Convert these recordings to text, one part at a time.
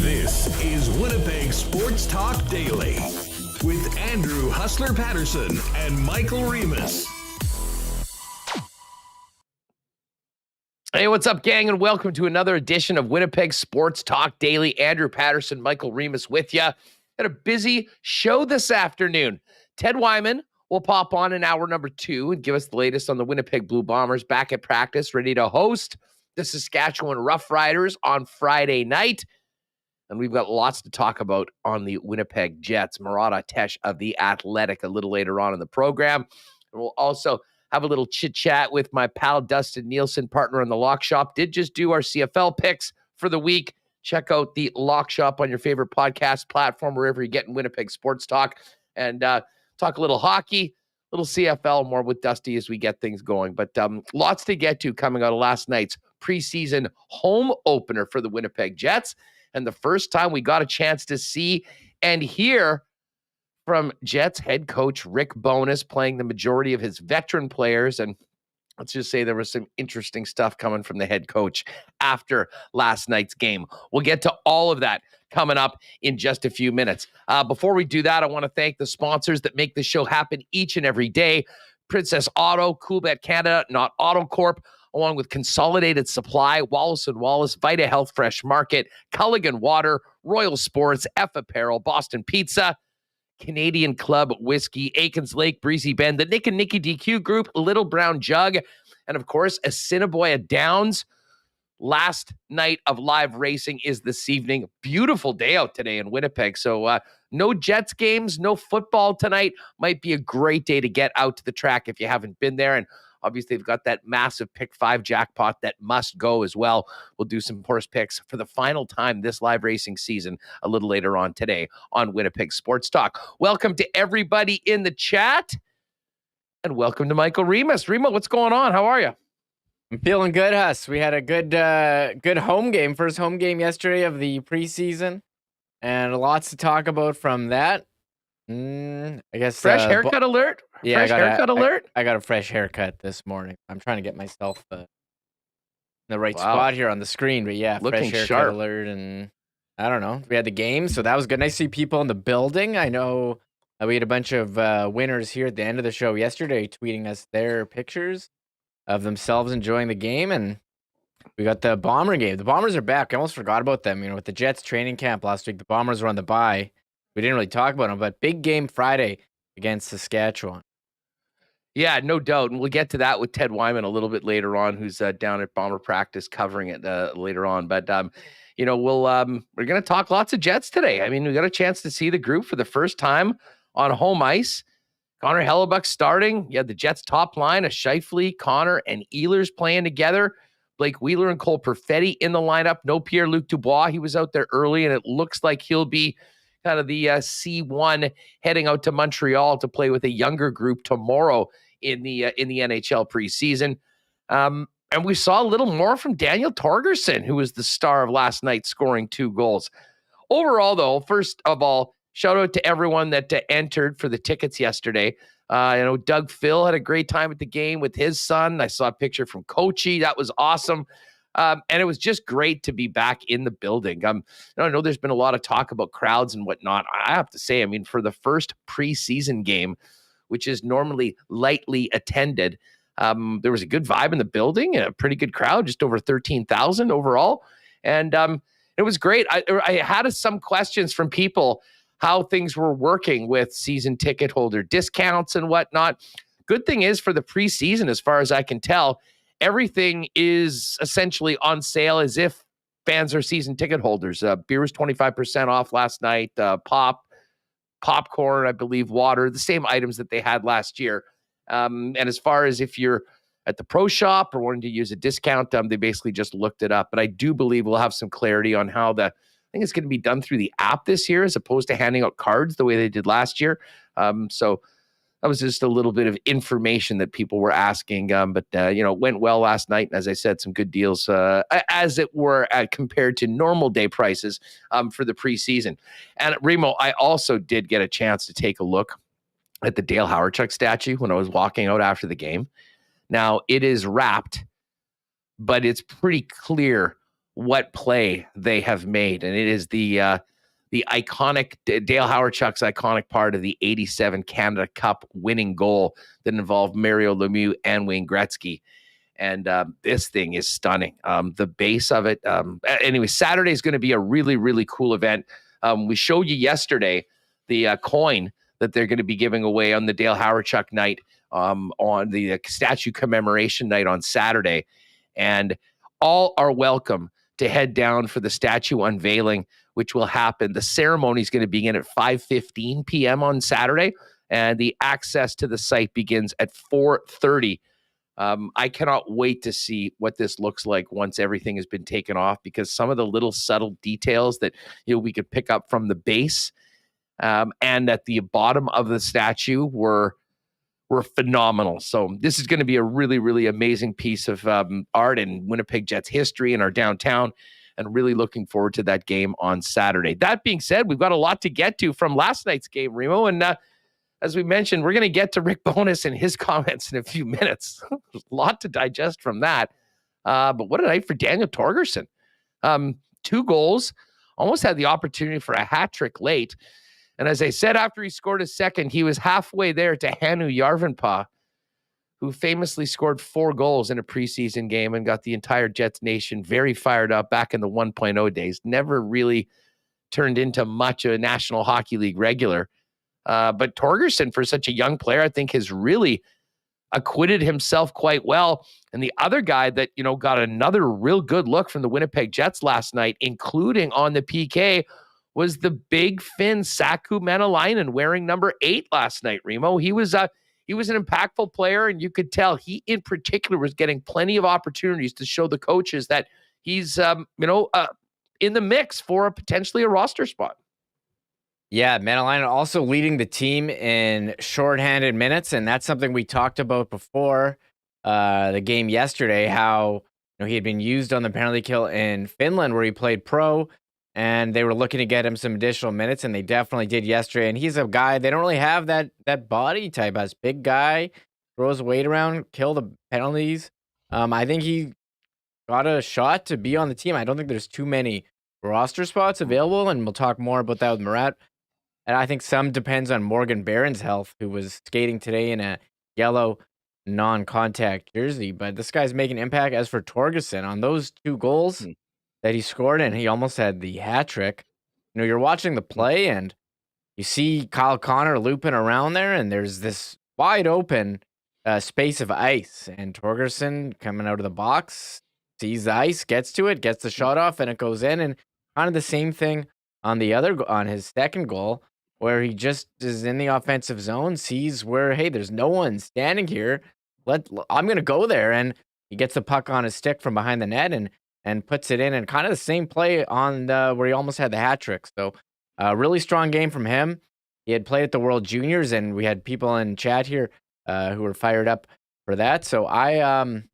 This is Winnipeg Sports Talk Daily with Andrew Hustler Paterson and Michael Remis. Hey, what's up, gang, and welcome to another edition of Winnipeg Sports Talk Daily. Andrew Paterson, Michael Remis with you. Had a busy show this afternoon. Ted Wyman will pop on in hour number 2 and give us the latest on the Winnipeg Blue Bombers back at practice, ready to host the Saskatchewan Roughriders on Friday night. And we've got lots to talk about on the Winnipeg Jets. Murat Ates of The Athletic a little later on in the program. And we'll also have a little chit-chat with my pal Dustin Nielson, partner in the Lock Shop. Did just do our CFL picks for the week. Check out the Lock Shop on your favorite podcast platform, wherever you're getting Winnipeg Sports Talk. And talk a little hockey, a little CFL, more with Dusty as we get things going. But lots to get to coming out of last night's preseason home opener for the Winnipeg Jets. And the first time we got a chance to see and hear from Jets head coach Rick Bowness, playing the majority of his veteran players. And let's just say there was some interesting stuff coming from the head coach after last night's game. We'll get to all of that coming up in just a few minutes. Before we do that, I want to thank the sponsors that make this show happen each and every day. Princess Auto, Coolbet Canada, Not Auto Corp, along with Consolidated Supply, Wallace & Wallace, Vita Health Fresh Market, Culligan Water, Royal Sports, F Apparel, Boston Pizza, Canadian Club Whiskey, Aikens Lake, Breezy Bend, the Nick and Nicky DQ Group, Little Brown Jug, and of course, Assiniboia Downs. Last night of live racing is this evening. Beautiful day out today in Winnipeg. So no Jets games, no football tonight. Might be a great day to get out to the track if you haven't been there. And obviously, they've got that massive Pick 5 jackpot that must go as well. We'll do some horse picks for the final time this live racing season a little later on today on Winnipeg Sports Talk. Welcome to everybody in the chat, and welcome to Michael Remis. Remo, what's going on? How are you? I'm feeling good, Huss. We had a good home game, first home game yesterday of the preseason, and lots to talk about from that. I guess fresh haircut alert. Yeah, fresh haircut alert. I got a fresh haircut this morning. I'm trying to get myself in the right spot here on the screen, but yeah, looking fresh haircut sharp alert. And I don't know. We had the game, so that was good. Nice to see people in the building. I know we had a bunch of winners here at the end of the show yesterday tweeting us their pictures of themselves enjoying the game, and we got the Bomber game. The Bombers are back. I almost forgot about them. You know, with the Jets training camp last week, the Bombers were on the bye. We didn't really talk about them, but big game Friday against Saskatchewan. Yeah, no doubt. And we'll get to that with Ted Wyman a little bit later on, who's down at Bomber practice covering it later on. But, you know, we're going to talk lots of Jets today. I mean, we got a chance to see the group for the first time on home ice. Connor Hellebuck starting. You had the Jets top line of Scheifele, Connor, and Ehlers playing together. Blake Wheeler and Cole Perfetti in the lineup. No Pierre-Luc Dubois. He was out there early, and it looks like he'll be kind of the C1 heading out to Montreal to play with a younger group tomorrow in the NHL preseason. And we saw a little more from Daniel Torgerson, who was the star of last night, scoring 2 goals. Overall, though, first of all, shout out to everyone that entered for the tickets yesterday. You know, Doug Phil had a great time at the game with his son. I saw a picture from Coachy. That was awesome. And it was just great to be back in the building. I know there's been a lot of talk about crowds and whatnot. I have to say, I mean, for the first preseason game, which is normally lightly attended, there was a good vibe in the building and a pretty good crowd, just over 13,000 overall. And it was great. I had some questions from people how things were working with season ticket holder discounts and whatnot. Good thing is for the preseason, as far as I can tell, everything is essentially on sale as if fans are season ticket holders. Beer was 25% off last night. Popcorn, I believe, water, the same items that they had last year. And as far as if you're at the pro shop or wanting to use a discount, they basically just looked it up. But I do believe we'll have some clarity on how I think it's going to be done through the app this year as opposed to handing out cards the way they did last year. So that was just a little bit of information that people were asking. But it went well last night. And as I said, some good deals, as it were, compared to normal day prices for the preseason. And Remo, I also did get a chance to take a look at the Dale Hawerchuk statue when I was walking out after the game. Now, it is wrapped, but it's pretty clear what play they have made. And it is the iconic Dale Hawerchuk's iconic part of the 87 Canada Cup winning goal that involved Mario Lemieux and Wayne Gretzky. And this thing is stunning. The base of it. Anyway, Saturday is going to be a really, really cool event. We showed you yesterday the coin that they're going to be giving away on the Dale Hawerchuk night, on the statue commemoration night on Saturday. And all are welcome to head down for the statue unveiling, which will happen. The ceremony is going to begin at 5:15 p.m. on Saturday, and the access to the site begins at 4:30. I cannot wait to see what this looks like once everything has been taken off, because some of the little subtle details that we could pick up from the base and at the bottom of the statue were phenomenal. So this is going to be a really, really amazing piece of art in Winnipeg Jets history in our downtown, and really looking forward to that game on Saturday. That being said, we've got a lot to get to from last night's game, Remo, and as we mentioned, we're going to get to Rick Bowness and his comments in a few minutes. There's a lot to digest from that. But what a night for Daniel Torgerson. 2 goals, almost had the opportunity for a hat trick late. And as I said, after he scored his second, he was halfway there to Hannu Järvenpää, who famously scored 4 goals in a preseason game and got the entire Jets nation very fired up back in the 1.0 days. Never really turned into much of a National Hockey League regular. But Torgerson, for such a young player, I think has really acquitted himself quite well. And the other guy that, got another real good look from the Winnipeg Jets last night, including on the PK, was the big Finn Saku Manalainen, wearing number 8 last night, Remo. He was an impactful player, and you could tell he in particular was getting plenty of opportunities to show the coaches that he's in the mix for potentially a roster spot. Yeah, Manalainen also leading the team in shorthanded minutes, and that's something we talked about before the game yesterday, how he had been used on the penalty kill in Finland where he played pro, and they were looking to get him some additional minutes, and they definitely did yesterday. And he's a guy, they don't really have that body type. As big guy, throws weight around, kill the penalties. I think he got a shot to be on the team. I don't think there's too many roster spots available, and we'll talk more about that with Murat. And I think some depends on Morgan Barron's health, who was skating today in a yellow non-contact jersey. But this guy's making impact. As for Torgerson, on those 2 goals that he scored, and he almost had the hat trick, you're watching the play and you see Kyle Connor looping around there, and there's this wide open space of ice, and Torgerson coming out of the box, sees the ice, gets to it, gets the shot off, and it goes in. And kind of the same thing on his second goal, where he just is in the offensive zone, sees where, hey, there's no one standing here. I'm going to go there. And he gets the puck on his stick from behind the net and puts it in. And kind of the same play on where he almost had the hat trick. So really strong game from him. He had played at the World Juniors, and we had people in chat here who were fired up for that. So you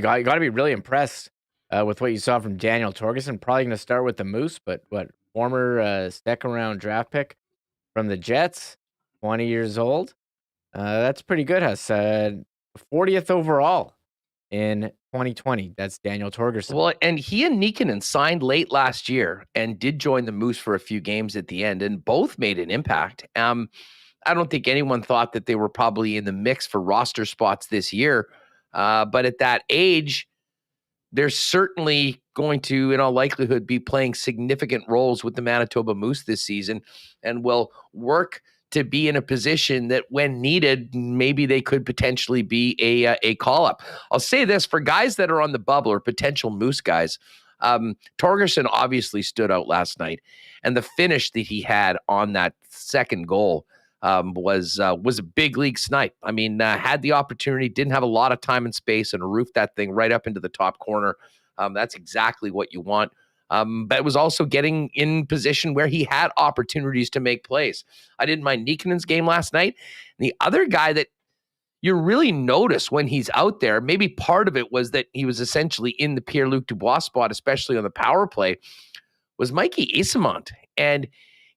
got to be really impressed with what you saw from Daniel Torgerson. Probably going to start with the Moose, but former second-round draft pick from the Jets, 20 years old. That's pretty good, Huss. 40th overall in 2020. That's Daniel Torgerson. Well, and he and Nikkanen signed late last year and did join the Moose for a few games at the end, and both made an impact. I don't think anyone thought that they were probably in the mix for roster spots this year, but at that age, they're certainly going to, in all likelihood, be playing significant roles with the Manitoba Moose this season, and will work to be in a position that when needed, maybe they could potentially be a call-up. I'll say this, for guys that are on the bubble or potential Moose guys, Torgerson obviously stood out last night, and the finish that he had on that second goal, was a big league snipe. I mean, had the opportunity, didn't have a lot of time and space, and roofed that thing right up into the top corner. That's exactly what you want. But it was also getting in position where he had opportunities to make plays. I didn't mind Nikanen's game last night. And the other guy that you really notice when he's out there, maybe part of it was that he was essentially in the Pierre-Luc Dubois spot, especially on the power play, was Mikey Eyssimont. And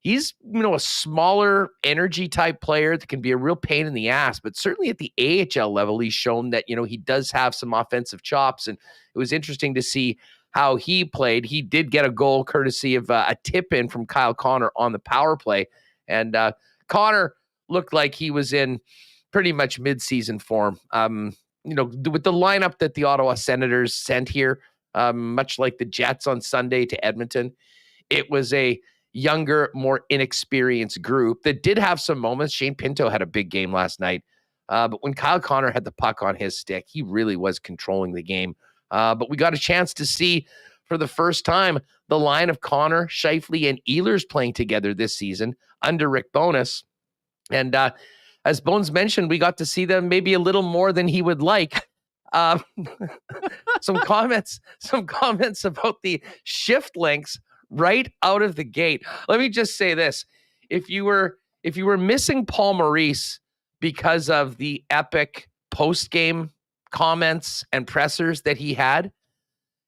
he's, a smaller energy type player that can be a real pain in the ass, but certainly at the AHL level, he's shown that, he does have some offensive chops. And it was interesting to see how he played. He did get a goal courtesy of a tip in from Kyle Connor on the power play. And Connor looked like he was in pretty much mid-season form. With the lineup that the Ottawa Senators sent here, much like the Jets on Sunday to Edmonton, it was a younger, more inexperienced group that did have some moments. Shane Pinto had a big game last night. But when Kyle Connor had the puck on his stick, he really was controlling the game. But we got a chance to see for the first time the line of Connor, Scheifele, and Ehlers playing together this season under Rick Bowness. And as Bones mentioned, we got to see them maybe a little more than he would like. Some comments about the shift lengths right out of the gate. Let me just say this. If you were missing Paul Maurice because of the epic post-game comments and pressers that he had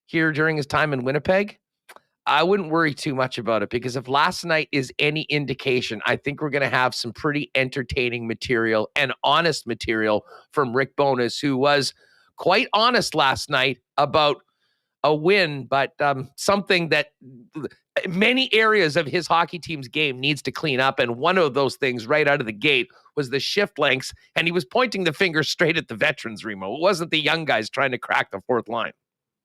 here during his time in Winnipeg, I wouldn't worry too much about it, because if last night is any indication, I think we're going to have some pretty entertaining material and honest material from Rick Bowness, who was quite honest last night about a win, but something that many areas of his hockey team's game needs to clean up. And one of those things right out of the gate was the shift lengths. And he was pointing the finger straight at the veterans, Remo. It wasn't the young guys trying to crack the fourth line.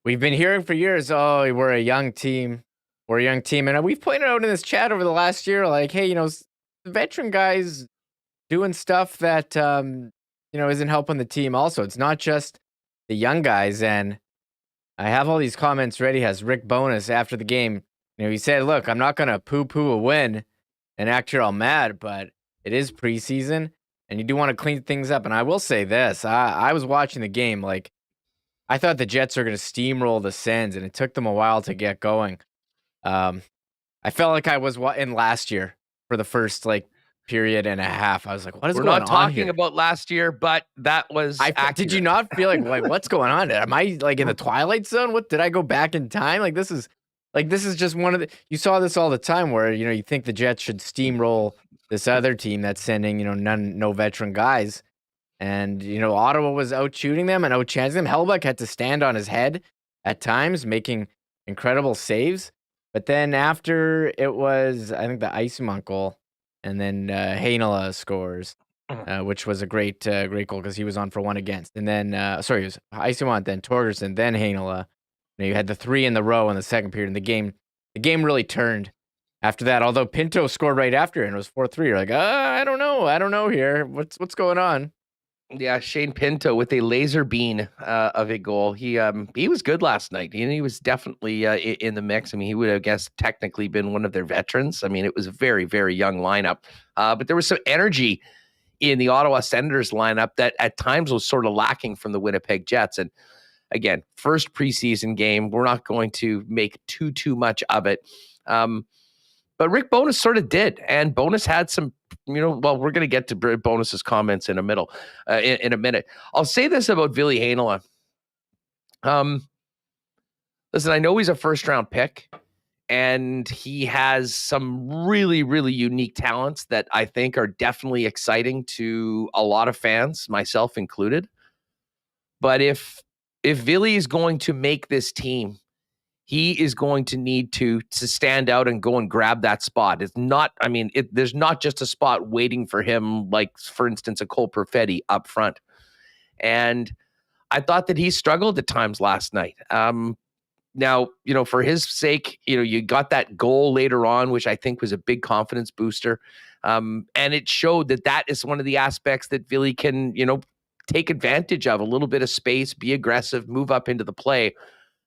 We've been hearing for years, we're a young team. We're a young team. And we've pointed out in this chat over the last year, like, hey, the veteran guys doing stuff that, isn't helping the team also. It's not just the young guys. And I have all these comments ready. Has Rick Bowness after the game. He said, look, I'm not going to poo-poo a win and act here all mad, but it is preseason and you do want to clean things up. And I will say this, I was watching the game. Like, I thought the Jets are going to steamroll the Sens, and it took them a while to get going. I felt like I was in last year for the first period and a half. I was like, what is going on here? We're not talking about last year, but that was accurate. Did you not feel like what's going on? Am I in the Twilight Zone? What, did I go back in time? This is just one of the, you saw this all the time where, you think the Jets should steamroll this other team that's sending, no veteran guys. And, Ottawa was out shooting them and out chancing them. Hellbeck had to stand on his head at times, making incredible saves. But then after it was, I think, the Eyssimont goal, and then Heinola scores, which was a great goal because he was on for one against. And then, it was Eyssimont, then Torgerson, then Heinola. You had the three in the row in the second period, and the game really turned after that. Although Pinto scored right after, and it was 4-3. You're like, I don't know here. What's going on? Yeah, Shane Pinto with a laser beam of a goal. He was good last night. He was definitely in the mix. I mean, he would have, technically been one of their veterans. I mean, it was a very, very young lineup. But there was some energy in the Ottawa Senators lineup that at times was sort of lacking from the Winnipeg Jets. And again, first preseason game, we're not going to make too much of it. But Rick Bowness sort of did. And Bowness had some, we're going to get to Bowness's comments in a minute. I'll say this about Ville Heinola. Listen, I know he's a first-round pick, and he has some really, really unique talents that I think are definitely exciting to a lot of fans, myself included. But if Ville is going to make this team, he is going to need to stand out and go and grab that spot. It's not, there's not just a spot waiting for him, like, for instance, a Cole Perfetti up front. And I thought that he struggled at times last night. Now, for his sake, you got that goal later on, which I think was a big confidence booster. And it showed that is one of the aspects that Ville can, take advantage of, a little bit of space, be aggressive, move up into the play.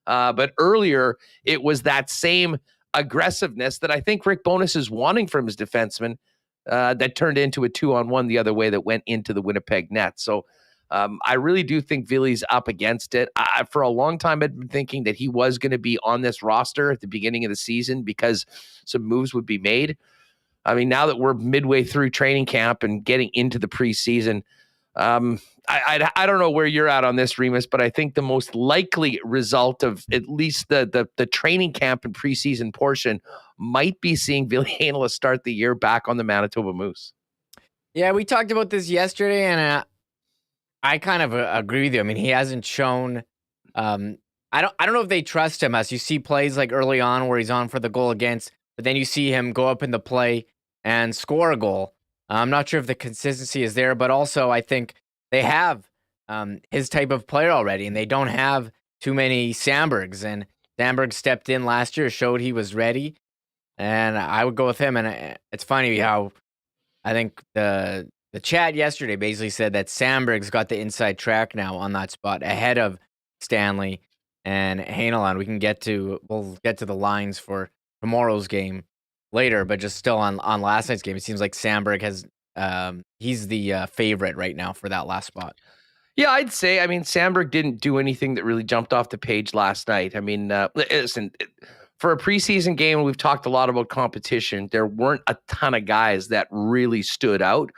But earlier, it was that same aggressiveness that I think Rick Bowness is wanting from his defenseman that turned into a 2-on-1 the other way that went into the Winnipeg net. So I really do think Villy's up against it. For a long time, I'd been thinking that he was going to be on this roster at the beginning of the season because some moves would be made. I mean, now that we're midway through training camp and getting into the preseason, I don't know where you're at on this, Remis, but I think the most likely result of at least the training camp and preseason portion might be seeing Ville Heinola start the year back on the Manitoba Moose. Yeah, we talked about this yesterday, and I kind of agree with you. I mean, he hasn't shown. I don't know if they trust him, as you see plays like early on where he's on for the goal against, but then you see him go up in the play and score a goal. I'm not sure if the consistency is there, but also I think they have his type of player already, and they don't have too many Sandbergs. And Sandberg stepped in last year, showed he was ready, and I would go with him. And it's funny how I think the chat yesterday basically said that Sandberg's got the inside track now on that spot ahead of Stanley and Heinola. We'll get to the lines for tomorrow's game later, but just still on last night's game, it seems like Sandberg has he's the favorite right now for that last spot. Yeah, I'd say. I mean, Sandberg didn't do anything that really jumped off the page last night. I mean, listen, for a preseason game, we've talked a lot about competition. There weren't a ton of guys that really stood out.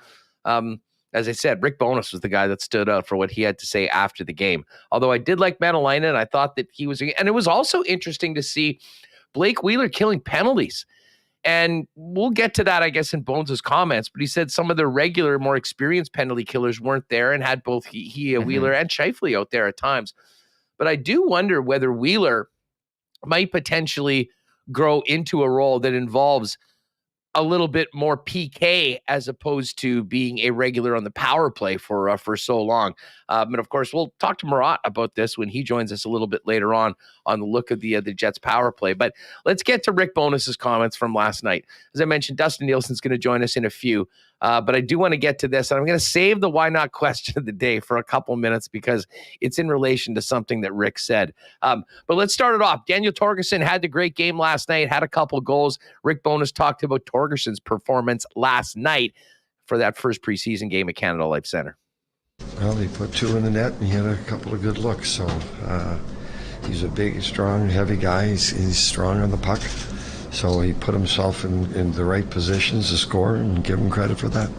As I said, Rick Bowness was the guy that stood out for what he had to say after the game. Although I did like Mattalainen, I thought that he was, and it was also interesting to see Blake Wheeler killing penalties. And we'll get to that, I guess, in Bones' comments, but he said some of the regular, more experienced penalty killers weren't there and had both Wheeler and Scheifele out there at times. But I do wonder whether Wheeler might potentially grow into a role that involves a little bit more PK as opposed to being a regular on the power play for so long. And of course, we'll talk to Murat about this when he joins us a little bit later on the look of the Jets power play. But let's get to Rick Bowness's comments from last night. As I mentioned, Dustin Nielson's going to join us in a few. But I do want to get to this, and I'm going to save the why not question of the day for a couple minutes because it's in relation to something that Rick said. But let's start it off. Daniel Torgerson had the great game last night, had a couple goals. Rick Bowness talked about Torgerson's performance last night for that first preseason game at Canada Life Center. Well, he put two in the net, and he had a couple of good looks. So he's a big, strong, heavy guy. He's strong on the puck. So he put himself in the right positions to score, and give him credit for that.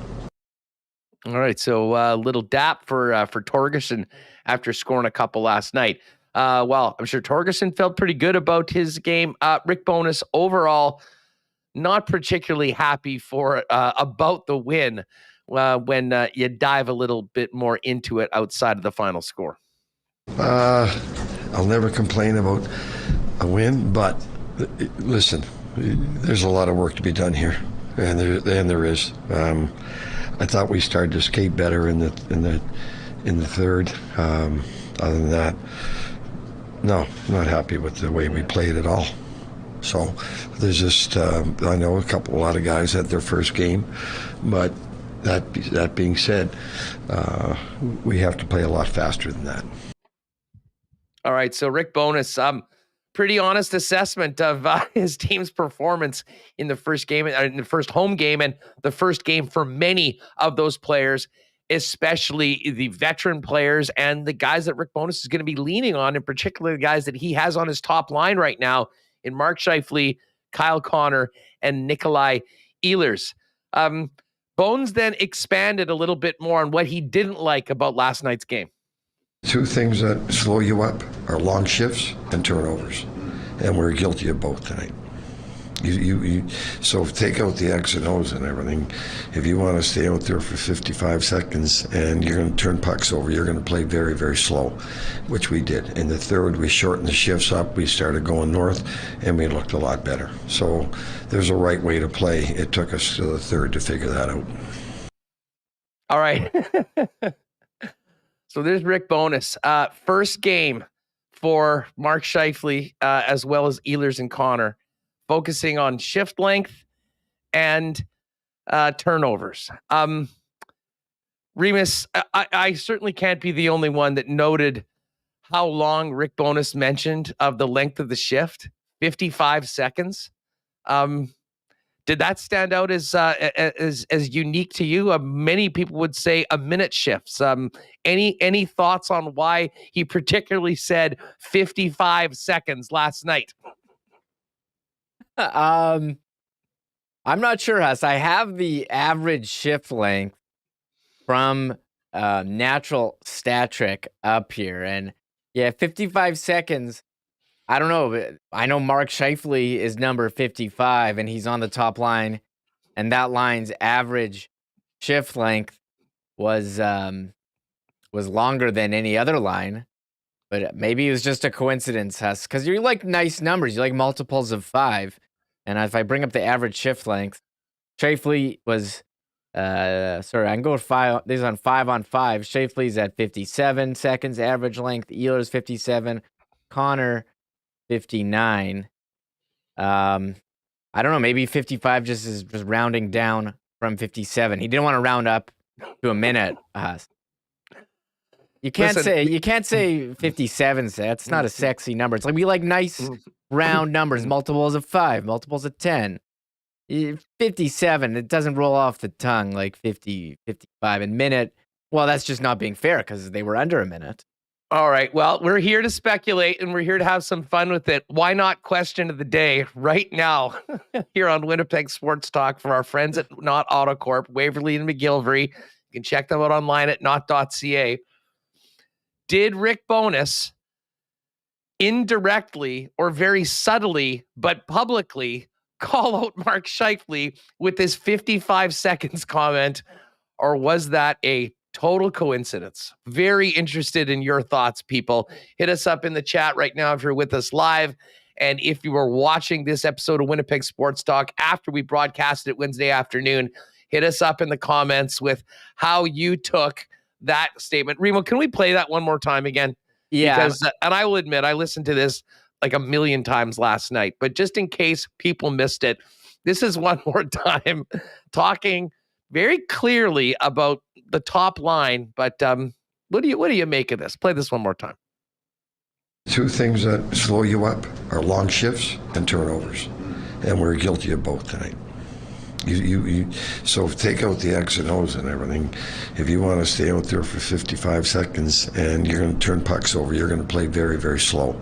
All right, so a little dap for Torgerson after scoring a couple last night. Well, I'm sure Torgerson felt pretty good about his game. Rick Bowness, overall, not particularly happy about the win when you dive a little bit more into it outside of the final score. I'll never complain about a win, but listen, there's a lot of work to be done here, and there is. I thought we started to skate better in the third. Other than that, no, not happy with the way we played at all. So there's just I know a lot of guys had their first game, but that being said, we have to play a lot faster than that. All right, so Rick Bowness, pretty honest assessment of his team's performance in the first game, in the first home game, and the first game for many of those players, especially the veteran players and the guys that Rick Bowness is going to be leaning on, in particular the guys that he has on his top line right now in Mark Scheifele, Kyle Connor, and Nikolai Ehlers. Bones then expanded a little bit more on what he didn't like about last night's game. Two things that slow you up are long shifts and turnovers, and we're guilty of both tonight. So take out the X and O's and everything. If you want to stay out there for 55 seconds and you're going to turn pucks over, you're going to play very, very slow, which we did. In the third, we shortened the shifts up. We started going north, and we looked a lot better. So there's a right way to play. It took us to the third to figure that out. All right. So there's Rick Bowness. First game for Mark Scheifele, as well as Ehlers and Connor, focusing on shift length and turnovers. Remis, I certainly can't be the only one that noted how long Rick Bowness mentioned of the length of the shift, 55 seconds. Did that stand out as unique to you? Many people would say a minute shifts. Any thoughts on why he particularly said 55 seconds last night? I'm not sure, Huss. I have the average shift length from Natural Stat Trick up here, and 55 seconds. I don't know, but I know Mark Scheifele is number 55, and he's on the top line, and that line's average shift length was longer than any other line. But maybe it was just a coincidence, Huss, because you like nice numbers. You like multiples of 5. And if I bring up the average shift length, Scheifele was, I can go with 5. This is on 5-on-5. Scheifele's at 57 seconds average length. Ehlers 57. Connor 59. I don't know. Maybe 55 just is just rounding down from 57. He didn't want to round up to a minute. You can't say 57. That's not a sexy number. It's like we like nice round numbers, multiples of 5, multiples of 10. 57, it doesn't roll off the tongue like 50, 55 a minute. Well, that's just not being fair because they were under a minute. All right. Well, we're here to speculate and we're here to have some fun with it. Why not question of the day right now here on Winnipeg Sports Talk from our friends at Not AutoCorp, Waverly and McGillivray. You can check them out online at not.ca. Did Rick Bowness indirectly or very subtly but publicly call out Mark Scheifele with his 55 seconds comment, or was that a total coincidence? Very interested in your thoughts, people. Hit us up in the chat right now if you're with us live. And if you were watching this episode of Winnipeg Sports Talk after we broadcasted it Wednesday afternoon, hit us up in the comments with how you took that statement. Remo, can we play that one more time again? Yeah. Because, and I will admit, I listened to this like a million times last night, but just in case people missed it, this is one more time talking very clearly about the top line. But what do you make of this? Play this one more time. Two things that slow you up are long shifts and turnovers, and we're guilty of both tonight. So take out the X and O's and everything. If you want to stay out there for 55 seconds and you're going to turn pucks over, you're going to play very, very slow,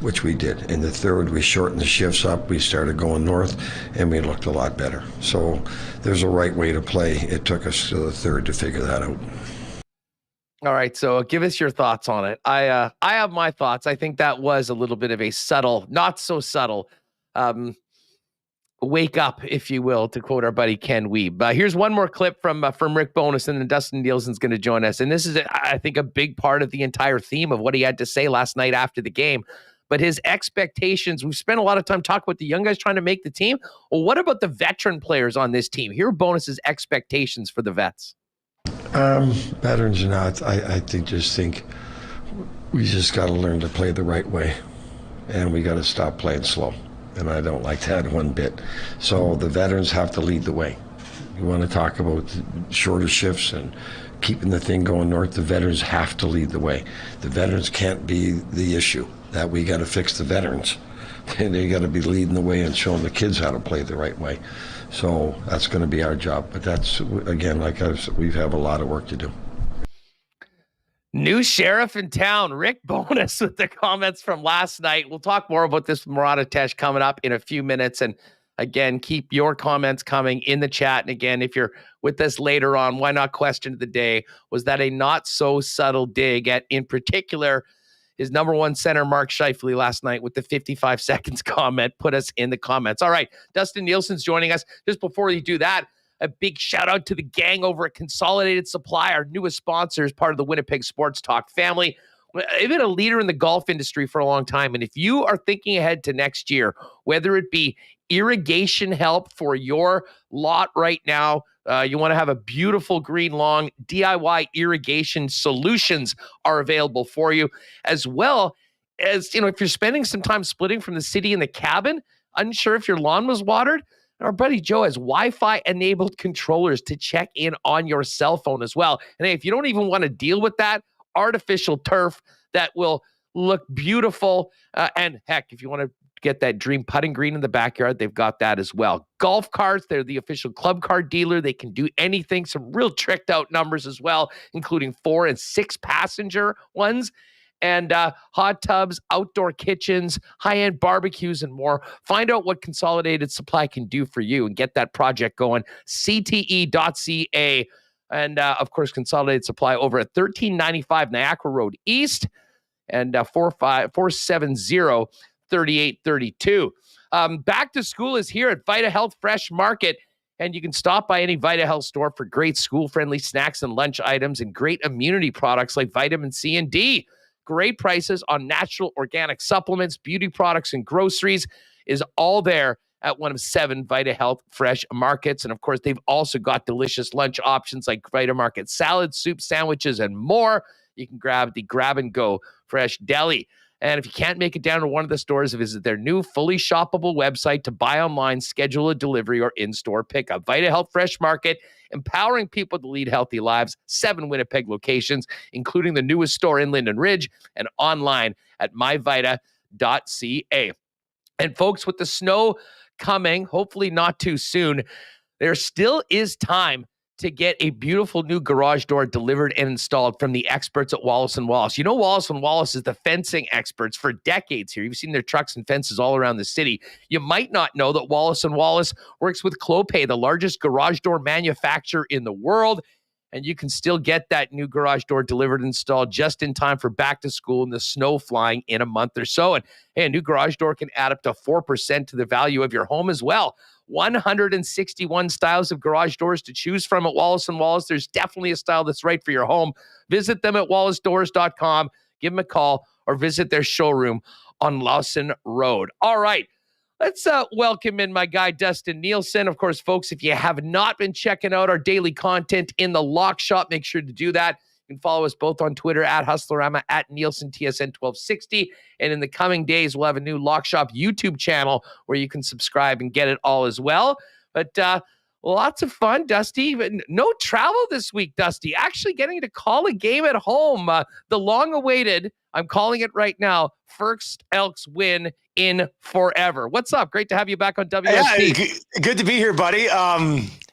which we did. In the third, we shortened the shifts up. We started going north, and we looked a lot better. So there's a right way to play. It took us to the third to figure that out. All right, so give us your thoughts on it. I have my thoughts. I think that was a little bit of a subtle, not so subtle, wake up, if you will, to quote our buddy Ken Wiebe. Here's one more clip from Rick Bowness, and then Dustin Nielson's going to join us. And this is, I think, a big part of the entire theme of what he had to say last night after the game. But his expectations, we've spent a lot of time talking about the young guys trying to make the team. Well, what about the veteran players on this team? Here are Bowness's expectations for the vets. Veterans or not, I think we just got to learn to play the right way, and we got to stop playing slow. And I don't like that one bit. So the veterans have to lead the way. You want to talk about shorter shifts and keeping the thing going north, the veterans have to lead the way. The veterans can't be the issue. That we got to fix the veterans. And they got to be leading the way and showing the kids how to play the right way. So that's going to be our job. But that's, again, we have a lot of work to do. New sheriff in town, Rick Bowness, with the comments from last night. We'll talk more about this with Murat Ates coming up in a few minutes. And again, keep your comments coming in the chat. And again, if you're with us later on, why not question of the day? Was that a not so subtle dig at, in particular, his number one center, Mark Scheifele, last night with the 55 seconds comment? Put us in the comments. All right, Dustin Nielson's joining us. Just before you do that, a big shout out to the gang over at Consolidated Supply, our newest sponsor as part of the Winnipeg Sports Talk family. They've been a leader in the golf industry for a long time. And if you are thinking ahead to next year, whether it be irrigation help for your lot right now, you want to have a beautiful green lawn, DIY irrigation solutions are available for you, as well as, if you're spending some time splitting from the city in the cabin, unsure if your lawn was watered, our buddy Joe has Wi-Fi enabled controllers to check in on your cell phone as well. And hey, if you don't even want to deal with that, artificial turf that will look beautiful. And heck, if you want to get that dream putting green in the backyard, they've got that as well. Golf carts, they're the official club car dealer. They can do anything. Some real tricked out numbers as well, including 4 and 6 passenger ones. And hot tubs, outdoor kitchens, high-end barbecues, and more. Find out what Consolidated Supply can do for you and get that project going. CTE.ca. And, of course, Consolidated Supply over at 1395 Niagara Road East and 470-3832. Back to school is here at Vita Health Fresh Market. And you can stop by any Vita Health store for great school-friendly snacks and lunch items and great immunity products like vitamin C and D. Great prices on natural organic supplements, beauty products, and groceries is all there at one of 7 Vita Health Fresh Markets. And of course, they've also got delicious lunch options like Vita Market salads, soup, sandwiches, and more. You can grab the Grab and Go Fresh Deli. And if you can't make it down to one of the stores, visit their new fully shoppable website to buy online, schedule a delivery, or in-store pickup. Vita Health Fresh Market, empowering people to lead healthy lives. 7 Winnipeg locations, including the newest store in Linden Ridge, and online at myvita.ca. And folks, with the snow coming, hopefully not too soon, there still is time to get a beautiful new garage door delivered and installed from the experts at Wallace & Wallace. You know, Wallace & Wallace is the fencing experts for decades here. You've seen their trucks and fences all around the city. You might not know that Wallace & Wallace works with Clopay, the largest garage door manufacturer in the world. And you can still get that new garage door delivered and installed just in time for back to school and the snow flying in a month or so. And hey, a new garage door can add up to 4% to the value of your home as well. 161 styles of garage doors to choose from at Wallace & Wallace. There's definitely a style that's right for your home. Visit them at wallacedoors.com. Give them a call or visit their showroom on Lawson Road. All right. Let's welcome in my guy, Dustin Nielson. Of course, folks, if you have not been checking out our daily content in the Lock Shop, make sure to do that. You can follow us both on Twitter at Hustlerama, at Nielsen TSN 1260. And in the coming days, we'll have a new Lock Shop YouTube channel where you can subscribe and get it all as well. But lots of fun, Dusty. No travel this week, Dusty. Actually getting to call a game at home. The long-awaited, I'm calling it right now, first Elks win in forever. What's up? Great to have you back on WSP. Yeah, good to be here, buddy.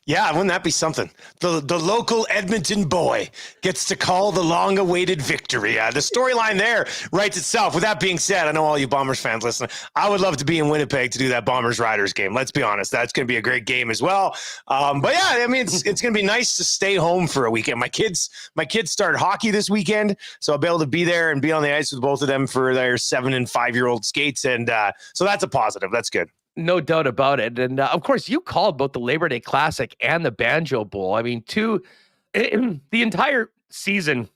Yeah, wouldn't that be something? The local Edmonton boy gets to call the long-awaited victory. The storyline there writes itself. With that being said, I know all you Bombers fans listening, I would love to be in Winnipeg to do that Bombers-Riders game. Let's be honest. That's going to be a great game as well. But yeah, I mean, it's going to be nice to stay home for a weekend. My kids start hockey this weekend, so I'll be able to be there and be on the ice with both of them for their 7- and 5-year-old skates. And so that's a positive. That's good. No doubt about it. And of course, you called both the Labor Day Classic and the Banjo Bowl. I mean, the entire season,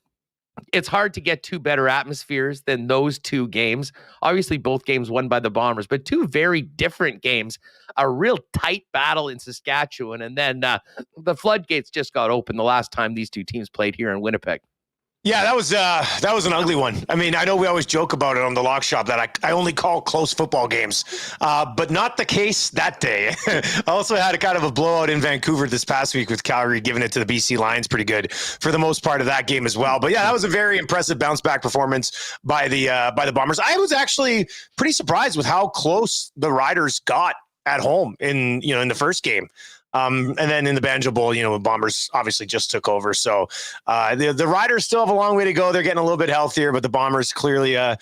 it's hard to get 2 better atmospheres than those 2 games. Obviously, both games won by the Bombers, but 2 very different games. A real tight battle in Saskatchewan. And then the floodgates just got open the last time these 2 teams played here in Winnipeg. Yeah, that was an ugly one. I mean, I know we always joke about it on the Lock Shop that I only call close football games, but not the case that day. I also had a kind of a blowout in Vancouver this past week with Calgary giving it to the BC Lions pretty good for the most part of that game as well. But yeah, that was a very impressive bounce back performance by the Bombers. I was actually pretty surprised with how close the Riders got at home in the first game. And then in the Banjo Bowl, the Bombers obviously just took over. So the Riders still have a long way to go. They're getting a little bit healthier, but the Bombers clearly a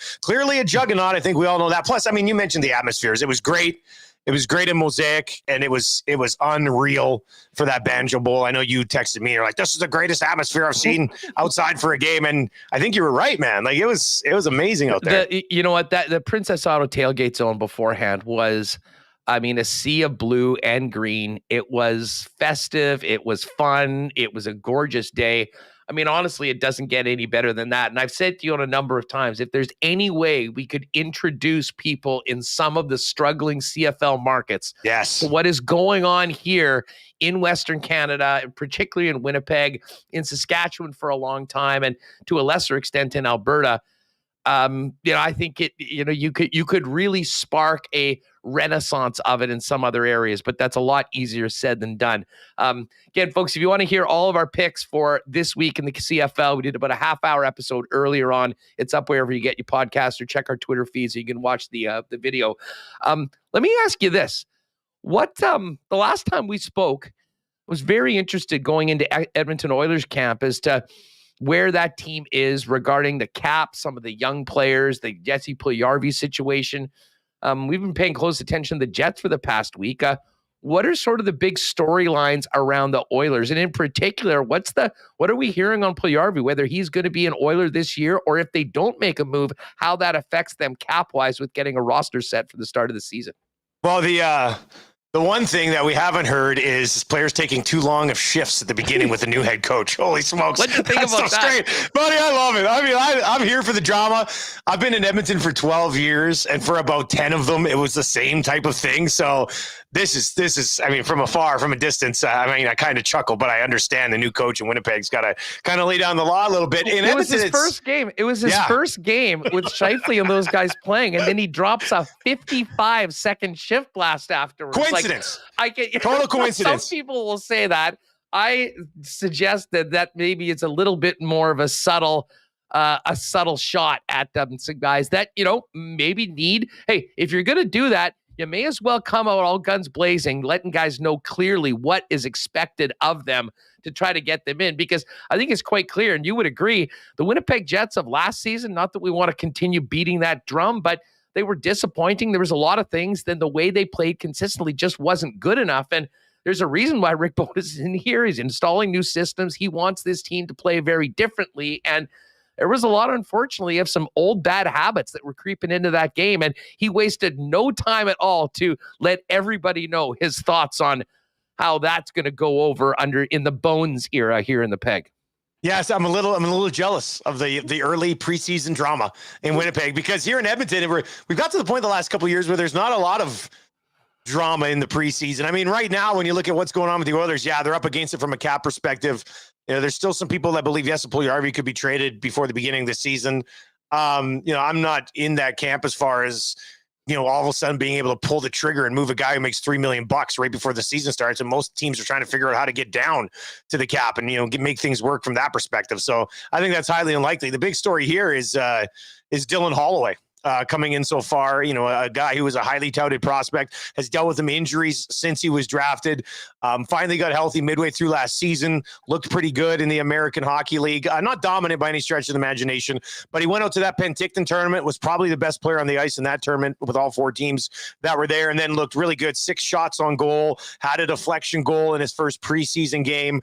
juggernaut. I think we all know that. Plus, I mean, you mentioned the atmospheres. It was great. It was great in Mosaic, and it was unreal for that Banjo Bowl. I know you texted me. You're like, "This is the greatest atmosphere I've seen outside for a game," and I think you were right, man. Like it was amazing out there. You know what? The Princess Auto tailgate zone beforehand was, I mean, a sea of blue and green. It was festive. It was fun. It was a gorgeous day. I mean, honestly, it doesn't get any better than that. And I've said to you on a number of times, if there's any way we could introduce people in some of the struggling CFL markets, yes, to what is going on here in Western Canada, and particularly in Winnipeg, in Saskatchewan for a long time, and to a lesser extent in Alberta, I think you could really spark a renaissance of it in some other areas, but that's a lot easier said than done. Again, folks, if you want to hear all of our picks for this week in the CFL, we did about a half-hour episode earlier on. It's up wherever you get your podcast, or check our Twitter feed so you can watch the video. Let me ask you this. What the last time we spoke, I was very interested going into Edmonton Oilers camp as to where that team is regarding the cap, some of the young players, the Jesse Puljujarvi situation. We've been paying close attention to the Jets for the past week. What are sort of the big storylines around the Oilers? And in particular, what are we hearing on Puljujarvi, whether he's going to be an Oiler this year, or if they don't make a move, how that affects them cap-wise with getting a roster set for the start of the season? Well, the one thing that we haven't heard is players taking too long of shifts at the beginning with a new head coach. Holy smokes. What do you think That's about so that? straight. Buddy, I love it. I mean, I'm here for the drama. I've been in Edmonton for 12 years, and for about 10 of them, it was the same type of thing. So this is, I mean, from afar, from a distance, I kind of chuckle, but I understand the new coach in Winnipeg's got to kind of lay down the law a little bit. It was his first game. It was his first game with Scheifele and those guys playing, and then he drops a 55-second shift blast afterwards. Coincidence. Total coincidence. Some people will say that. I suggest that maybe it's a little bit more of a subtle shot at some guys that, maybe need. Hey, if you're going to do that, you may as well come out all guns blazing, letting guys know clearly what is expected of them to try to get them in, because I think it's quite clear, and you would agree, the Winnipeg Jets of last season, not that we want to continue beating that drum, but they were disappointing. There was a lot of things. Then the way they played consistently just wasn't good enough. And there's a reason why Rick Bowness is in here. He's installing new systems. He wants this team to play very differently. And there was a lot, unfortunately, of some old bad habits that were creeping into that game. And he wasted no time at all to let everybody know his thoughts on how that's going to go over in the Bones era here in the Peg. Yes, I'm a little jealous of the early preseason drama in Winnipeg, because here in Edmonton, we've got to the point the last couple of years where there's not a lot of drama in the preseason. I mean, right now, when you look at what's going on with the Oilers, they're up against it from a cap perspective. There's still some people that believe Puljujarvi could be traded before the beginning of the season. I'm not in that camp as far as, all of a sudden being able to pull the trigger and move a guy who makes $3 million right before the season starts. And most teams are trying to figure out how to get down to the cap and, make things work from that perspective. So I think that's highly unlikely. The big story here is Dylan Holloway. Coming in so far, a guy who was a highly touted prospect, has dealt with some injuries since he was drafted, finally got healthy midway through last season, looked pretty good in the American Hockey League, not dominant by any stretch of the imagination, but he went out to that Penticton tournament, was probably the best player on the ice in that tournament with all four teams that were there, and then looked really good. 6 shots on goal, had a deflection goal in his first preseason game,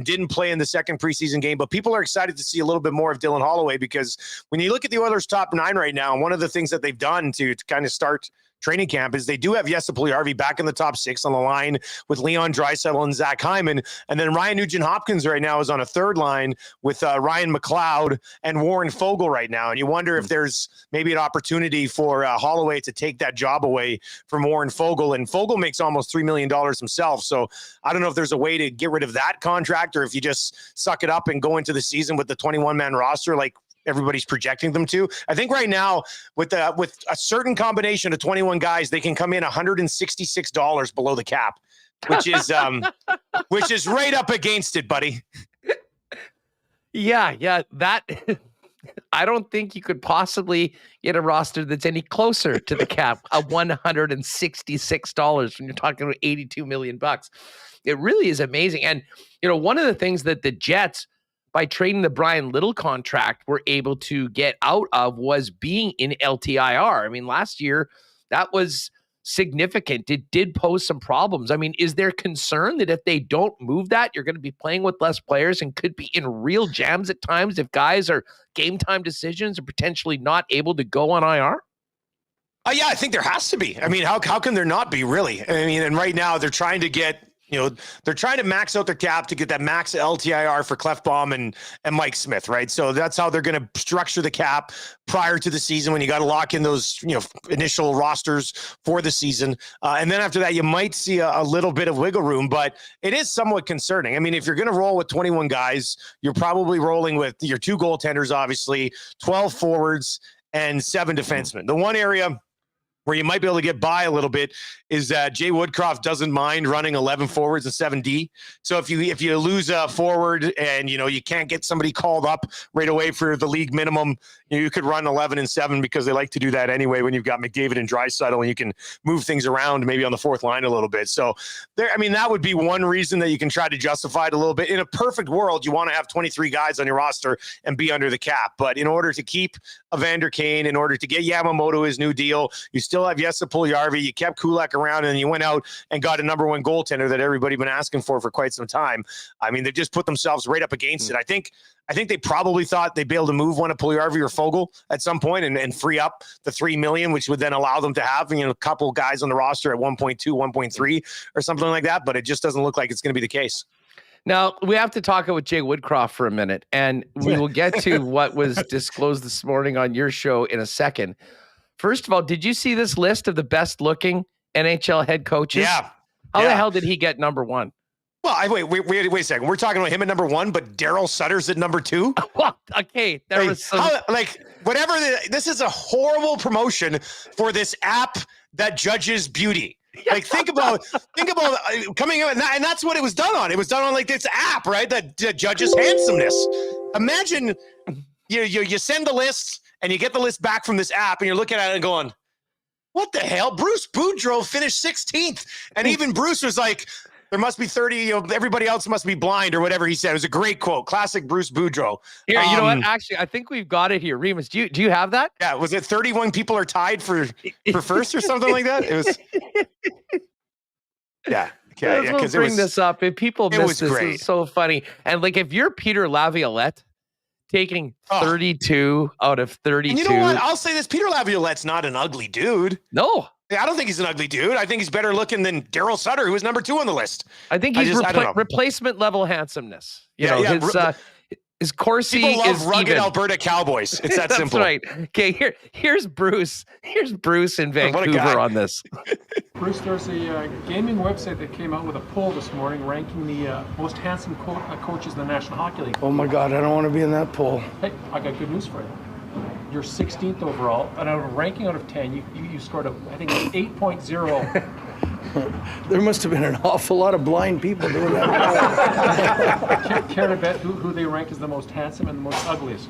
didn't play in the second preseason game, but people are excited to see a little bit more of Dylan Holloway, because when you look at the Oilers' top 9 right now, one of the things that they've done to kind of start training camp is they do have Jesse Puljujarvi back in the top 6 on the line with Leon Draisaitl and Zach Hyman. And then Ryan Nugent-Hopkins right now is on a third line with Ryan McLeod and Warren Fogle right now. And you wonder if there's maybe an opportunity for Holloway to take that job away from Warren Fogle. And Fogle makes almost $3 million himself. So I don't know if there's a way to get rid of that contract, or if you just suck it up and go into the season with the 21-man roster like everybody's projecting them to. I think right now with a certain combination of 21 guys, they can come in $166 below the cap, which is which is right up against it, buddy. Yeah, that I don't think you could possibly get a roster that's any closer to the cap of $166 when you're talking about $82 million. It really is amazing. And one of the things that the Jets, by trading the Brian Little contract, were able to get out of was being in LTIR. I mean, last year, that was significant. It did pose some problems. I mean, is there concern that if they don't move that, you're going to be playing with less players and could be in real jams at times if guys are game time decisions or potentially not able to go on IR? Yeah, I think there has to be. I mean, how can there not be, really? I mean, and right now they're trying to get, they're trying to max out their cap to get that max LTIR for Clefbaum and Mike Smith, right? So that's how they're going to structure the cap prior to the season, when you got to lock in those, initial rosters for the season. And then after that, you might see a little bit of wiggle room, but it is somewhat concerning. I mean, if you're going to roll with 21 guys, you're probably rolling with your 2 goaltenders, obviously, 12 forwards, and 7 defensemen. The one area where you might be able to get by a little bit is that Jay Woodcroft doesn't mind running 11 forwards and 7D. So if you lose a forward and, you can't get somebody called up right away for the league minimum, you could run 11 and 7 because they like to do that anyway when you've got McDavid and Draisaitl, and you can move things around maybe on the fourth line a little bit. So that would be one reason that you can try to justify it a little bit. In a perfect world, you want to have 23 guys on your roster and be under the cap. But in order to keep Evander Kane, in order to get Yamamoto his new deal, you still have Jesse Puljujarvi, you kept Kulak around, and you went out and got a number one goaltender that everybody been asking for quite some time. I mean, they just put themselves right up against it. I think they probably thought they'd be able to move one of Puljujarvi or Fogle at some point and free up the $3 million, which would then allow them to have a couple guys on the roster at 1.2, 1.3 or something like that. But it just doesn't look like it's going to be the case. Now, we have to talk about Jay Woodcroft for a minute, and we will get to what was disclosed this morning on your show in a second. First of all, did you see this list of the best-looking NHL head coaches? Yeah. How the hell did he get number one? Well, wait a second. We're talking about him at number one, but Daryl Sutter's at number two? Well, okay. This is a horrible promotion for this app that judges beauty. Like, think about coming in, and that's what it was done on. It was done on like this app, right? That judges handsomeness. Imagine you send the list and you get the list back from this app, and you're looking at it and going, "What the hell?" Bruce Boudreau finished 16th, and even Bruce was like, "There must be 30. Everybody else must be blind," or whatever he said. It was a great quote, classic Bruce Boudreau. Here, you know what? Actually, I think we've got it here. Remis, do you have that? Yeah, was it 31 people are tied for first or something like that? It was. Yeah. Okay. Let's bring this up. If people miss this, great. It's so funny. And like, if you're Peter Laviolette taking 32 out of 32, and you know what? I'll say this: Peter Laviolette's not an ugly dude. No. I don't think he's an ugly dude. I think he's better looking than Daryl Sutter, who was number 2 on the list. I think he's replacement level handsomeness. His Corsi people love is rugged even. Alberta Cowboys. It's that simple. That's right. Okay, here's Bruce. Here's Bruce in Vancouver on this. Bruce, there's a gaming website that came out with a poll this morning ranking the most handsome coaches in the National Hockey League. Oh my God, I don't want to be in that poll. Hey, I got good news for you. You're 16th overall, and out of a ranking out of 10, you scored I think 8.0. There must have been an awful lot of blind people doing that. Chernebeats, who they rank as the most handsome and the most ugliest.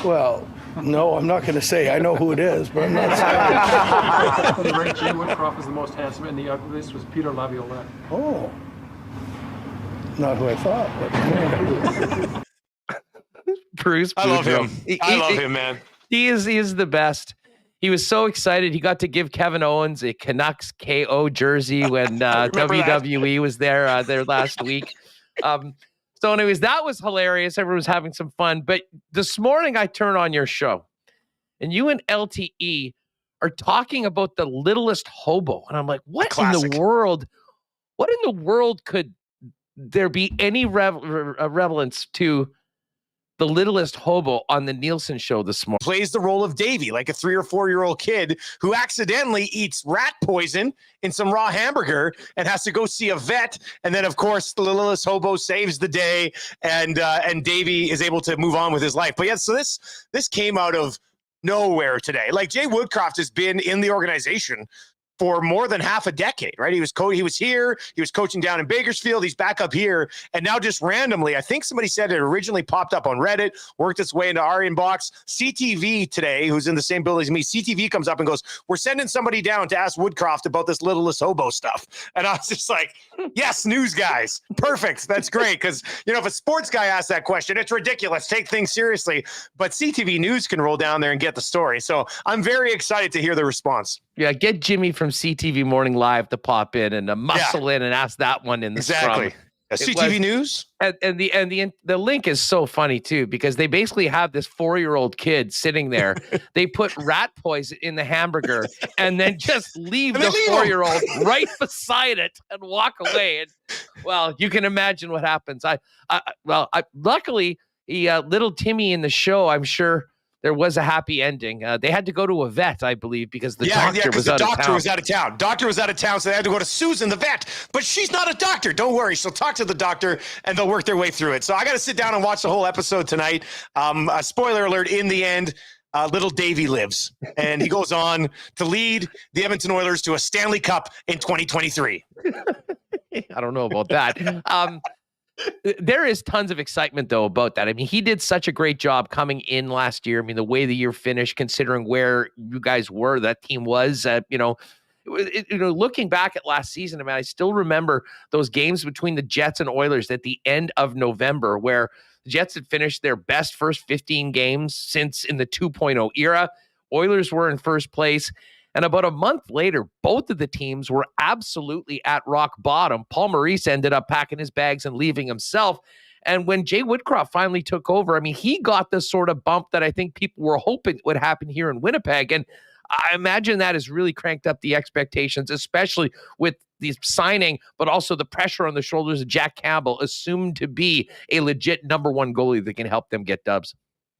Well, no, I'm not going to say. I know who it is, but I'm not saying. They ranked Jay Woodcroft as the most handsome, and the ugliest was Peter Laviolette. Oh. Not who I thought, but Bruce. I love him. I love him, man. He is the best. He was so excited. He got to give Kevin Owens a Canucks KO jersey when WWE was there last week. So anyways, that was hilarious. Everyone was having some fun. But this morning I turned on your show and you and LTE are talking about the littlest hobo. And I'm like, what in the world could there be any relevance to the littlest hobo on the Nielsen show this morning? Plays the role of Davey, like a 3 or 4 year old kid who accidentally eats rat poison in some raw hamburger and has to go see a vet. And then, of course, the littlest hobo saves the day, and Davey is able to move on with his life. But yeah, so this came out of nowhere today. Like, Jay Woodcroft has been in the organization for more than half a decade, right? He was here. He was coaching down in Bakersfield. He's back up here. And now just randomly, I think somebody said it originally popped up on Reddit, worked its way into our inbox. CTV today, who's in the same building as me, CTV comes up and goes, "We're sending somebody down to ask Woodcroft about this littlest hobo stuff." And I was just like, yes, news guys. Perfect. That's great. Because, if a sports guy asks that question, it's ridiculous. Take things seriously. But CTV News can roll down there and get the story. So I'm very excited to hear the response. Yeah, get Jimmy from CTV Morning Live to pop in and muscle in and ask that one in the exactly. CTV News, and the link is so funny too, because they basically have this 4-year-old kid sitting there. They put rat poison in the hamburger and then just leave the 4-year-old right beside it and walk away. And well, you can imagine what happens. Luckily, little Timmy in the show, I'm sure there was a happy ending. They had to go to a vet, I believe, because the doctor was out of town. Doctor was out of town, so they had to go to Susan, the vet. But she's not a doctor. Don't worry. She'll talk to the doctor, and they'll work their way through it. So I got to sit down and watch the whole episode tonight. Spoiler alert, in the end, little Davey lives. And he goes on to lead the Edmonton Oilers to a Stanley Cup in 2023. I don't know about that. There is tons of excitement, though, about that. I mean, he did such a great job coming in last year. I mean, the way the year finished, considering where you guys were, that team was, looking back at last season, I mean, I still remember those games between the Jets and Oilers at the end of November, where the Jets had finished their best first 15 games since in the 2.0 era. Oilers were in first place. And about a month later, both of the teams were absolutely at rock bottom. Paul Maurice ended up packing his bags and leaving himself. And when Jay Woodcroft finally took over, I mean, he got the sort of bump that I think people were hoping would happen here in Winnipeg. And I imagine that has really cranked up the expectations, especially with the signing, but also the pressure on the shoulders of Jack Campbell, assumed to be a legit number one goalie that can help them get dubs.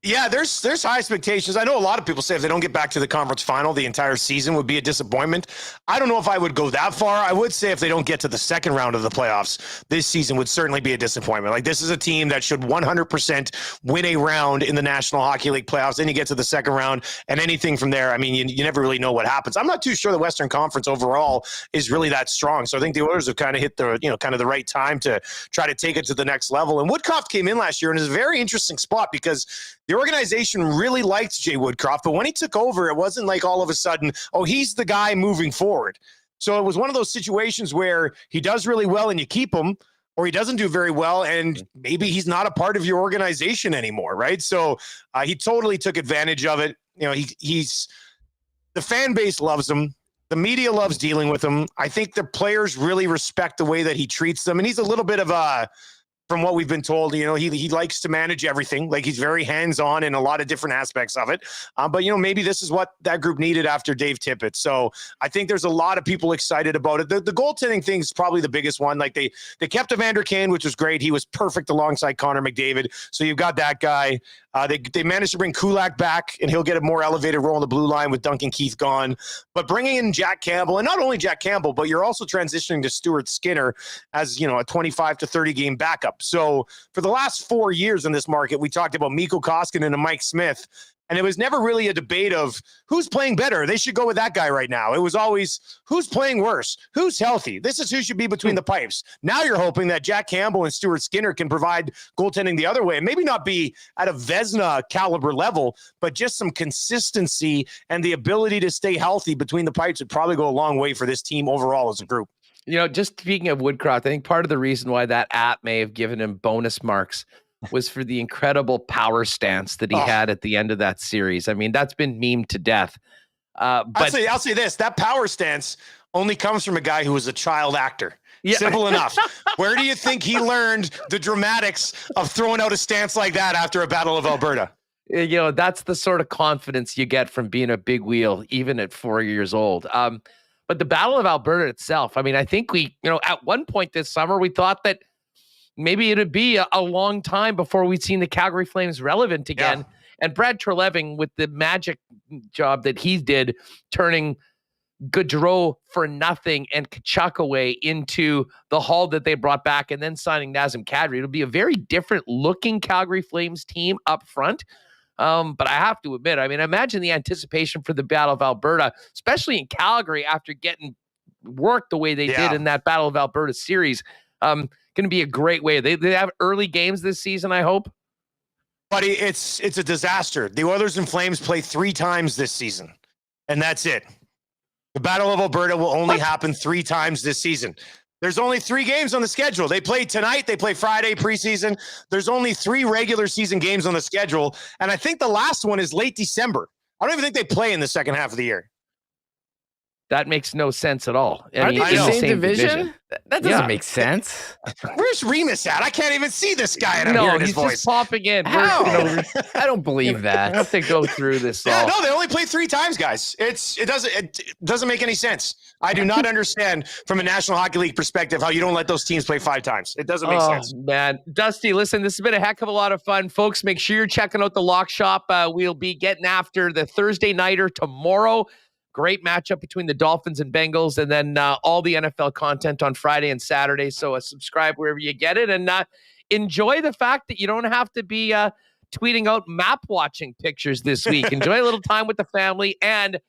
Yeah, there's high expectations. I know a lot of people say if they don't get back to the conference final, the entire season would be a disappointment. I don't know if I would go that far. I would say if they don't get to the second round of the playoffs, this season would certainly be a disappointment. Like, this is a team that should 100% win a round in the National Hockey League playoffs. Then you get to the second round, and anything from there, I mean, you never really know what happens. I'm not too sure the Western Conference overall is really that strong. So I think the Oilers have kind of hit the, kind of the right time to try to take it to the next level. And Woodcroft came in last year and is a very interesting spot because the organization really liked Jay Woodcroft, but when he took over, it wasn't like all of a sudden, oh, he's the guy moving forward. So it was one of those situations where he does really well and you keep him, or he doesn't do very well and maybe he's not a part of your organization anymore, right? So he totally took advantage of it. He's the fan base loves him. The media loves dealing with him. I think the players really respect the way that he treats them, and he's a little bit of a, from what we've been told, he likes to manage everything. Like, he's very hands-on in a lot of different aspects of it. But maybe this is what that group needed after Dave Tippett. So I think there's a lot of people excited about it. The goaltending thing is probably the biggest one. Like, they kept Evander Kane, which was great. He was perfect alongside Connor McDavid. So you've got that guy. They managed to bring Kulak back, and he'll get a more elevated role on the blue line with Duncan Keith gone. But bringing in Jack Campbell, and not only Jack Campbell, but you're also transitioning to Stuart Skinner as, a 25 to 30 game backup. So for the last 4 years in this market, we talked about Mikko Koskinen and Mike Smith, and it was never really a debate of who's playing better. They should go with that guy right now. It was always who's playing worse, who's healthy. This is who should be between the pipes. Now you're hoping that Jack Campbell and Stuart Skinner can provide goaltending the other way, and maybe not be at a Vezina caliber level, but just some consistency and the ability to stay healthy between the pipes would probably go a long way for this team overall as a group. Just speaking of Woodcroft, I think part of the reason why that app may have given him bonus marks was for the incredible power stance that he had at the end of that series. I mean, that's been memed to death. But I'll say this, that power stance only comes from a guy who was a child actor. Yeah. Simple enough. Where do you think he learned the dramatics of throwing out a stance like that after a Battle of Alberta? That's the sort of confidence you get from being a big wheel, even at 4 years old. But the Battle of Alberta itself, I mean, I think we, at one point this summer, we thought that maybe it'd be a long time before we'd seen the Calgary Flames relevant again. Yeah. And Brad Treleving, with the magic job that he did, turning Gaudreau for nothing and Kachuk away into the haul that they brought back, and then signing Nazem Kadri, it'll be a very different looking Calgary Flames team up front. But I have to admit, I mean, imagine the anticipation for the Battle of Alberta, especially in Calgary after getting worked the way they did in that Battle of Alberta series. Going to be a great way. They have early games this season, I hope. Buddy, it's a disaster. The Oilers and Flames play 3 times this season, and that's it. The Battle of Alberta will only happen 3 times this season. There's only 3 games on the schedule. They play tonight. They play Friday preseason. There's only 3 regular season games on the schedule. And I think the last one is late December. I don't even think they play in the second half of the year. That makes no sense at all. Are they the same division? That doesn't make sense. Where's Remis at? I can't even see this guy, and I'm hearing his voice. Just popping in. How? I don't believe that. I have to go through this. No, they only play 3 times, guys. It doesn't make any sense. I do not understand from a National Hockey League perspective how you don't let those teams play 5 times. It doesn't make sense. Man, Dusty, listen, this has been a heck of a lot of fun, folks. Make sure you're checking out the Lock Shop. We'll be getting after the Thursday nighter tomorrow. Great matchup between the Dolphins and Bengals, and then all the NFL content on Friday and Saturday. So subscribe wherever you get it, and enjoy the fact that you don't have to be tweeting out map watching pictures this week. Enjoy a little time with the family, and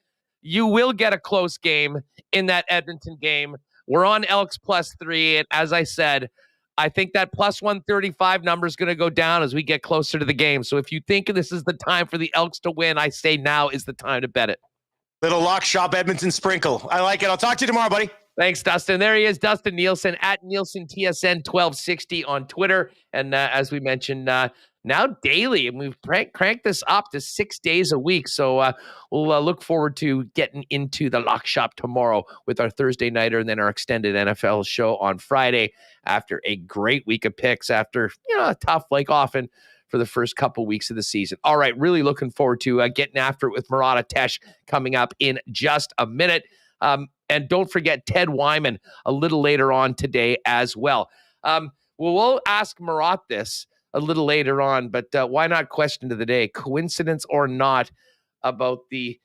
you will get a close game in that Edmonton game. We're on Elks +3, and as I said, I think that +135 number is going to go down as we get closer to the game. So if you think this is the time for the Elks to win, I say now is the time to bet it. Little lock shop Edmonton sprinkle. I like it. I'll talk to you tomorrow, buddy. Thanks, Dustin. There he is, Dustin Nielson at Nielson TSN 1260 on Twitter. And as we mentioned, now daily, and we've cranked this up to 6 days a week. So we'll look forward to getting into the lock shop tomorrow with our Thursday nighter and then our extended NFL show on Friday after a great week of picks after, a tough, like often, for the first couple weeks of the season. All right, really looking forward to getting after it with Murat Ates coming up in just a minute. And don't forget Ted Wyman a little later on today as well. We'll ask Murat this a little later on, but why not question of the day? Coincidence or not about the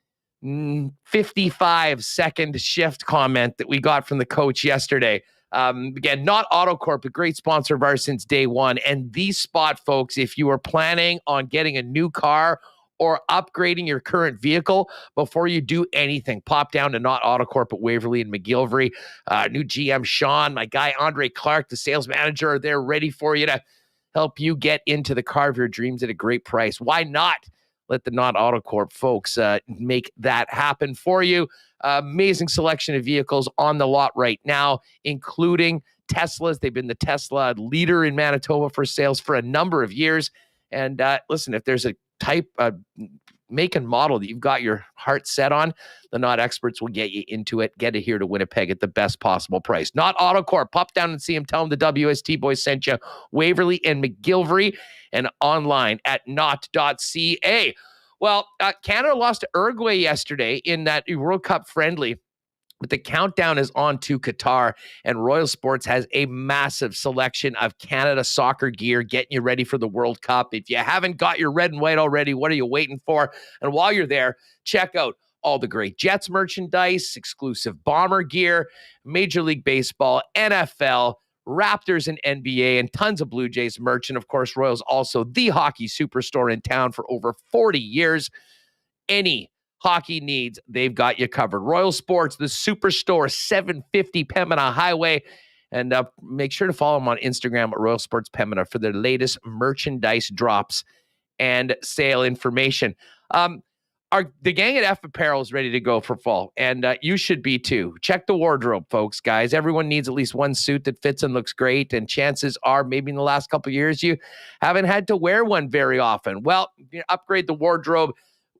55-second shift comment that we got from the coach yesterday. Again, not AutoCorp, a great sponsor of ours since day one. And the spot, folks, if you are planning on getting a new car or upgrading your current vehicle, before you do anything, pop down to Not AutoCorp at Waverly and McGillivray. New GM Sean, my guy Andre Clark, the sales manager, are there ready for you to help you get into the car of your dreams at a great price. Why not let the Not AutoCorp folks make that happen for you? Amazing selection of vehicles on the lot right now, including Teslas. They've been the Tesla leader in Manitoba for sales for a number of years. And listen, if there's a type, make and model that you've got your heart set on, the Not experts will get you into it. Get it here to Winnipeg at the best possible price. Not AutoCorp. Pop down and see them. Tell them the WST boys sent you. Waverly and McGillivray, and online at not.ca. Well, Canada lost to Uruguay yesterday in that World Cup friendly, but the countdown is on to Qatar, and Royal Sports has a massive selection of Canada soccer gear getting you ready for the World Cup. If you haven't got your red and white already, what are you waiting for? And while you're there, check out all the great Jets merchandise, exclusive Bomber gear, Major League Baseball, NFL, Raptors and NBA, and tons of Blue Jays merch. And of course, Royals also the hockey superstore in town for over 40 years. Any hockey needs, they've got you covered. Royal Sports, the superstore, 750 Pembina Highway. And make sure to follow them on Instagram at Royal Sports Pembina for their latest merchandise drops and sale information. The gang at F Apparel is ready to go for fall, and you should be too. Check the wardrobe, folks, guys. Everyone needs at least one suit that fits and looks great, and chances are maybe in the last couple of years you haven't had to wear one very often. Well, upgrade the wardrobe.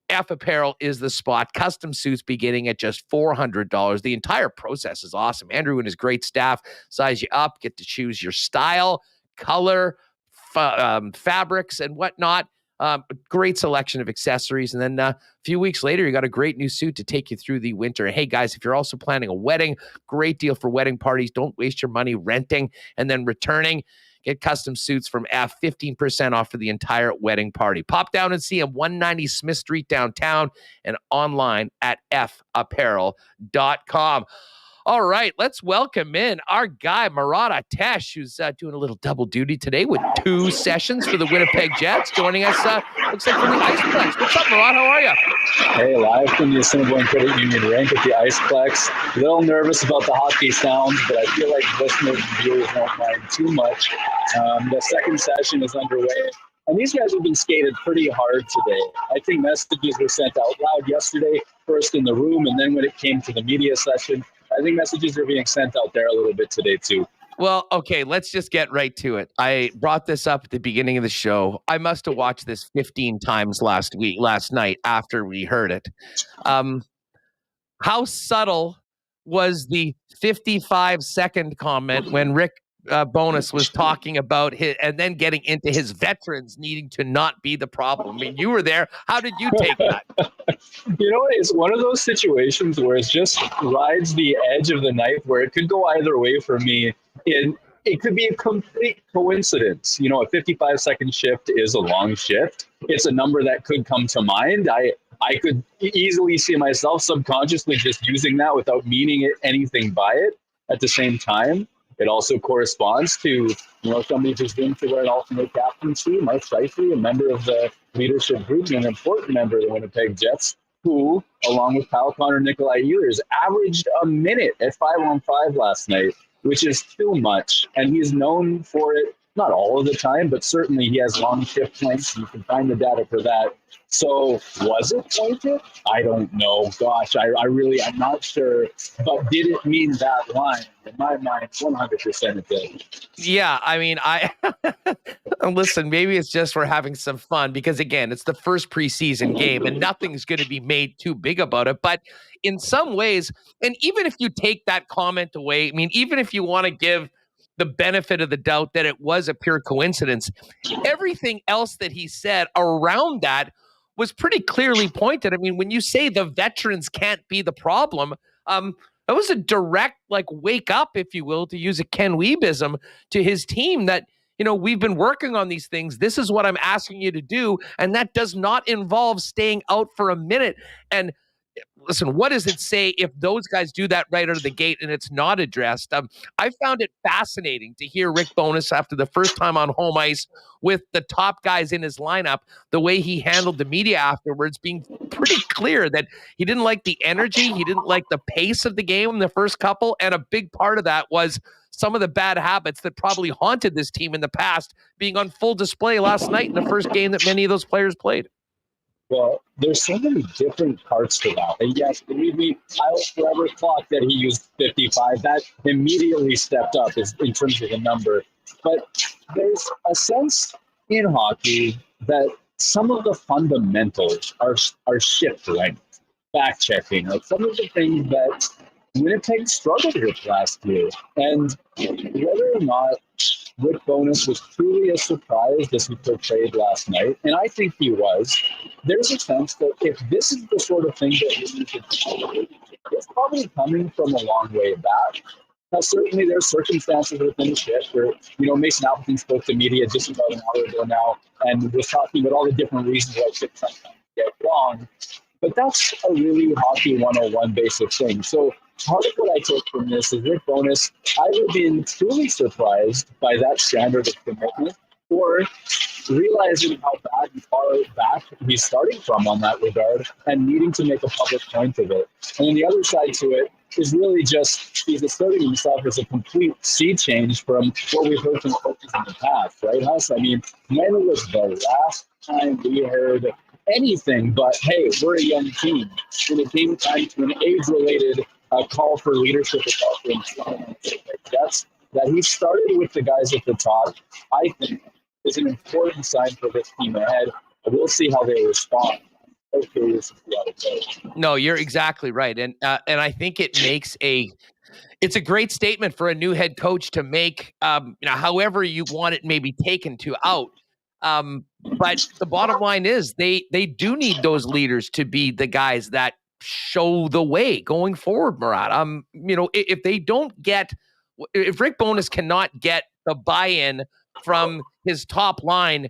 F Apparel is the spot. Custom suits beginning at just $400. The entire process is awesome. Andrew and his great staff size you up, get to choose your style, color, fabrics, and whatnot. Great selection of accessories. And then a few weeks later, you got a great new suit to take you through the winter. Hey, guys, if you're also planning a wedding, great deal for wedding parties. Don't waste your money renting and then returning. Get custom suits from F, 15% off for the entire wedding party. Pop down and see them, 190 Smith Street downtown, and online at fapparel.com. All right, let's welcome in our guy, Murat Ates, who's doing a little double duty today with 2 sessions for the Winnipeg Jets. Joining us, looks like from the Iceplex. What's up, Murat? How are you? Hey, live from the Assiniboia Credit Union rink at the Iceplex. A little nervous about the hockey sounds, but I feel like listeners and viewers won't mind too much. The second session is underway. And these guys have been skated pretty hard today. I think messages were sent out loud yesterday, first in the room, and then when it came to the media session. I think messages are being sent out there a little bit today, too. Well, okay, let's just get right to it. I brought this up at the beginning of the show. I must have watched this 15 times last night after we heard it. How subtle was the 55-second comment when Rick Bowness was talking about his, and then getting into his veterans needing to not be the problem? I mean, you were there. How did you take that? It's one of ththose situations where it just rides the edge of the knife where it could go either way for me. It could be a complete coincidence. A 55-second shift is a long shift. It's a number that could come to mind. I could easily see myself subconsciously just using that without meaning anything by it at the same time. It also corresponds to, somebody who's been to wear an alternate captaincy, Mark Scheifele, a member of the leadership group, and an important member of the Winnipeg Jets, who, along with Kyle Connor, Nikolai Ehlers, averaged a minute at 5-on-5 last night, which is too much. And he's known for it, not all of the time, but certainly he has long shift lengths. You can find the data for that. So was it pointed? I don't know. Gosh, I'm not sure. But did it mean that line? In my mind, 100% it did. Yeah, I mean, listen, maybe it's just we're having some fun because, again, it's the first preseason game and nothing's going to be made too big about it. But in some ways, and even if you take that comment away, I mean, even if you want to give the benefit of the doubt that it was a pure coincidence, everything else that he said around that was pretty clearly pointed. I mean, when you say the veterans can't be the problem, that was a direct, wake up, if you will, to use a Ken Weebism, to his team that, we've been working on these things. This is what I'm asking you to do. And that does not involve staying out for a minute. And listen, what does it say if those guys do that right out of the gate and it's not addressed? I found it fascinating to hear Rick Bowness after the first time on home ice with the top guys in his lineup, the way he handled the media afterwards, being pretty clear that he didn't like the energy, he didn't like the pace of the game in the first couple, and a big part of that was some of the bad habits that probably haunted this team in the past being on full display last night in the first game that many of those players played. Well, there's so many different parts to that. And yes, believe me, I will forever clock that he used 55. That immediately stepped up in terms of the number. But there's a sense in hockey that some of the fundamentals are shift length, back checking, like some of the things that Winnipeg struggled with last year. And whether or not Rick Bowness was truly as surprised as he portrayed last night, and I think he was, there's a sense that if this is the sort of thing that we need to do, it's probably coming from a long way back. Now, certainly there's circumstances within the shift where, Mason Appleton spoke to media just about an hour ago now and was talking about all the different reasons why shifts sometimes get wrong. But that's a really hockey 101 basic thing. So part of what I took from this is Rick Bowness either being truly surprised by that standard of commitment or realizing how bad and far back he's starting from on that regard and needing to make a public point of it. And then the other side to it is really just he's asserting himself as a complete sea change from what we've heard from coaches in the past, right, Huss? I mean, when was the last time we heard anything but, hey, we're a young team? When it came time to an age-related call for leadership and Jets, that he started with the guys at the top, I think, is an important sign for this team ahead. We'll see how they respond. I'm curious to see how it goes. No, you're exactly right, and I think it makes it's a great statement for a new head coach to make. However you want it maybe taken to out. But the bottom line is they do need those leaders to be the guys that show the way going forward, Murat. If Rick Bowness cannot get the buy-in from his top line,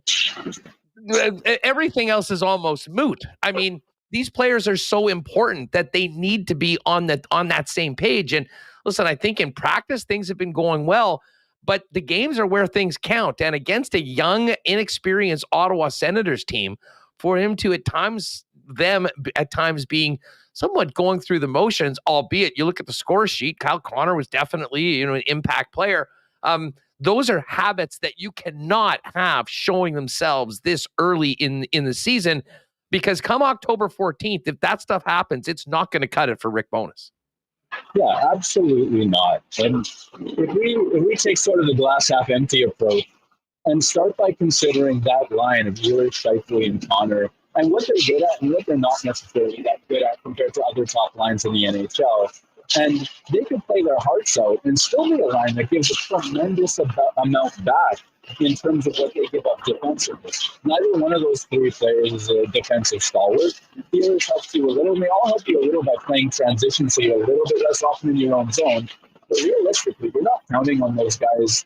everything else is almost moot. I mean, these players are so important that they need to be on that same page. And listen, I think in practice things have been going well, but the games are where things count. And against a young, inexperienced Ottawa Senators team, for him to at times being somewhat going through the motions, albeit you look at the score sheet, Kyle Connor was definitely an impact player. Those are habits that you cannot have showing themselves this early in the season, because come October 14th, if that stuff happens, it's not going to cut it for Rick Bowness. Yeah, absolutely not. And if we take sort of the glass half empty approach and start by considering that line of Ehlers, Scheifele, and Connor and what they're good at and what they're not necessarily that good at compared to other top lines in the NHL, and they could play their hearts out and still be a line that gives a tremendous amount back in terms of what they give up defensively. Neither one of those three players is a defensive stalwart. Ehlers helps you a little, and they all help you a little by playing transition, so you're a little bit less often in your own zone. But realistically, you're not counting on those guys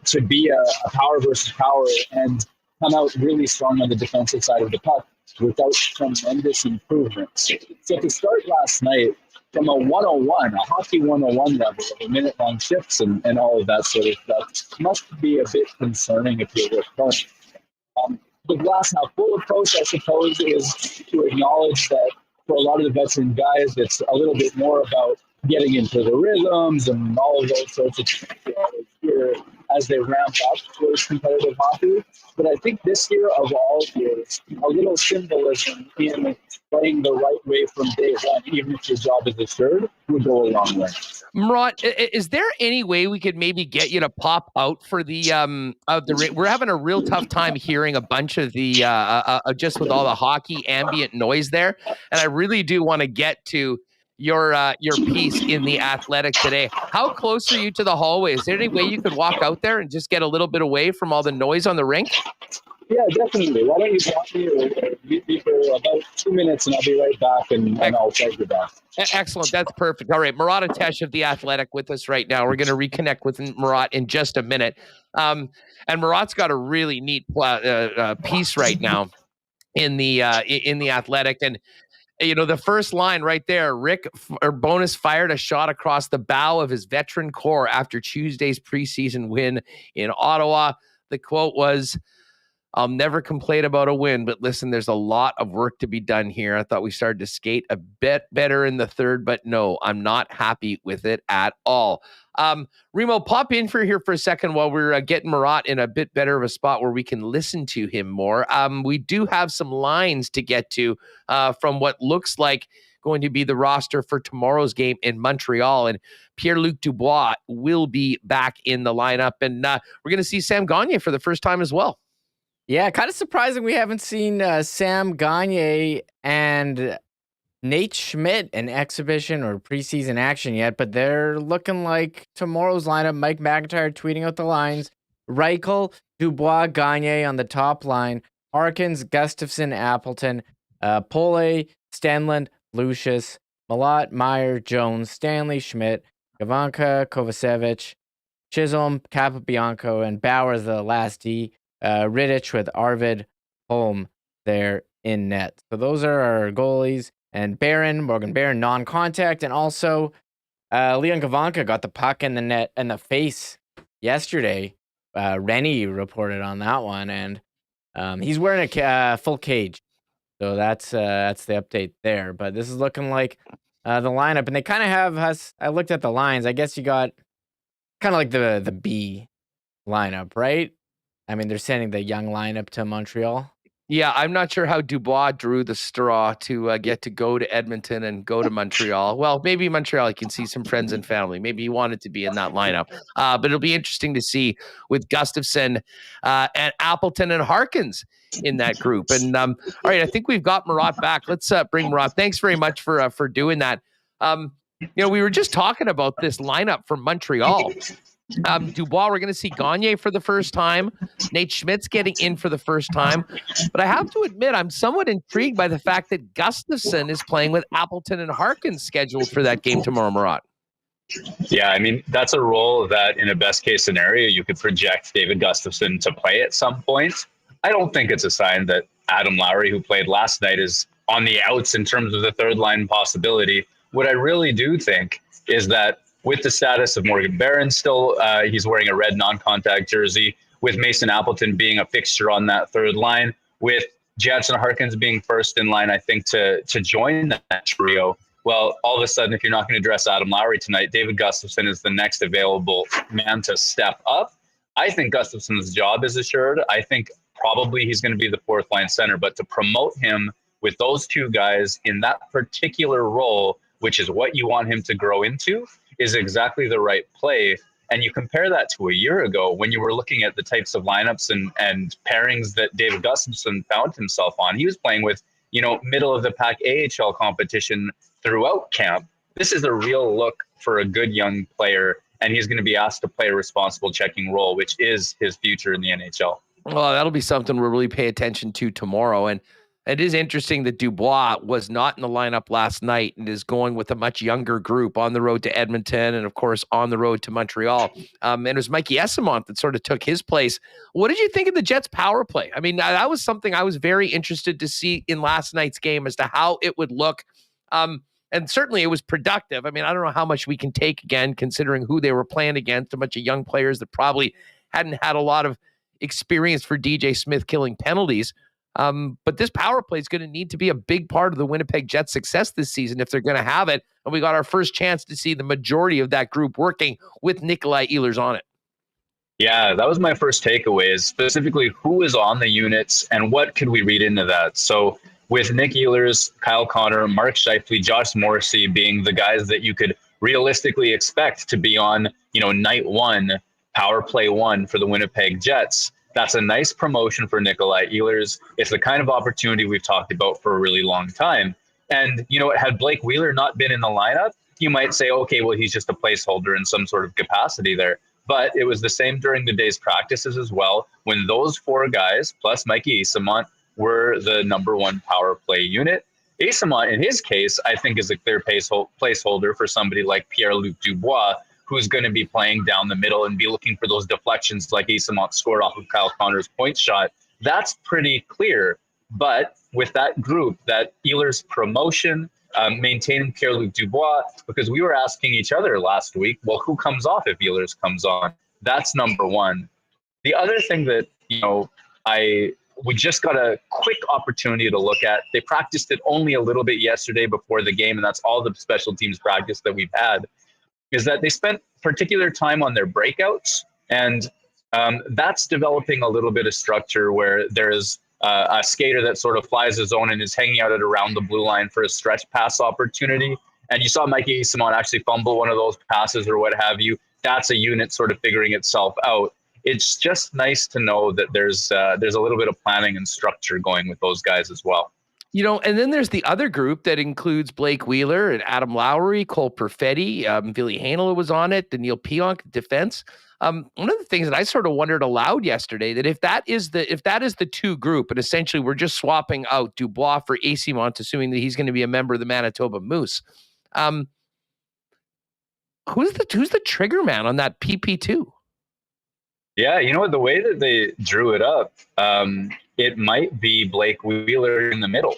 to be a power versus power and come out really strong on the defensive side of the puck without tremendous improvements. So to start last night, from a 101, a hockey 101 level of a minute-long shifts and all of that sort of stuff must be a bit concerning if you're with Carney. The glass half full approach, I suppose, is to acknowledge that for a lot of the veteran guys, it's a little bit more about getting into the rhythms and all of those sorts of things here as they ramp up towards competitive hockey. But I think this year of all years, a little symbolism in playing the right way from day one, even if your job is assured, would go a long way. Murat, is there any way we could maybe get you to pop out for the we're having a real tough time hearing a bunch of the just with all the hockey ambient noise there, and I really do want to get to your piece in the Athletic today. How close are you to the hallway? Is there any way you could walk out there and just get a little bit away from all the noise on the rink? Yeah, definitely. Why don't you talk to me for about 2 minutes and I'll be right back and I'll take you back. Excellent. That's perfect. All right. Murat Ates of The Athletic with us right now. We're going to reconnect with Murat in just a minute. And Murat's got a really neat piece right now in the Athletic. And the first line right there, Rick Bowness fired a shot across the bow of his veteran core after Tuesday's preseason win in Ottawa. The quote was, "I'll never complain about a win, but listen, there's a lot of work to be done here. I thought we started to skate a bit better in the third, but no, I'm not happy with it at all." Remo, pop in here for a second while we're getting Murat in a bit better of a spot where we can listen to him more. We do have some lines to get to from what looks like going to be the roster for tomorrow's game in Montreal, and Pierre-Luc Dubois will be back in the lineup, and we're going to see Sam Gagner for the first time as well. Yeah, kind of surprising we haven't seen Sam Gagner and Nate Schmidt in exhibition or preseason action yet, but they're looking like tomorrow's lineup. Mike McIntyre tweeting out the lines. Reichel, Dubois, Gagner on the top line. Harkins, Gustafson, Appleton, Pole, Stenlund, Lucius, Malott, Meyer, Jones, Stanley, Schmidt, Gavanka, Kovacevic, Chisholm, Capobianco, and Bauer the last D. Rittich with Arvid Holm there in net. So those are our goalies. And Morgan Barron, non-contact. And also, Leon Gavanka got the puck in the net and the face yesterday. Rennie reported on that one. And he's wearing a full cage. So that's the update there. But this is looking like the lineup. And they kind of have us. I looked at the lines. I guess you got kind of like the B lineup, right? I mean, they're sending the young lineup to Montreal. Yeah, I'm not sure how Dubois drew the straw to get to go to Edmonton and go to Montreal. Well, maybe Montreal, he can see some friends and family. Maybe he wanted to be in that lineup. But it'll be interesting to see with Gustafson and Appleton and Harkins in that group. And all right, I think we've got Murat back. Let's bring Murat. Thanks very much for doing that. We were just talking about this lineup from Montreal. Dubois, we're going to see Gagner for the first time. Nate Schmidt's getting in for the first time. But I have to admit, I'm somewhat intrigued by the fact that Gustafson is playing with Appleton and Harkins scheduled for that game tomorrow, Murat. Yeah, I mean, that's a role that in a best case scenario, you could project David Gustafson to play at some point. I don't think it's a sign that Adam Lowry, who played last night, is on the outs in terms of the third line possibility. What I really do think is that with the status of Morgan Barron still, he's wearing a red non-contact jersey, with Mason Appleton being a fixture on that third line, with Jansen Harkins being first in line, I think, to join that trio. Well, all of a sudden, if you're not going to dress Adam Lowry tonight, David Gustafson is the next available man to step up. I think Gustafson's job is assured. I think probably he's going to be the fourth line center, but to promote him with those two guys in that particular role, which is what you want him to grow into, is exactly the right play. And you compare that to a year ago when you were looking at the types of lineups and pairings that David Gustafson found himself on. He was playing with, middle of the pack AHL competition throughout camp. This is a real look for a good young player, and he's going to be asked to play a responsible checking role, which is his future in the NHL. Well, that'll be something we'll really pay attention to tomorrow. And it is interesting that Dubois was not in the lineup last night and is going with a much younger group on the road to Edmonton and, of course, on the road to Montreal. And it was Mikey Esamont that sort of took his place. What did you think of the Jets' power play? I mean, that was something I was very interested to see in last night's game as to how it would look. And And certainly it was productive. I mean, I don't know how much we can take again, considering who they were playing against, a bunch of young players that probably hadn't had a lot of experience for DJ Smith killing penalties. But this power play is going to need to be a big part of the Winnipeg Jets' success this season if they're going to have it. And we got our first chance to see the majority of that group working with Nikolai Ehlers on it. Yeah, that was my first takeaway, is specifically who is on the units and what could we read into that. So with Nick Ehlers, Kyle Connor, Mark Scheifele, Josh Morrissey being the guys that you could realistically expect to be on, night one, power play one for the Winnipeg Jets. That's a nice promotion for Nikolai Ehlers. It's the kind of opportunity we've talked about for a really long time. And, had Blake Wheeler not been in the lineup, you might say, okay, well, he's just a placeholder in some sort of capacity there. But it was the same during the day's practices as well, when those four guys, plus Mikey Eyssimont, were the number one power play unit. Eyssimont, in his case, I think is a clear placeholder for somebody like Pierre-Luc Dubois, who's going to be playing down the middle and be looking for those deflections like Eyssimont scored off of Kyle Connor's point shot. That's pretty clear. But with that group, that Ehlers promotion, maintaining Pierre-Luc Dubois, because we were asking each other last week, well, who comes off if Ehlers comes on? That's number one. The other thing that, we just got a quick opportunity to look at. They practiced it only a little bit yesterday before the game, and that's all the special teams practice that we've had, is that they spent particular time on their breakouts, and that's developing a little bit of structure where there's a skater that sort of flies his zone and is hanging out at around the blue line for a stretch pass opportunity. And you saw Mikey Eyssimont actually fumble one of those passes or what have you. That's a unit sort of figuring itself out. It's just nice to know that there's a little bit of planning and structure going with those guys as well. And then there's the other group that includes Blake Wheeler and Adam Lowry, Cole Perfetti, Ville Heinola was on it, Daniil Pionk, defense. One of the things that I sort of wondered aloud yesterday, that if that is the two group, and essentially we're just swapping out Dubois for Eyssimont, assuming that he's going to be a member of the Manitoba Moose, who's the trigger man on that PP2? Yeah, the way that they drew it up, it might be Blake Wheeler in the middle.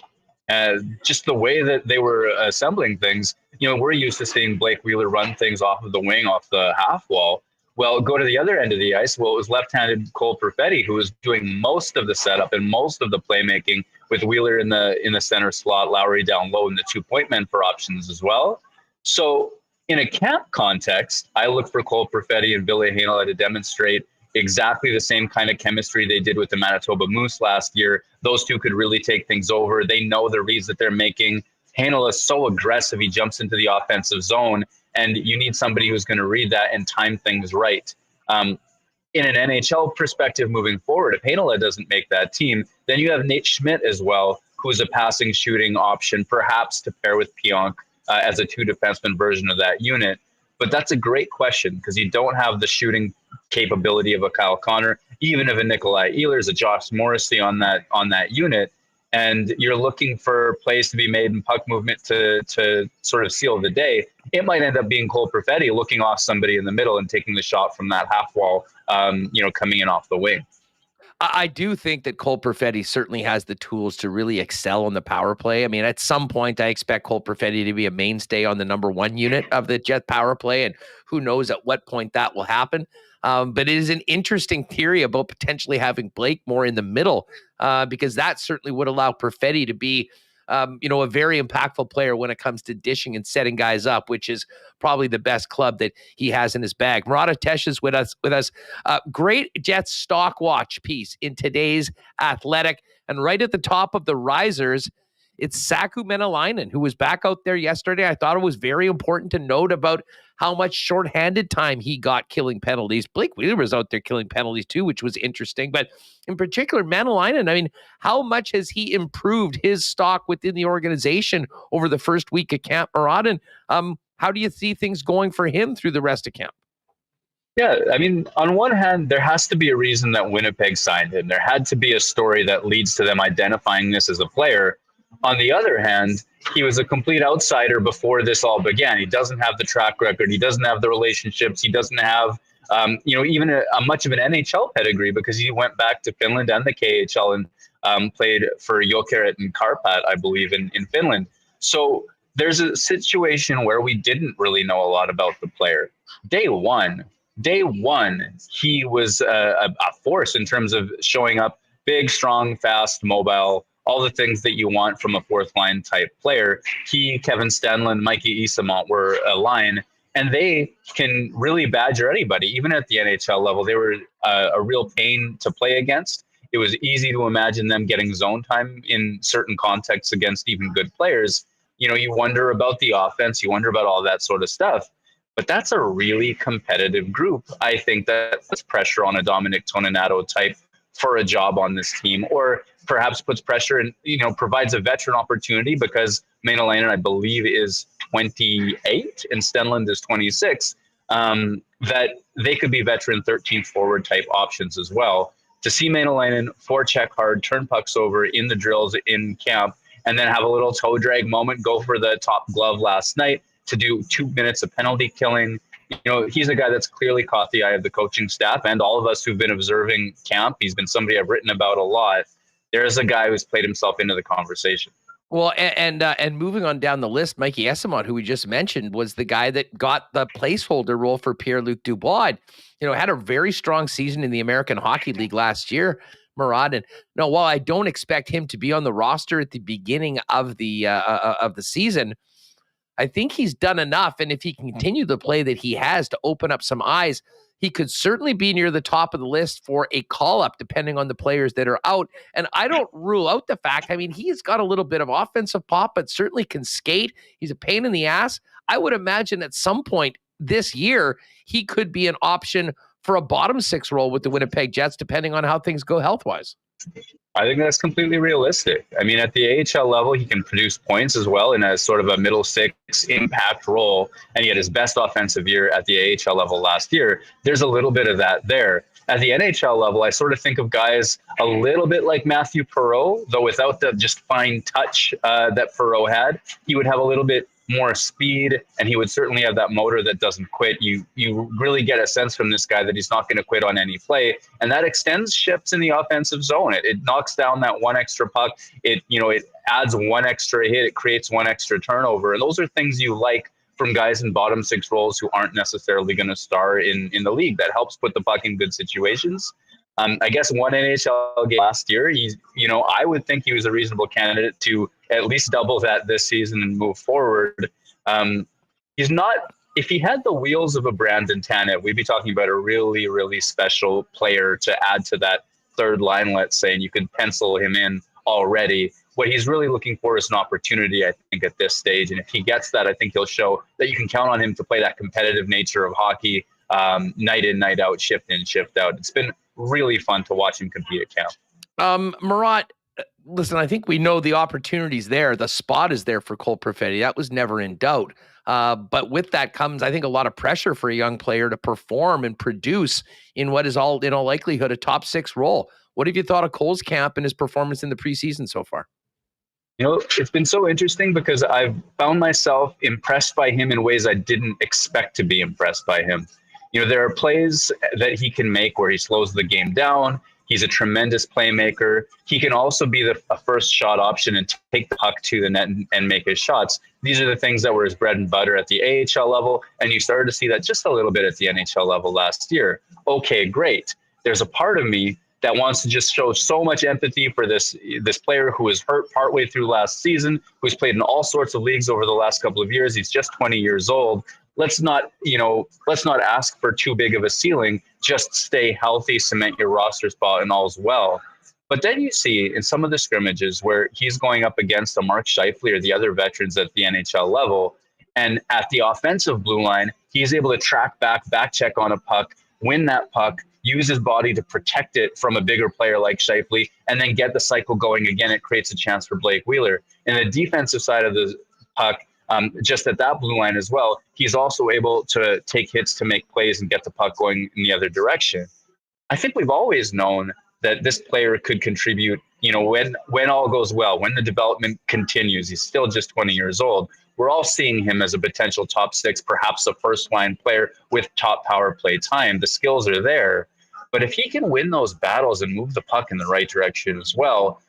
Just the way that they were assembling things, we're used to seeing Blake Wheeler run things off of the wing, off the half wall. Well, go to the other end of the ice. Well, it was left-handed Cole Perfetti who was doing most of the setup and most of the playmaking, with Wheeler in the center slot, Lowry down low, and the 2-point men for options as well. So in a camp context, I look for Cole Perfetti and Ville Heinola to demonstrate exactly the same kind of chemistry they did with the Manitoba Moose last year. Those two could really take things over. They know the reads that they're making. Heinola is so aggressive. He jumps into the offensive zone, and you need somebody who's going to read that and time things right. In an NHL perspective moving forward, if Heinola doesn't make that team, then you have Nate Schmidt as well, who's a passing shooting option, perhaps to pair with Pionk as a two defenseman version of that unit. But that's a great question, because you don't have the shooting capability of a Kyle Connor, even of a Nikolai Ehlers, a Josh Morrissey on that unit. And you're looking for plays to be made and puck movement to sort of seal the day. It might end up being Cole Perfetti looking off somebody in the middle and taking the shot from that half wall, coming in off the wing. I do think that Cole Perfetti certainly has the tools to really excel on the power play. I mean, at some point, I expect Cole Perfetti to be a mainstay on the number one unit of the Jet power play, and who knows at what point that will happen. But it is an interesting theory about potentially having Blake more in the middle, because that certainly would allow Perfetti to be, a very impactful player when it comes to dishing and setting guys up, which is probably the best club that he has in his bag. Murat Ates is with us. Great Jets stock watch piece in today's Athletic. And right at the top of the risers, it's Saku Menelainen, who was back out there yesterday. I thought it was very important to note about how much shorthanded time he got killing penalties. Blake Wheeler was out there killing penalties too, which was interesting. But in particular, Menelainen, I mean, how much has he improved his stock within the organization over the first week of camp, Murat? And how do you see things going for him through the rest of camp? Yeah, I mean, on one hand, there has to be a reason that Winnipeg signed him. There had to be a story that leads to them identifying this as a player. On the other hand, he was a complete outsider before this all began. He doesn't have the track record. He doesn't have the relationships. He doesn't have, even a much of an NHL pedigree, because he went back to Finland and the KHL and played for Jokerit and Karpat, I believe, in Finland. So there's a situation where we didn't really know a lot about the player. Day one, he was a force in terms of showing up big, strong, fast, mobile, all the things that you want from a fourth line type player. He, Kevin Stenlund, Mikey Esamont were a line, and they can really badger anybody. Even at the NHL level, they were a real pain to play against. It was easy to imagine them getting zone time in certain contexts against even good players. You know, you wonder about the offense, you wonder about all that sort of stuff. But that's a really competitive group. I think that puts pressure on a Dominic Toninato type for a job on this team, or perhaps puts pressure and, you know, provides a veteran opportunity because Maynalainen, I believe, is 28 and Stenlund is 26, that they could be veteran 13th forward type options as well. To see Maynalainen forecheck hard, turn pucks over in the drills in camp, and then have a little toe drag moment, go for the top glove last night, to do 2 minutes of penalty killing. You know, he's a guy that's clearly caught the eye of the coaching staff and all of us who've been observing camp. He's been somebody I've written about a lot. There's a guy who's played himself into the conversation. Well, and moving on down the list, Mikey Esamont, who we just mentioned, was the guy that got the placeholder role for Pierre-Luc Dubois. You know, had a very strong season in the American Hockey League last year, Murat. And no, while I don't expect him to be on the roster at the beginning of the season, I think he's done enough. And if he can continue the play that he has to open up some eyes, he could certainly be near the top of the list for a call-up, depending on the players that are out. And I don't rule out the fact, I mean, he's got a little bit of offensive pop, but certainly can skate. He's a pain in the ass. I would imagine at some point this year, he could be an option for a bottom six role with the Winnipeg Jets, depending on how things go health-wise. I think that's completely realistic. I mean, at the AHL level, he can produce points as well in a sort of a middle six impact role. And he had his best offensive year at the AHL level last year. There's a little bit of that there. At the NHL level, I sort of think of guys a little bit like Matthew Perreault, though without the just fine touch that Perreault had. He would have a little bit more speed, and he would certainly have that motor that doesn't quit. You really get a sense from this guy that he's not going to quit on any play, and that extends shifts in the offensive zone. It knocks down that one extra puck. It adds one extra hit. It creates one extra turnover, and those are things you like from guys in bottom six roles who aren't necessarily going to star in the league. That helps put the puck in good situations. I guess one NHL game last year, I would think he was a reasonable candidate to at least double that this season and move forward. He's not, if he had the wheels of a Brandon Tanev, we'd be talking about a really, really special player to add to that third line, let's say, and you could pencil him in already. What he's really looking for is an opportunity, I think, at this stage. And if he gets that, I think he'll show that you can count on him to play that competitive nature of hockey, night in, night out, shift in, shift out. It's been really fun to watch him compete at camp. Murat, listen, I think we know the opportunity's there. The spot is there for Cole Perfetti. That was never in doubt. But with that comes, I think, a lot of pressure for a young player to perform and produce in what is all, in all likelihood, a top six role. What have you thought of Cole's camp and his performance in the preseason so far? You know, it's been so interesting because I've found myself impressed by him in ways I didn't expect to be impressed by him. You know, there are plays that he can make where he slows the game down. He's a tremendous playmaker. He can also be a first shot option and take the puck to the net and make his shots. These are the things that were his bread and butter at the AHL level, and you started to see that just a little bit at the NHL level last year. Okay, great. There's a part of me that wants to just show so much empathy for this player who was hurt partway through last season, who's played in all sorts of leagues over the last couple of years. He's just 20 years old. Let's not ask for too big of a ceiling. Just stay healthy, cement your roster spot, and all's well. But then you see in some of the scrimmages where he's going up against a Mark Scheifele or the other veterans at the NHL level, and at the offensive blue line, he's able to track back check on a puck, win that puck, use his body to protect it from a bigger player like Scheifele, and then get the cycle going again. It creates a chance for Blake Wheeler. In the defensive side of the puck, just at that blue line as well, he's also able to take hits to make plays and get the puck going in the other direction. I think we've always known that this player could contribute, when all goes well, when the development continues. He's still just 20 years old. We're all seeing him as a potential top six, perhaps a first line player with top power play time. The skills are there. But if he can win those battles and move the puck in the right direction as well,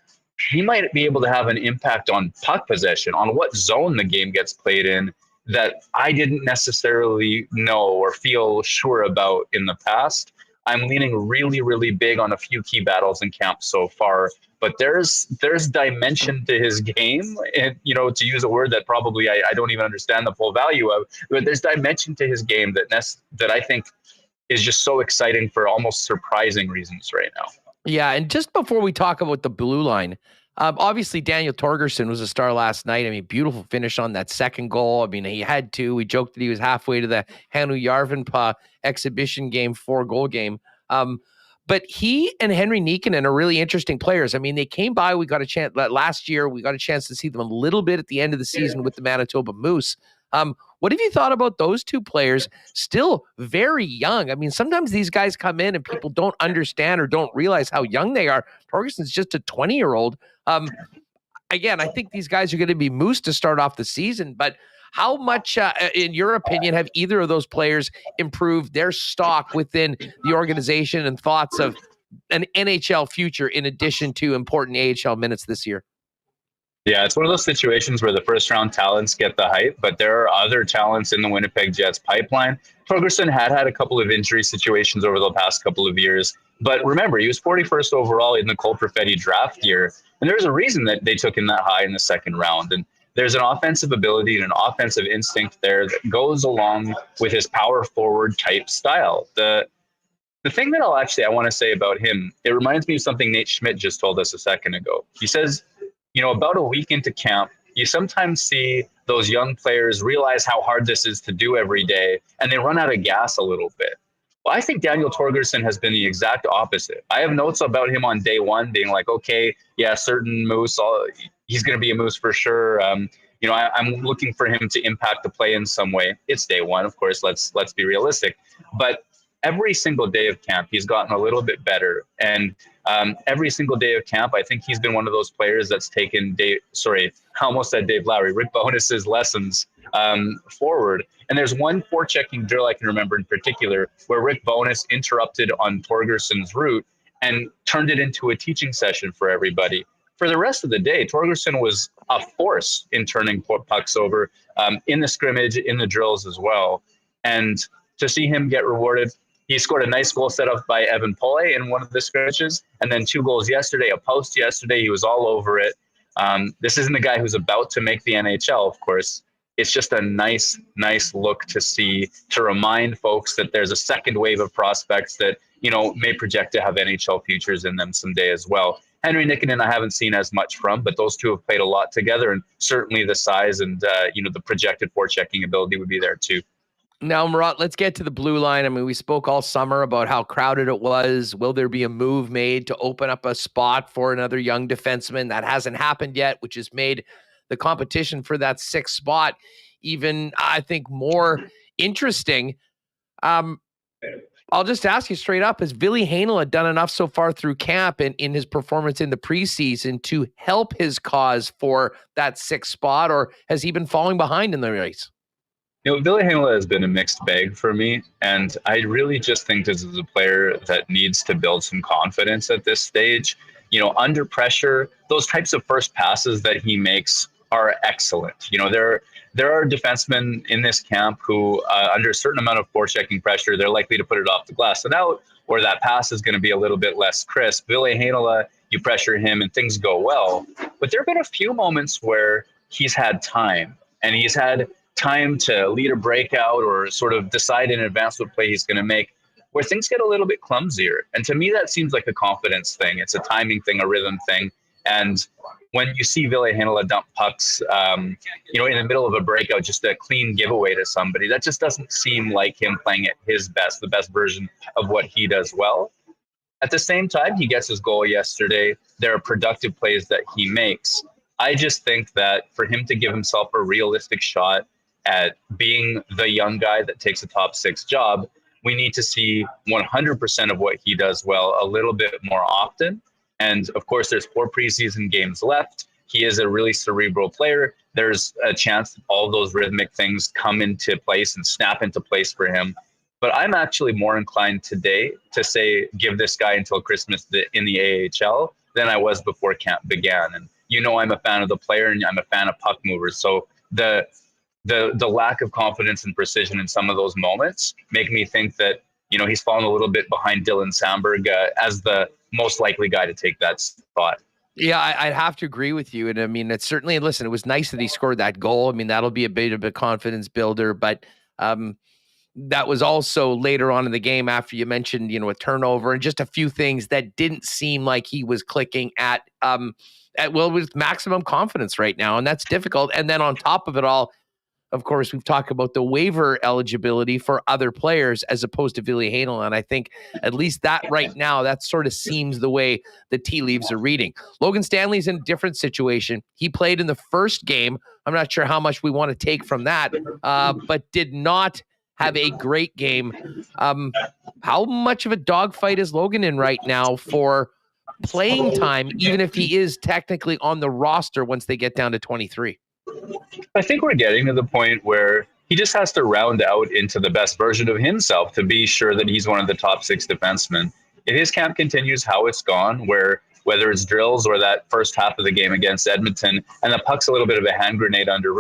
he might be able to have an impact on puck possession, on what zone the game gets played in, that I didn't necessarily know or feel sure about in the past. I'm leaning really, really big on a few key battles in camp so far, but there's dimension to his game, and to use a word that probably I don't even understand the full value of, but there's dimension to his game that I think is just so exciting for almost surprising reasons right now. Yeah, and just before we talk about the blue line, obviously Daniel Torgerson was a star last night. I mean, beautiful finish on that second goal. I mean, he had two. We joked that he was halfway to the Hannu Järvenpää exhibition game, 4-goal game. But he and Henry Nikkanen are really interesting players. I mean, they came by. We got a chance last year. We got a chance to see them a little bit at the end of the season with the Manitoba Moose. What have you thought about those two players? Still very young. I mean, sometimes these guys come in and people don't understand or don't realize how young they are. Torgerson's just a 20-year-old. Again, I think these guys are going to be Moose to start off the season, but how much, in your opinion, have either of those players improved their stock within the organization and thoughts of an NHL future in addition to important AHL minutes this year? Yeah, it's one of those situations where the first-round talents get the hype, but there are other talents in the Winnipeg Jets pipeline. Torgerson had a couple of injury situations over the past couple of years, but remember, he was 41st overall in the Cole Perfetti draft year, and there's a reason that they took him that high in the second round. And there's an offensive ability and an offensive instinct there that goes along with his power forward type style. The thing that I want to say about him, it reminds me of something Nate Schmidt just told us a second ago. He says, about a week into camp, you sometimes see those young players realize how hard this is to do every day, and they run out of gas a little bit. Well, I think Daniel Torgerson has been the exact opposite. I have notes about him on day one being like, okay, yeah, certain Moose, he's going to be a Moose for sure. I'm looking for him to impact the play in some way. It's day one, of course, let's be realistic. But every single day of camp, he's gotten a little bit better. And every single day of camp, I think he's been one of those players that's taken Rick Bowness's lessons forward. And there's one forechecking drill I can remember in particular where Rick Bowness interrupted on Torgerson's route and turned it into a teaching session for everybody. For the rest of the day, Torgerson was a force in turning pucks over in the scrimmage, in the drills as well. And to see him get rewarded, he scored a nice goal set up by Evan Pole in one of the scrimmages, and then 2 goals yesterday, a post yesterday. He was all over it. This isn't the guy who's about to make the NHL, of course. It's just a nice look to see, to remind folks that there's a second wave of prospects that, may project to have NHL futures in them someday as well. Henry Nikkanen I haven't seen as much from, but those two have played a lot together, and certainly the size and, the projected forechecking ability would be there too. Now, Murat, let's get to the blue line. I mean, we spoke all summer about how crowded it was. Will there be a move made to open up a spot for another young defenseman? That hasn't happened yet, which has made the competition for that 6th spot even, I think, more interesting. I'll just ask you straight up, has Ville Heinola done enough so far through camp and in his performance in the preseason to help his cause for that 6th spot, or has he been falling behind in the race? Ville Heinola has been a mixed bag for me, and I really just think this is a player that needs to build some confidence at this stage. Under pressure, those types of first passes that he makes are excellent. There are defensemen in this camp who, under a certain amount of forechecking pressure, they're likely to put it off the glass and out, or that pass is going to be a little bit less crisp. Ville Heinola, you pressure him and things go well, but there have been a few moments where he's had time, and he's had time to lead a breakout or sort of decide in advance what play he's going to make, where things get a little bit clumsier. And to me, that seems like a confidence thing. It's a timing thing, a rhythm thing. And when you see Ville Heinola dump pucks, in the middle of a breakout, just a clean giveaway to somebody, that just doesn't seem like him playing at his best, the best version of what he does well. At the same time, he gets his goal yesterday. There are productive plays that he makes. I just think that for him to give himself a realistic shot at being the young guy that takes a top 6 job, we need to see 100% of what he does well a little bit more often. And of course, there's 4 preseason games left. He is a really cerebral player. There's a chance that all those rhythmic things come into place and snap into place for him. But I'm actually more inclined today to say, give this guy until Christmas in the AHL than I was before camp began. And I'm a fan of the player and I'm a fan of puck movers. So the lack of confidence and precision in some of those moments make me think that, he's fallen a little bit behind Dylan Samberg as the most likely guy to take that spot. Yeah, I'd have to agree with you. And I mean, it's certainly, listen, it was nice that he scored that goal. I mean, that'll be a bit of a confidence builder, but that was also later on in the game after you mentioned, a turnover and just a few things that didn't seem like he was clicking at with maximum confidence right now. And that's difficult. And then on top of it all, of course, we've talked about the waiver eligibility for other players as opposed to Ville Heinola. And I think at least that right now, that sort of seems the way the tea leaves are reading. Logan Stanley's in a different situation. He played in the first game. I'm not sure how much we want to take from that, but did not have a great game. How much of a dogfight is Logan in right now for playing time, even if he is technically on the roster once they get down to 23? I think we're getting to the point where he just has to round out into the best version of himself to be sure that he's one of the top 6 defensemen. If his camp continues how it's gone, where whether it's drills or that first half of the game against Edmonton, and the puck's a little bit of a hand grenade under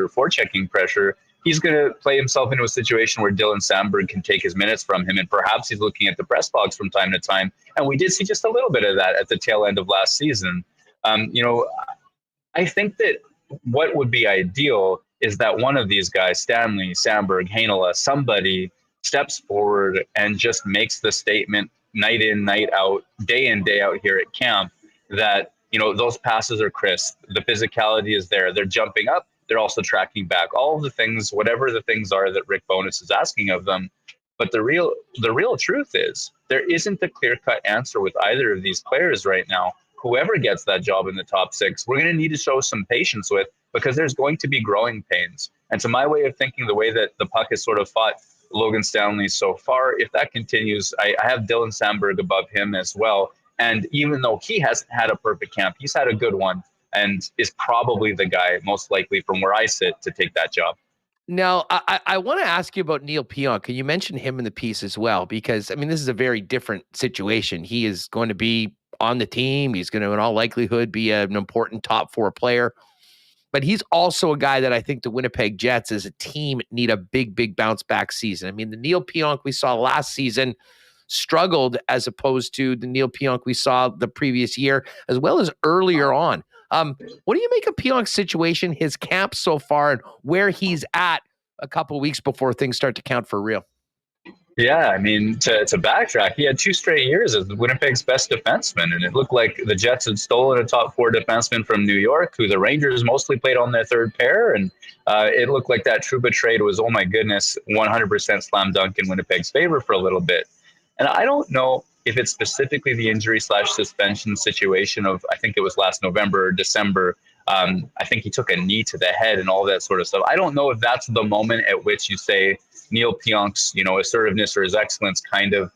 forechecking pressure, he's going to play himself into a situation where Dylan Samberg can take his minutes from him, and perhaps he's looking at the press box from time to time. And we did see just a little bit of that at the tail end of last season. I think that what would be ideal is that one of these guys, Stanley, Samberg, Heinola, somebody steps forward and just makes the statement night in, night out, day in, day out here at camp that, those passes are crisp. The physicality is there. They're jumping up. They're also tracking back. All of the things, whatever the things are that Rick Bowness is asking of them. But the real truth is there isn't a clear-cut answer with either of these players right now. Whoever gets that job in the top 6, we're going to need to show some patience with, because there's going to be growing pains. And to my way of thinking, the way that the puck has sort of fought Logan Stanley so far, if that continues, I have Dylan Samberg above him as well. And even though he hasn't had a perfect camp, he's had a good one and is probably the guy most likely from where I sit to take that job. Now, I want to ask you about Neil Pionk. Can you mention him in the piece as well? Because, I mean, this is a very different situation. He is going to be on the team. He's going to, in all likelihood, be an important top 4 player. But he's also a guy that I think the Winnipeg Jets as a team need a big bounce back season. I mean, the Neil Pionk we saw last season struggled as opposed to the Neil Pionk we saw the previous year, as well as earlier on. What do you make of Pionk's situation, his camp so far, and where he's at a couple of weeks before things start to count for real? Yeah, I mean, to backtrack, he had 2 straight years as Winnipeg's best defenseman, and it looked like the Jets had stolen a top 4 defenseman from New York, who the Rangers mostly played on their third pair, and it looked like that Trouba trade was, oh my goodness, 100% slam dunk in Winnipeg's favor for a little bit. And I don't know if it's specifically the injury/suspension situation of, I think it was last November or December. I think he took a knee to the head and all that sort of stuff. I don't know if that's the moment at which you say Neil Pionk's, assertiveness or his excellence kind of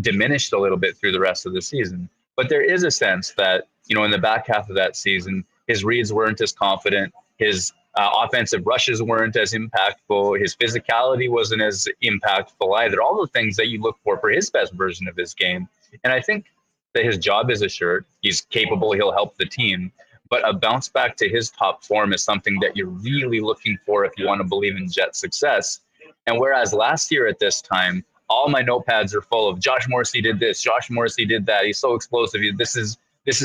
diminished a little bit through the rest of the season. But there is a sense that, in the back half of that season, his reads weren't as confident. His offensive rushes weren't as impactful. His physicality wasn't as impactful either. All the things that you look for his best version of his game. And I think that his job is assured. He's capable. He'll help the team. But a bounce back to his top form is something that you're really looking for if you want to believe in Jet success. And whereas last year at this time, all my notepads are full of Josh Morrissey did this, Josh Morrissey did that. He's so explosive. This is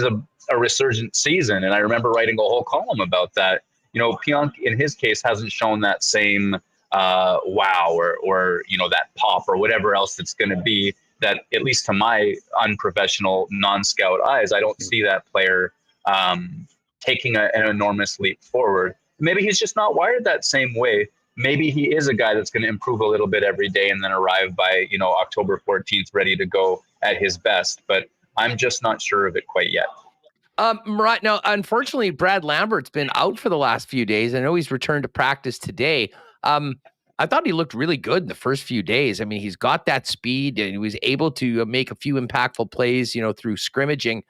a resurgent season. And I remember writing a whole column about that. Pionk in his case hasn't shown that same wow or that pop or whatever else it's going to be that, at least to my unprofessional non-scout eyes, I don't see that player taking an enormous leap forward. Maybe he's just not wired that same way. Maybe he is a guy that's going to improve a little bit every day and then arrive by, October 14th, ready to go at his best. But I'm just not sure of it quite yet. Right now, unfortunately, Brad Lambert's been out for the last few days. I know he's returned to practice today. I thought he looked really good in the first few days. I mean, he's got that speed and he was able to make a few impactful plays, through scrimmaging.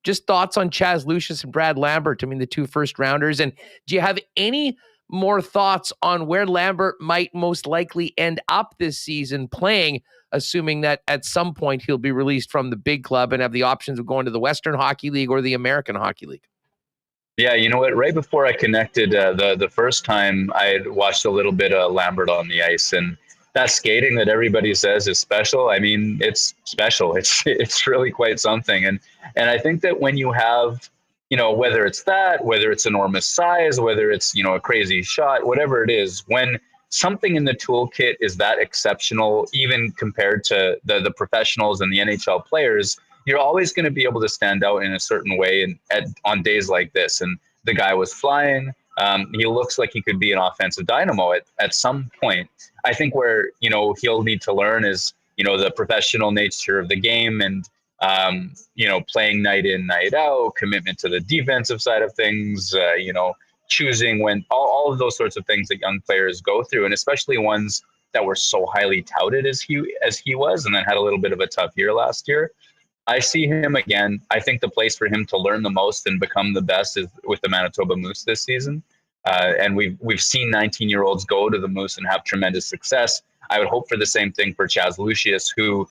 Just thoughts on Chaz Lucius and Brad Lambert. I mean, the 2 first rounders. And do you have any more thoughts on where Lambert might most likely end up this season playing, assuming that at some point he'll be released from the big club and have the options of going to the Western Hockey League or the American Hockey League? Yeah, you know what? Right before I connected the first time, I had watched a little bit of Lambert on the ice, and that skating that everybody says is special. I mean, it's special. It's really quite something. And I think that when you have, whether it's whether it's enormous size, whether it's, a crazy shot, whatever it is, when something in the toolkit is that exceptional, even compared to the professionals and the NHL players, you're always going to be able to stand out in a certain way on days like this. And the guy was flying. He looks like he could be an offensive dynamo at some point. I think where, he'll need to learn is, the professional nature of the game and, playing night in, night out, commitment to the defensive side of things, choosing when all of those sorts of things that young players go through, and especially ones that were so highly touted as he was, and then had a little bit of a tough year last year. I see him again. I think the place for him to learn the most and become the best is with the Manitoba Moose this season. And we've seen 19-year-olds go to the Moose and have tremendous success. I would hope for the same thing for Chaz Lucius, who,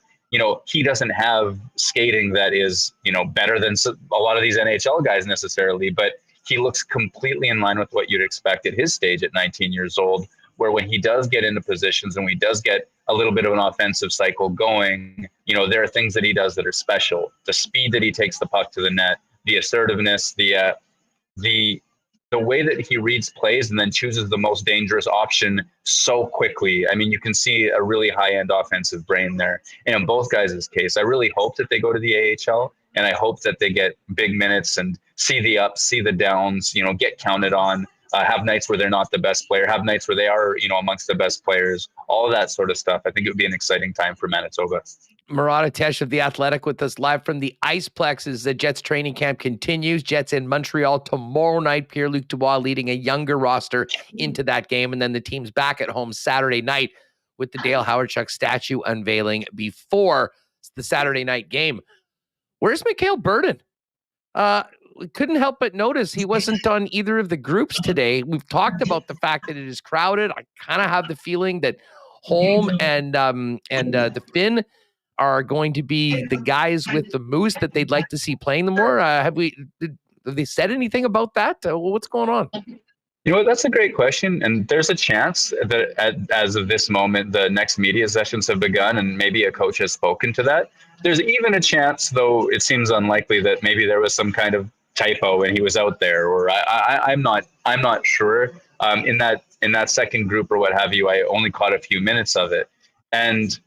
he doesn't have skating that is, better than a lot of these NHL guys necessarily, but he looks completely in line with what you'd expect at his stage at 19 years old, where when he does get into positions and we does get a little bit of an offensive cycle going, there are things that he does that are special. The speed that he takes the puck to the net, the assertiveness, the way that he reads plays and then chooses the most dangerous option so quickly. I mean, you can see a really high-end offensive brain there. And in both guys' case, I really hope that they go to the AHL, and I hope that they get big minutes and see the ups, see the downs, get counted on. Have nights where they're not the best player, have nights where they are, amongst the best players, all of that sort of stuff. I think it would be an exciting time for Manitoba. Murat Ates of The Athletic with us live from the Iceplex as the Jets training camp continues. Jets in Montreal tomorrow night. Pierre-Luc Dubois leading a younger roster into that game. And then the team's back at home Saturday night with the Dale Howardchuk statue unveiling before the Saturday night game. Where's Mikhail Burden? Couldn't help but notice he wasn't on either of the groups today. We've talked about the fact that it is crowded. I kind of have the feeling that Holm and the Finn are going to be the guys with the Moose that they'd like to see playing them more. Have they said anything about that? What's going on? That's a great question. And there's a chance that as of this moment, the next media sessions have begun and maybe a coach has spoken to that. There's even a chance, though it seems unlikely, that maybe there was some kind of typo and he was out there, or I'm not sure. In that second group or what have you, I only caught a few minutes of it. And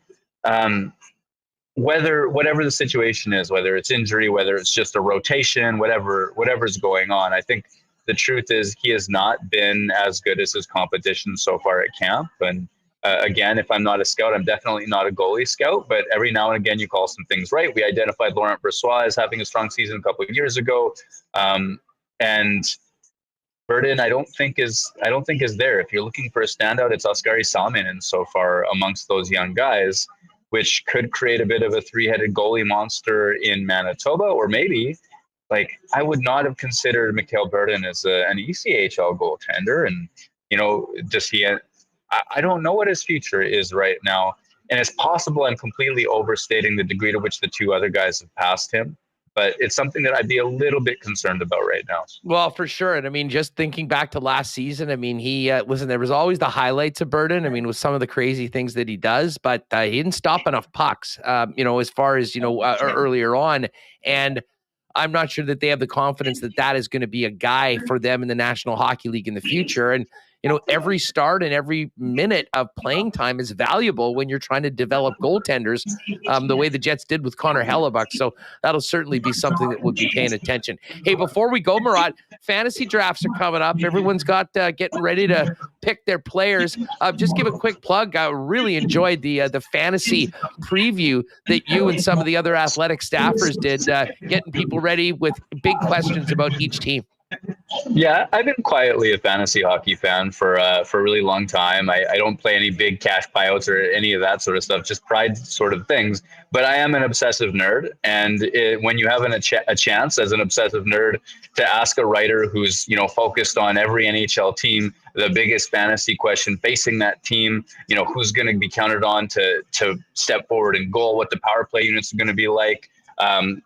whatever the situation is, whether it's injury, whether it's just a rotation, whatever's going on, I think the truth is he has not been as good as his competition so far at camp. And again, if I'm not a scout, I'm definitely not a goalie scout, but every now and again you call some things right. We identified Laurent Brossoit as having a strong season a couple of years ago. And Burden, I don't think is there. If you're looking for a standout, it's Oskari Salminen so far amongst those young guys, which could create a bit of a three-headed goalie monster in Manitoba, or maybe I would not have considered Mikhail Burden as an ECHL goaltender. And, does he, I don't know what his future is right now. And it's possible I'm completely overstating the degree to which the two other guys have passed him, but it's something that I'd be a little bit concerned about right now. Well, for sure. And I mean, just thinking back to last season, I mean, there was always the highlights of Burden. I mean, with some of the crazy things that he does, but he didn't stop enough pucks, as far as, earlier on. And I'm not sure that they have the confidence that is going to be a guy for them in the National Hockey League in the future. And, every start and every minute of playing time is valuable when you're trying to develop goaltenders, the way the Jets did with Connor Hellebuck. So that'll certainly be something that we'll be paying attention. Hey, before we go, Murat, fantasy drafts are coming up. Everyone's got getting ready to pick their players. Just give a quick plug. I really enjoyed the fantasy preview that you and some of the other athletic staffers did, getting people ready with big questions about each team. Yeah, I've been quietly a fantasy hockey fan for a really long time. I don't play any big cash payouts or any of that sort of stuff, just pride sort of things. But I am an obsessive nerd. And when you have a chance as an obsessive nerd to ask a writer who's, focused on every NHL team the biggest fantasy question facing that team. You know, who's going to be counted on to step forward in goal, what the power play units are going to be like,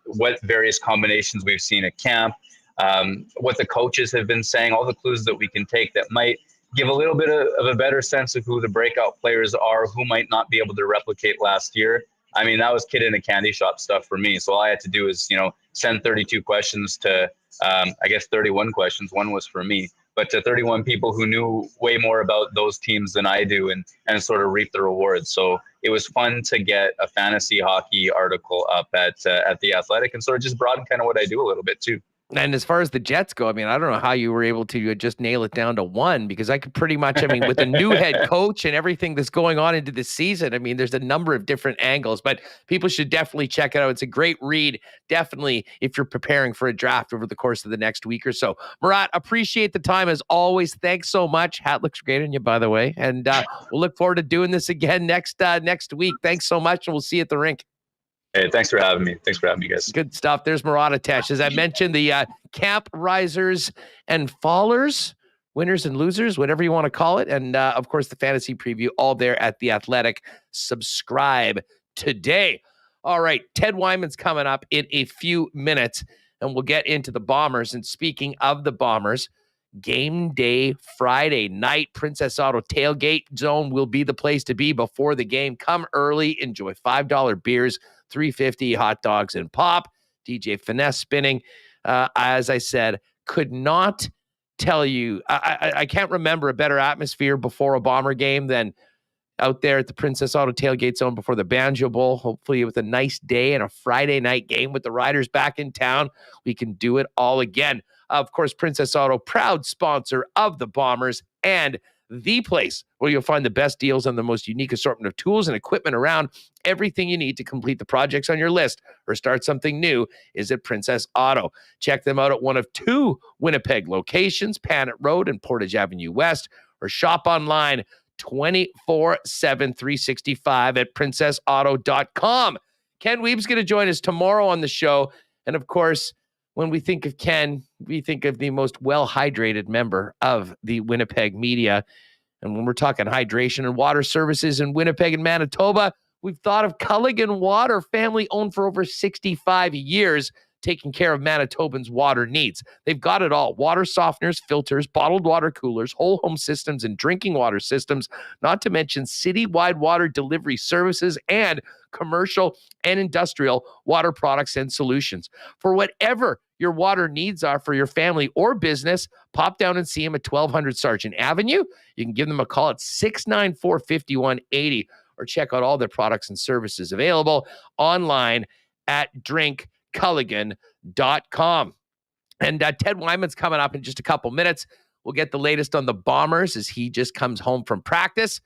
what various combinations we've seen at camp, what the coaches have been saying, all the clues that we can take that might give a little bit of a better sense of who the breakout players are, who might not be able to replicate last year. I mean, that was kid in a candy shop stuff for me. So all I had to do is, send 32 questions to, 31 questions. One was for me, but to 31 people who knew way more about those teams than I do, and sort of reap the rewards. So it was fun to get a fantasy hockey article up at The Athletic, and sort of just broaden kind of what I do a little bit too. And as far as the Jets go, I mean, I don't know how you were able to just nail it down to one, because I could pretty much, with the new head coach and everything that's going on into the season, I mean, there's a number of different angles, but people should definitely check it out. It's a great read, definitely, if you're preparing for a draft over the course of the next week or so. Murat, appreciate the time as always. Thanks so much. Hat looks great on you, by the way. And we'll look forward to doing this again next week. Thanks so much, and we'll see you at the rink. Hey, thanks for having me. Thanks for having me, guys. Good stuff. There's Murat Ates. As I mentioned, the camp risers and fallers, winners and losers, whatever you want to call it. And, of course, the fantasy preview, all there at The Athletic. Subscribe today. All right, Ted Wyman's coming up in a few minutes, and we'll get into the Bombers. And speaking of the Bombers, game day Friday night, Princess Auto Tailgate Zone will be the place to be before the game. Come early, enjoy $5 beers, $3.50 hot dogs and pop. DJ Finesse spinning. As I said, could not tell you. I can't remember a better atmosphere before a Bomber game than out there at the Princess Auto Tailgate Zone before the Banjo Bowl. Hopefully with a nice day and a Friday night game with the Riders back in town, we can do it all again. Of course, Princess Auto, proud sponsor of the Bombers, and the place where you'll find the best deals on the most unique assortment of tools and equipment around. Everything you need to complete the projects on your list or start something new is at Princess Auto. Check them out at one of two Winnipeg locations, Panet Road and Portage Avenue West, or shop online 24/7, 365 at princessauto.com. Ken Weeb's going to join us tomorrow on the show. And of course, when we think of Ken, we think of the most well-hydrated member of the Winnipeg media. And when we're talking hydration and water services in Winnipeg and Manitoba, we've thought of Culligan Water, family-owned for over 65 years, taking care of Manitobans' water needs. They've got it all: water softeners, filters, bottled water coolers, whole home systems, and drinking water systems, not to mention city-wide water delivery services and commercial and industrial water products and solutions. For whatever your water needs are for your family or business, pop down and see them at 1200 Sargent Avenue. You can give them a call at 694-5180 or check out all their products and services available online at drinkculligan.com. And Ted Wyman's coming up in just a couple minutes. We'll get the latest on the Bombers as he just comes home from practice.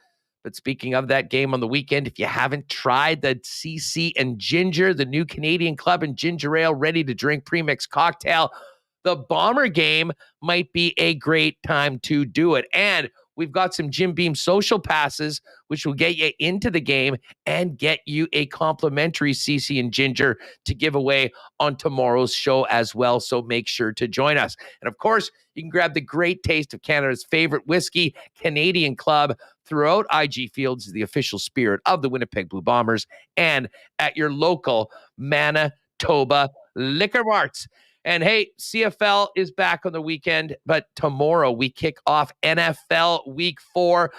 But speaking of that game on the weekend, if you haven't tried the CC and Ginger, the new Canadian club and ginger ale ready-to-drink premix cocktail, the Bomber game might be a great time to do it. And we've got some Jim Beam social passes, which will get you into the game and get you a complimentary CC and Ginger to give away on tomorrow's show as well. So make sure to join us. And of course, you can grab the great taste of Canada's favorite whiskey, Canadian Club, throughout IG Fields, the official spirit of the Winnipeg Blue Bombers, and at your local Manitoba liquor marts. And hey, CFL is back on the weekend, but tomorrow we kick off NFL Week 4.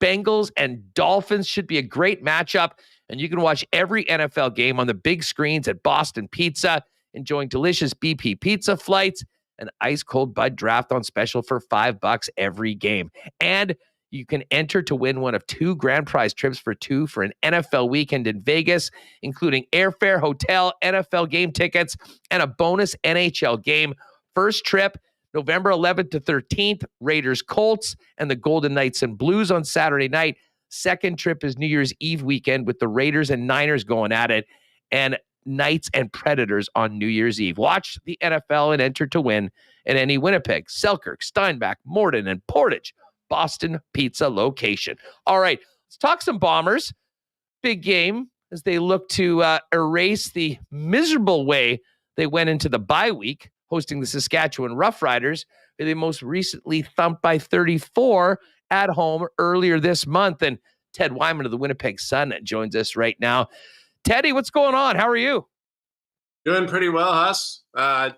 Bengals and Dolphins should be a great matchup, and you can watch every NFL game on the big screens at Boston Pizza, enjoying delicious BP pizza flights and ice-cold Bud Draft on special for $5 every game. And you can enter to win one of 2 grand prize trips for 2 for an NFL weekend in Vegas, including airfare, hotel, NFL game tickets, and a bonus NHL game. First trip, November 11th to 13th, Raiders, Colts, and the Golden Knights and Blues on Saturday night. Second trip is New Year's Eve weekend with the Raiders and Niners going at it, and Knights and Predators on New Year's Eve. Watch the NFL and enter to win at any Winnipeg, Selkirk, Steinbach, Morden, and Portage Boston Pizza location. All right, let's talk some Bombers. Big game as they look to erase the miserable way they went into the bye week, hosting the Saskatchewan Roughriders. They most recently thumped by 34 at home earlier this month. And Ted Wyman of the Winnipeg Sun joins us right now. Teddy, what's going on? How are you? Doing pretty well, Huss.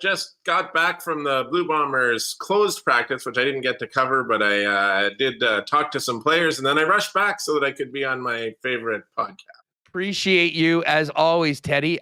Just got back from the Blue Bombers closed practice, which I didn't get to cover, but I did talk to some players, and then I rushed back so that I could be on my favorite podcast. Appreciate you as always, Teddy.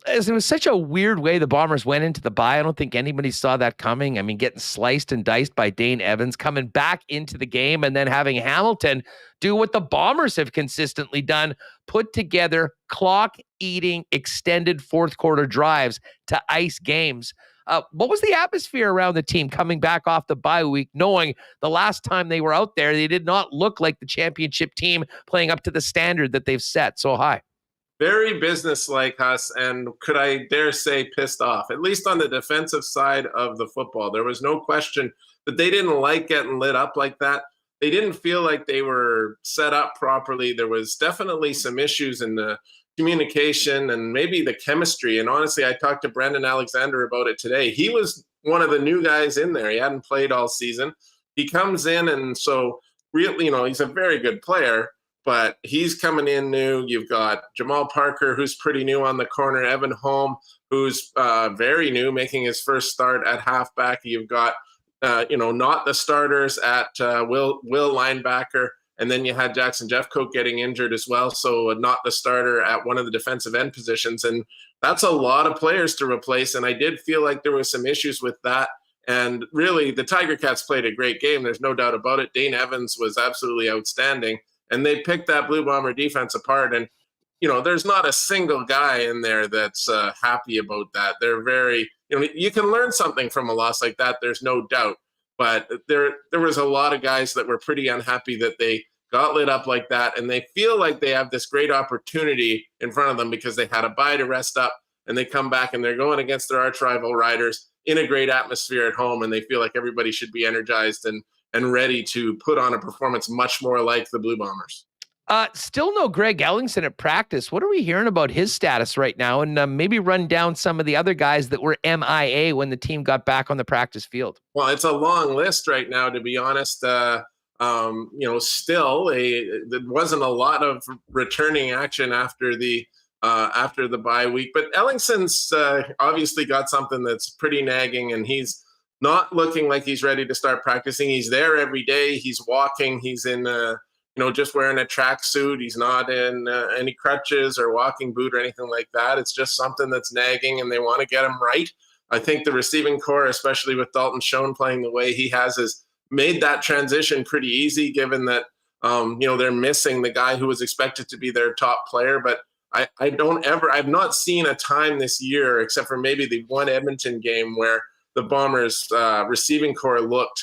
It was such a weird way the Bombers went into the bye. I don't think anybody saw that coming. I mean, getting sliced and diced by Dane Evans, coming back into the game, and then having Hamilton do what the Bombers have consistently done, put together clock-eating extended fourth quarter drives to ice games. What was the atmosphere around the team coming back off the bye week, knowing the last time they were out there, they did not look like the championship team playing up to the standard that they've set so high? Very business-like, Huss, and could I dare say pissed off, at least on the defensive side of the football. There was no question that they didn't like getting lit up like that. They didn't feel like they were set up properly. There was definitely some issues in the communication and maybe the chemistry. And honestly, I talked to Brendan Alexander about it today. He was one of the new guys in there. He hadn't played all season. He comes in, and so really, he's a very good player, but he's coming in new. You've got Jamal Parker, who's pretty new on the corner, Evan Holm, who's very new, making his first start at halfback. You've got, not the starters at Will linebacker. And then you had Jackson Jeffcoat getting injured as well, so not the starter at one of the defensive end positions. And that's a lot of players to replace, and I did feel like there was some issues with that. And really, the Tiger Cats played a great game. There's no doubt about it. Dane Evans was absolutely outstanding, and they picked that Blue Bomber defense apart. And, there's not a single guy in there that's happy about that. They're very, you can learn something from a loss like that, there's no doubt. But there was a lot of guys that were pretty unhappy that they got lit up like that, and they feel like they have this great opportunity in front of them because they had a bye to rest up, and they come back and they're going against their arch rival Riders in a great atmosphere at home, and they feel like everybody should be energized and ready to put on a performance much more like the Blue Bombers. Still no Greg Ellingson at practice. What are we hearing about his status right now? And maybe run down some of the other guys that were MIA when the team got back on the practice field. Well, it's a long list right now, to be honest. Still, there wasn't a lot of returning action after the bye week. But Ellingson's obviously got something that's pretty nagging, and he's not looking like he's ready to start practicing. He's there every day. He's walking. He's in just wearing a tracksuit. He's not in any crutches or walking boot or anything like that. It's just something that's nagging, and they want to get him right. I think the receiving core, especially with Dalton Schoen playing the way he has made that transition pretty easy, given that, they're missing the guy who was expected to be their top player. But I've not seen a time this year, except for maybe the one Edmonton game, where the Bombers receiving core looked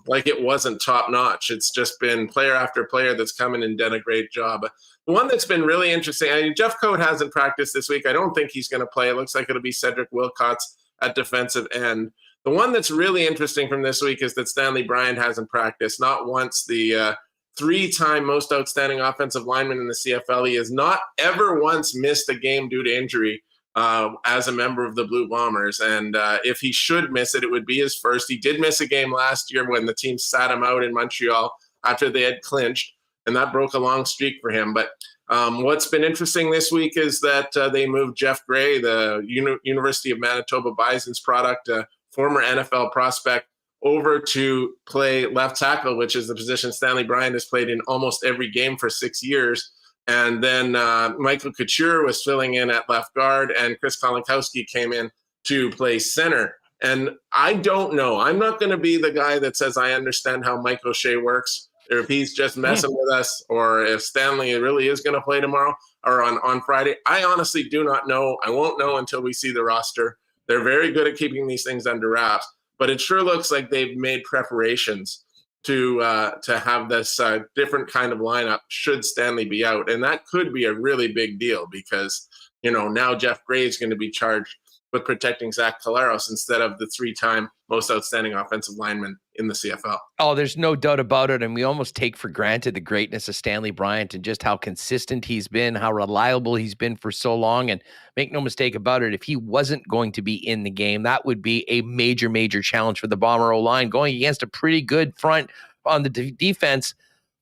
like it wasn't top notch. It's just been player after player that's come in and done a great job. The one that's been really interesting, Jeffcoat hasn't practiced this week. I don't think he's going to play. It looks like it'll be Cedric Wilcox at defensive end. The one that's really interesting from this week is that Stanley Bryant hasn't practiced, not once. The three-time most outstanding offensive lineman in the CFL. He has not ever once missed a game due to injury as a member of the Blue Bombers. And if he should miss it, it would be his first. He did miss a game last year when the team sat him out in Montreal after they had clinched, and that broke a long streak for him. But what's been interesting this week is that they moved Jeff Gray, the University of Manitoba Bison's product, former NFL prospect, over to play left tackle, which is the position Stanley Bryant has played in almost every game for 6 years. And then Michael Couture was filling in at left guard, and Chris Kolinkowski came in to play center. And I don't know. I'm not going to be the guy that says I understand how Mike O'Shea works, or if he's just messing with us, or if Stanley really is going to play tomorrow or on Friday. I honestly do not know. I won't know until we see the roster. They're very good at keeping these things under wraps, but it sure looks like they've made preparations to have this different kind of lineup should Stanley be out. And that could be a really big deal because, now Jeff Gray is going to be charged with protecting Zach Collaros instead of the 3-time most outstanding offensive lineman in the CFL. Oh, there's no doubt about it. And we almost take for granted the greatness of Stanley Bryant and just how consistent he's been, how reliable he's been for so long. And make no mistake about it, if he wasn't going to be in the game, that would be a major, major challenge for the Bomber O-line going against a pretty good front on the defense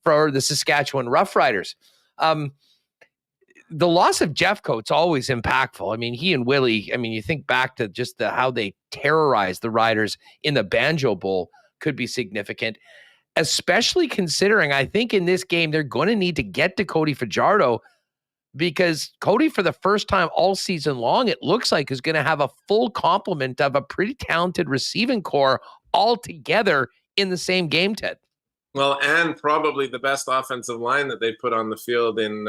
for the Saskatchewan Roughriders. The loss of Jeffcoat's always impactful. I mean, he and Willie, you think back to just how they terrorized the Riders in the Banjo Bowl could be significant, especially considering I think in this game they're going to need to get to Cody Fajardo because Cody, for the first time all season long, it looks like is going to have a full complement of a pretty talented receiving core all together in the same game, Ted. Well, and probably the best offensive line that they put on the field in,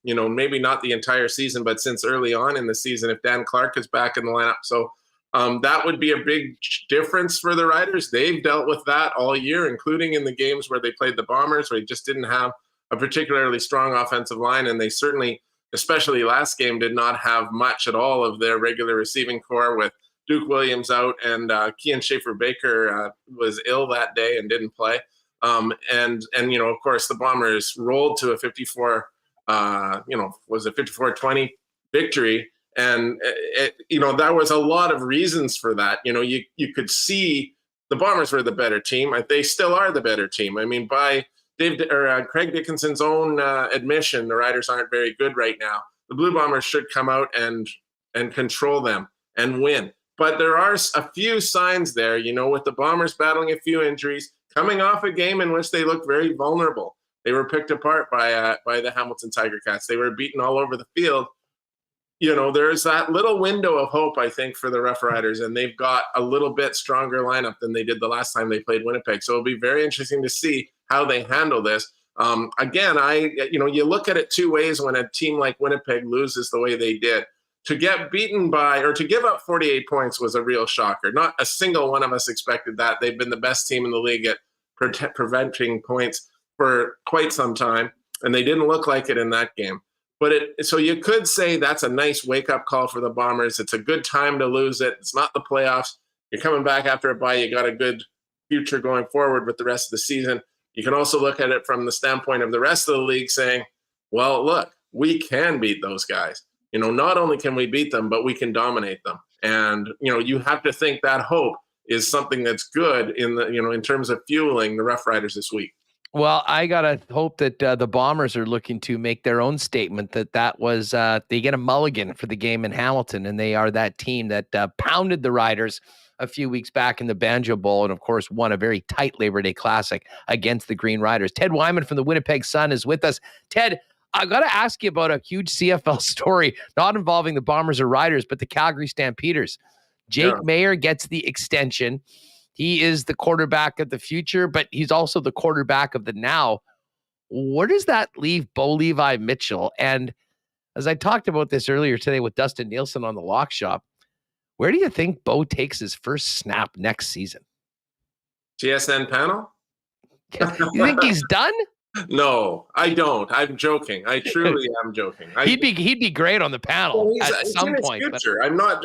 maybe not the entire season, but since early on in the season, if Dan Clark is back in the lineup. So that would be a big difference for the Riders. They've dealt with that all year, including in the games where they played the Bombers, where they just didn't have a particularly strong offensive line. And they certainly, especially last game, did not have much at all of their regular receiving core with Duke Williams out, and Kean Schaefer-Baker was ill that day and didn't play. And of course, the Bombers rolled to a 54-20 victory. And, there was a lot of reasons for that. You could see the Bombers were the better team. They still are the better team. By Craig Dickinson's own admission, the Riders aren't very good right now. The Blue Bombers should come out and control them and win. But there are a few signs there, with the Bombers battling a few injuries, coming off a game in which they looked very vulnerable. They were picked apart by the Hamilton Tiger Cats. They were beaten all over the field. There's that little window of hope, I think, for the Rough Riders, and they've got a little bit stronger lineup than they did the last time they played Winnipeg. So it'll be very interesting to see how they handle this. Again, you look at it two ways when a team like Winnipeg loses the way they did. To get beaten by, or to give up 48 points was a real shocker. Not a single one of us expected that. They've been the best team in the league at preventing points for quite some time, and they didn't look like it in that game. So you could say that's a nice wake-up call for the Bombers. It's a good time to lose it. It's not the playoffs. You're coming back after a bye. You got a good future going forward with the rest of the season. You can also look at it from the standpoint of the rest of the league saying, well, look, we can beat those guys. Not only can we beat them, but we can dominate them. And, you have to think that hope is something that's good in terms of fueling the Rough Riders this week. Well, I got to hope that the Bombers are looking to make their own statement that was they get a mulligan for the game in Hamilton, and they are that team that pounded the Riders a few weeks back in the Banjo Bowl and, of course, won a very tight Labor Day Classic against the Green Riders. Ted Wyman from the Winnipeg Sun is with us. Ted, I got to ask you about a huge CFL story, not involving the Bombers or Riders, but the Calgary Stampeders. Jake Mayer gets the extension. He is the quarterback of the future, but he's also the quarterback of the now. Where does that leave Bo Levi Mitchell? And as I talked about this earlier today with Dustin Nielson on the Lock Shop, where do you think Bo takes his first snap next season? TSN panel? You think he's done? No, I don't. I'm joking. I truly am joking. He'd be great on the panel at some point. Future. I'm not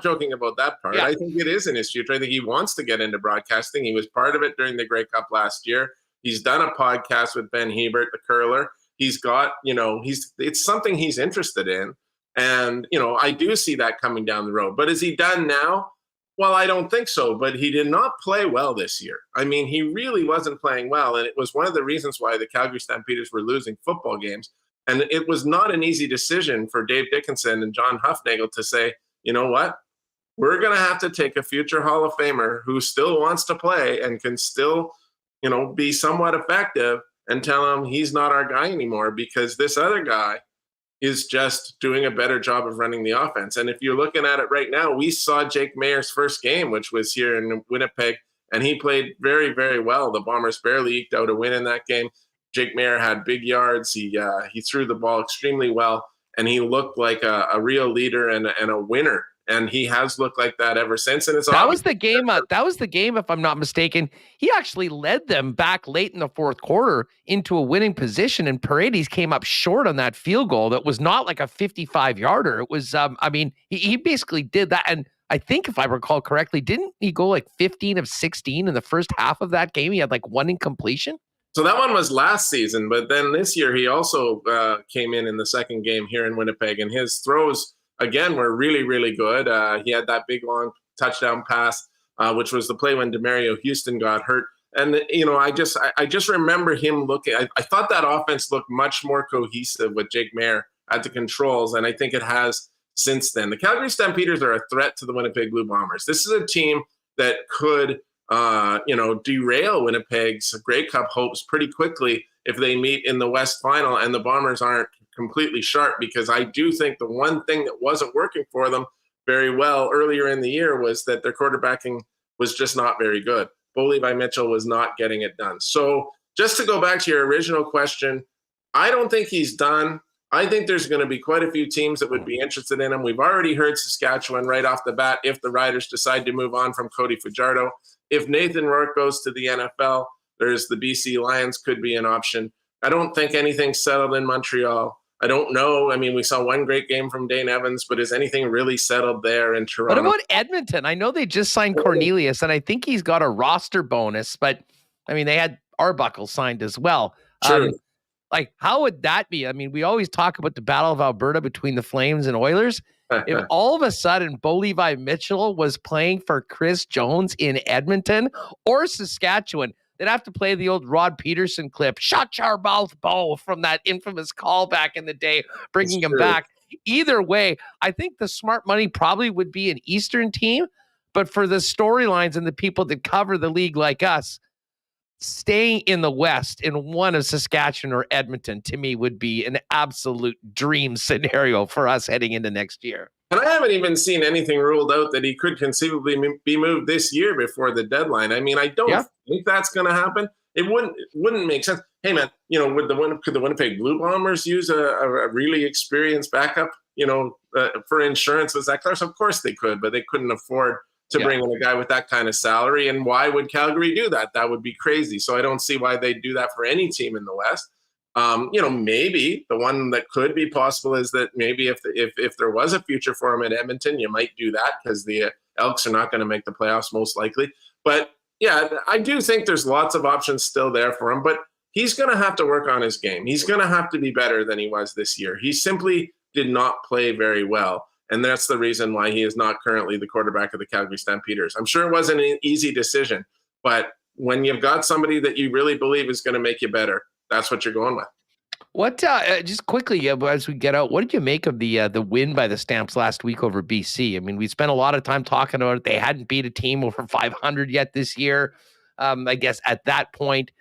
joking about that part. Yeah. I think it is in his future. I think he wants to get into broadcasting. He was part of it during the Grey Cup last year. He's done a podcast with Ben Hebert, the curler. He's got, it's something he's interested in. And, I do see that coming down the road. But is he done now? Well, I don't think so, but he did not play well this year. He really wasn't playing well, and it was one of the reasons why the Calgary Stampeders were losing football games. And it was not an easy decision for Dave Dickinson and John Huffnagel to say, you know what, we're going to have to take a future Hall of Famer who still wants to play and can still, be somewhat effective, and tell him he's not our guy anymore because this other guy is just doing a better job of running the offense. And if you're looking at it right now, we saw Jake Mayer's first game, which was here in Winnipeg, and he played very, very well. The Bombers barely eked out a win in that game. Jake Mayer had big yards. He threw the ball extremely well, and he looked like a real leader and a winner And he has looked like that ever since. And that was the game. That was the game, if I'm not mistaken. He actually led them back late in the fourth quarter into a winning position, and Paredes came up short on that field goal. That was not like a 55-yarder. It was, he basically did that. And I think, if I recall correctly, didn't he go like 15 of 16 in the first half of that game? He had like one incompletion. So that one was last season, but then this year he also came in the second game here in Winnipeg, and his throws, again, were really, really good. He had that big, long touchdown pass, which was the play when DeMario Houston got hurt. And, I just remember him looking. I thought that offense looked much more cohesive with Jake Maier at the controls, and I think it has since then. The Calgary Stampeders are a threat to the Winnipeg Blue Bombers. This is a team that could derail Winnipeg's Grey Cup hopes pretty quickly if they meet in the West Final and the Bombers aren't completely sharp, because I do think the one thing that wasn't working for them very well earlier in the year was that their quarterbacking was just not very good. Bo Levi Mitchell was not getting it done. So just to go back to your original question, I don't think he's done. I think there's going to be quite a few teams that would be interested in him. We've already heard Saskatchewan right off the bat if the Riders decide to move on from Cody Fajardo. If Nathan Rourke goes to the NFL, there's the BC Lions could be an option. I don't think anything's settled in Montreal. I don't know. I mean, we saw one great game from Dane Evans, but is anything really settled there in Toronto? What about Edmonton? I know they just signed Cornelius, and I think he's got a roster bonus, but I mean, they had Arbuckle signed as well. True. How would that be? I mean, we always talk about the Battle of Alberta between the Flames and Oilers. If all of a sudden Bo Levi Mitchell was playing for Chris Jones in Edmonton or Saskatchewan, they'd have to play the old Rod Peterson clip, "Shut your mouth, Bo," from that infamous call back in the day, bringing him back. Either way, I think the smart money probably would be an Eastern team, but for the storylines and the people that cover the league like us, staying in the West in one of Saskatchewan or Edmonton, to me, would be an absolute dream scenario for us heading into next year. And I haven't even seen anything ruled out that he could conceivably be moved this year before the deadline. I mean, I don't think that's going to happen. It wouldn't make sense. Hey, man, could the Winnipeg Blue Bombers use a really experienced backup, for insurance with Zach Clark? Of course they could, but they couldn't afford to bring in a guy with that kind of salary. And why would Calgary do that? That would be crazy. So I don't see why they'd do that for any team in the West. Maybe the one that could be possible is that maybe if there was a future for him at Edmonton, you might do that because the Elks are not going to make the playoffs most likely. But yeah, I do think there's lots of options still there for him, but he's going to have to work on his game. He's going to have to be better than he was this year. He simply did not play very well. And that's the reason why he is not currently the quarterback of the Calgary Stampeders. I'm sure it wasn't an easy decision, but when you've got somebody that you really believe is going to make you better, that's what you're going with. What, just quickly, as we get out, what did you make of the win by the Stamps last week over BC? I mean, we spent a lot of time talking about it. They hadn't beat a team over 500 yet this year. I guess at that point,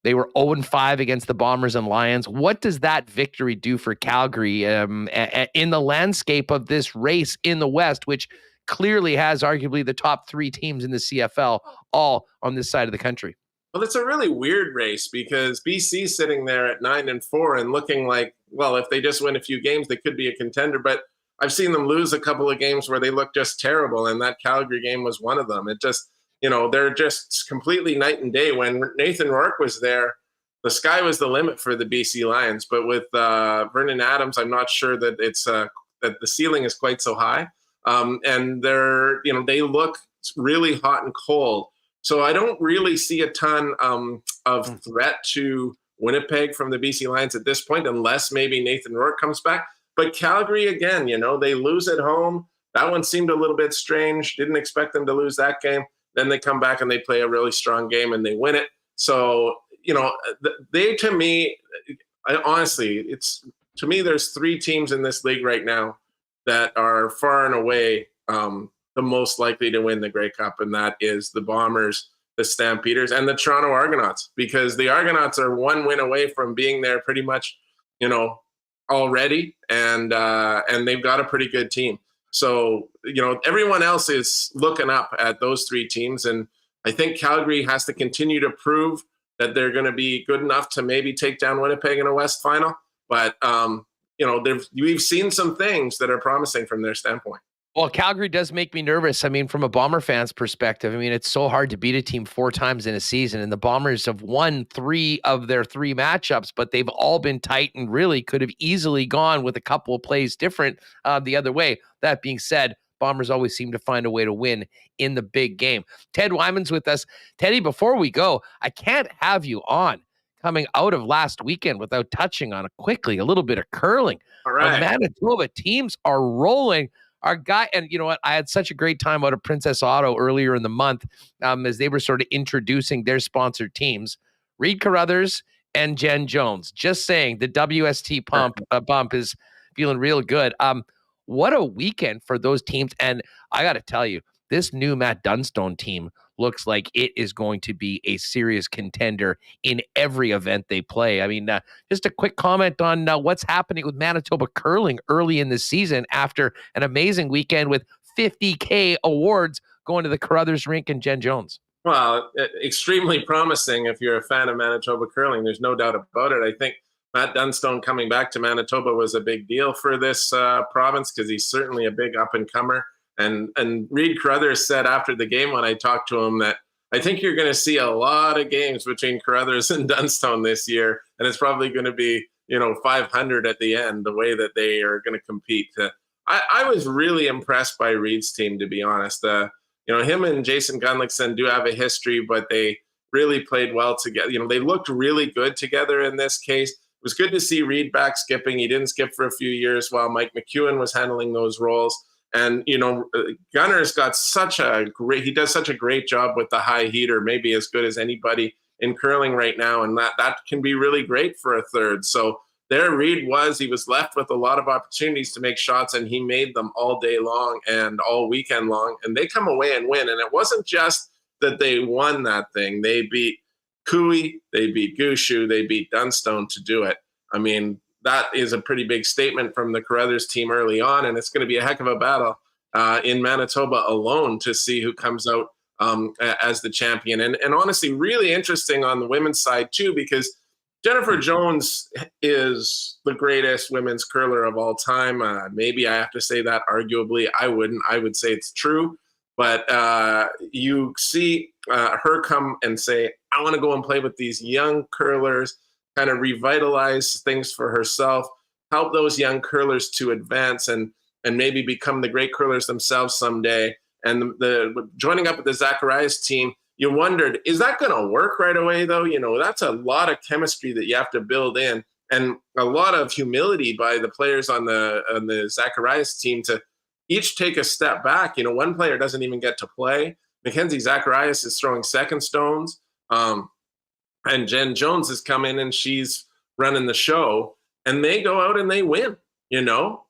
they were 0-5 against the Bombers and Lions. What does that victory do for Calgary in the landscape of this race in the West, which clearly has arguably the top three teams in the CFL all on this side of the country? Well, it's a really weird race because BC's sitting there at 9-4 and looking like, well, if they just win a few games, they could be a contender. But I've seen them lose a couple of games where they look just terrible, and that Calgary game was one of them. It just, they're just completely night and day. When Nathan Rourke was there, the sky was the limit for the BC Lions. But with Vernon Adams, I'm not sure that it's that the ceiling is quite so high. And they look really hot and cold. So I don't really see a ton of threat to Winnipeg from the BC Lions at this point, unless maybe Nathan Rourke comes back. But Calgary, again, they lose at home. That one seemed a little bit strange. Didn't expect them to lose that game. Then they come back and they play a really strong game and they win it. So, to me, there's three teams in this league right now that are far and away the most likely to win the Grey Cup, and that is the Bombers, the Stampeders, and the Toronto Argonauts, because the Argonauts are one win away from being there pretty much, already, and they've got a pretty good team. So, everyone else is looking up at those three teams, and I think Calgary has to continue to prove that they're going to be good enough to maybe take down Winnipeg in a West final. But we've seen some things that are promising from their standpoint. Well, Calgary does make me nervous. I mean, from a Bomber fan's perspective, I mean, it's so hard to beat a team 4 times in a season, and the Bombers have won 3 of their 3 matchups, but they've all been tight and really could have easily gone with a couple of plays different the other way. That being said, Bombers always seem to find a way to win in the big game. Ted Wyman's with us. Teddy, before we go, I can't have you on coming out of last weekend without touching on quickly a little bit of curling. All right. Manitoba teams are rolling. Our guy, and you know what? I had such a great time out of Princess Auto earlier in the month as they were sort of introducing their sponsored teams, Reed Carruthers and Jen Jones. Just saying, the WST bump is feeling real good. What a weekend for those teams. And I got to tell you, this new Matt Dunstone team looks like it is going to be a serious contender in every event they play. I mean, just a quick comment on what's happening with Manitoba curling early in the season after an amazing weekend with $50K awards going to the Carruthers rink and Jen Jones. Well, extremely promising if you're a fan of Manitoba curling. There's no doubt about it. I think Matt Dunstone coming back to Manitoba was a big deal for this province because he's certainly a big up-and-comer. And Reed Carruthers said after the game when I talked to him that I think you're going to see a lot of games between Carruthers and Dunstone this year, and it's probably going to be 500 at the end, the way that they are going to compete. I was really impressed by Reed's team, to be honest. Him and Jason Gunlickson do have a history, but they really played well together. They looked really good together in this case. It was good to see Reed back skipping. He didn't skip for a few years while Mike McEwen was handling those roles. And, Gunner's got he does such a great job with the high heater, maybe as good as anybody in curling right now. And that can be really great for a third. So there Reed he was left with a lot of opportunities to make shots, and he made them all day long and all weekend long. And they come away and win. And it wasn't just that they won that thing. They beat Cooey, they beat Gushu, they beat Dunstone to do it. I mean, that is a pretty big statement from the Carruthers team early on, and it's going to be a heck of a battle in Manitoba alone to see who comes out as the champion. And honestly, really interesting on the women's side too, because Jennifer Jones is the greatest women's curler of all time. Maybe I have to say that arguably. I wouldn't. I would say it's true. But you see her come and say, I want to go and play with these young curlers, kind of revitalize things for herself, help those young curlers to advance and maybe become the great curlers themselves someday. And the joining up with the Zacharias team, you wondered, is that going to work right away, though? That's a lot of chemistry that you have to build in, and a lot of humility by the players on the Zacharias team to each take a step back. One player doesn't even get to play. Mackenzie Zacharias is throwing second stones. And Jen Jones has come in and she's running the show, and they go out and they win.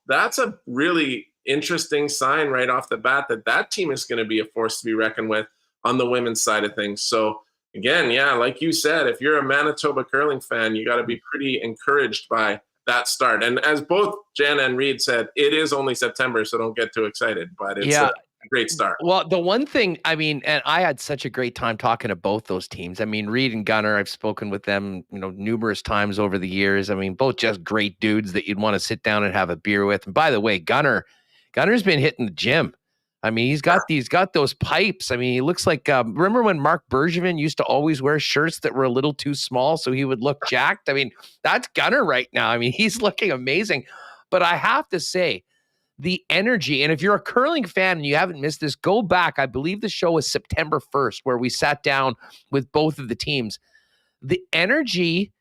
That's a really interesting sign right off the bat that team is going to be a force to be reckoned with on the women's side of things. So again, yeah, like you said, if you're a Manitoba curling fan, you got to be pretty encouraged by that start. And as both Jen and Reed said, it is only September, so don't get too excited, but it's a great start. Well, the one thing, I mean, and I had such a great time talking to both those teams. I mean, Reed and Gunner, I've spoken with them, numerous times over the years. I mean, both just great dudes that you'd want to sit down and have a beer with. And by the way, Gunner's been hitting the gym. I mean, he's got those pipes. I mean, he looks like, remember when Mark Bergevin used to always wear shirts that were a little too small so he would look jacked? I mean, that's Gunner right now. I mean, he's looking amazing. But I have to say, the energy, and if you're a curling fan and you haven't missed this, go back. I believe the show was September 1st, where we sat down with both of the teams. The energy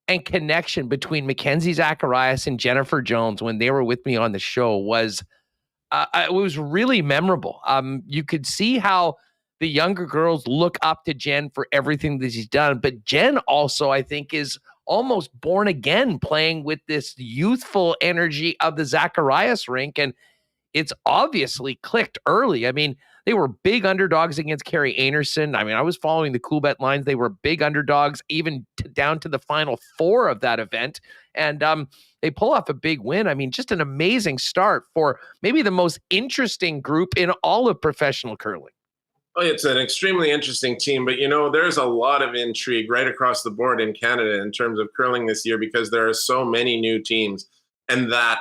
and connection between Mackenzie Zacharias and Jennifer Jones when they were with me on the show was it was really memorable. You could see how the younger girls look up to Jen for everything that she's done. But Jen also, I think, is almost born again playing with this youthful energy of the Zacharias rink. And it's obviously clicked early. I mean, they were big underdogs against Carrie Anerson. I mean, I was following the Coolbet lines. They were big underdogs even down to the final 4 of that event. And they pull off a big win. I mean, just an amazing start for maybe the most interesting group in all of professional curling. Oh, it's an extremely interesting team, but there's a lot of intrigue right across the board in Canada in terms of curling this year because there are so many new teams. And that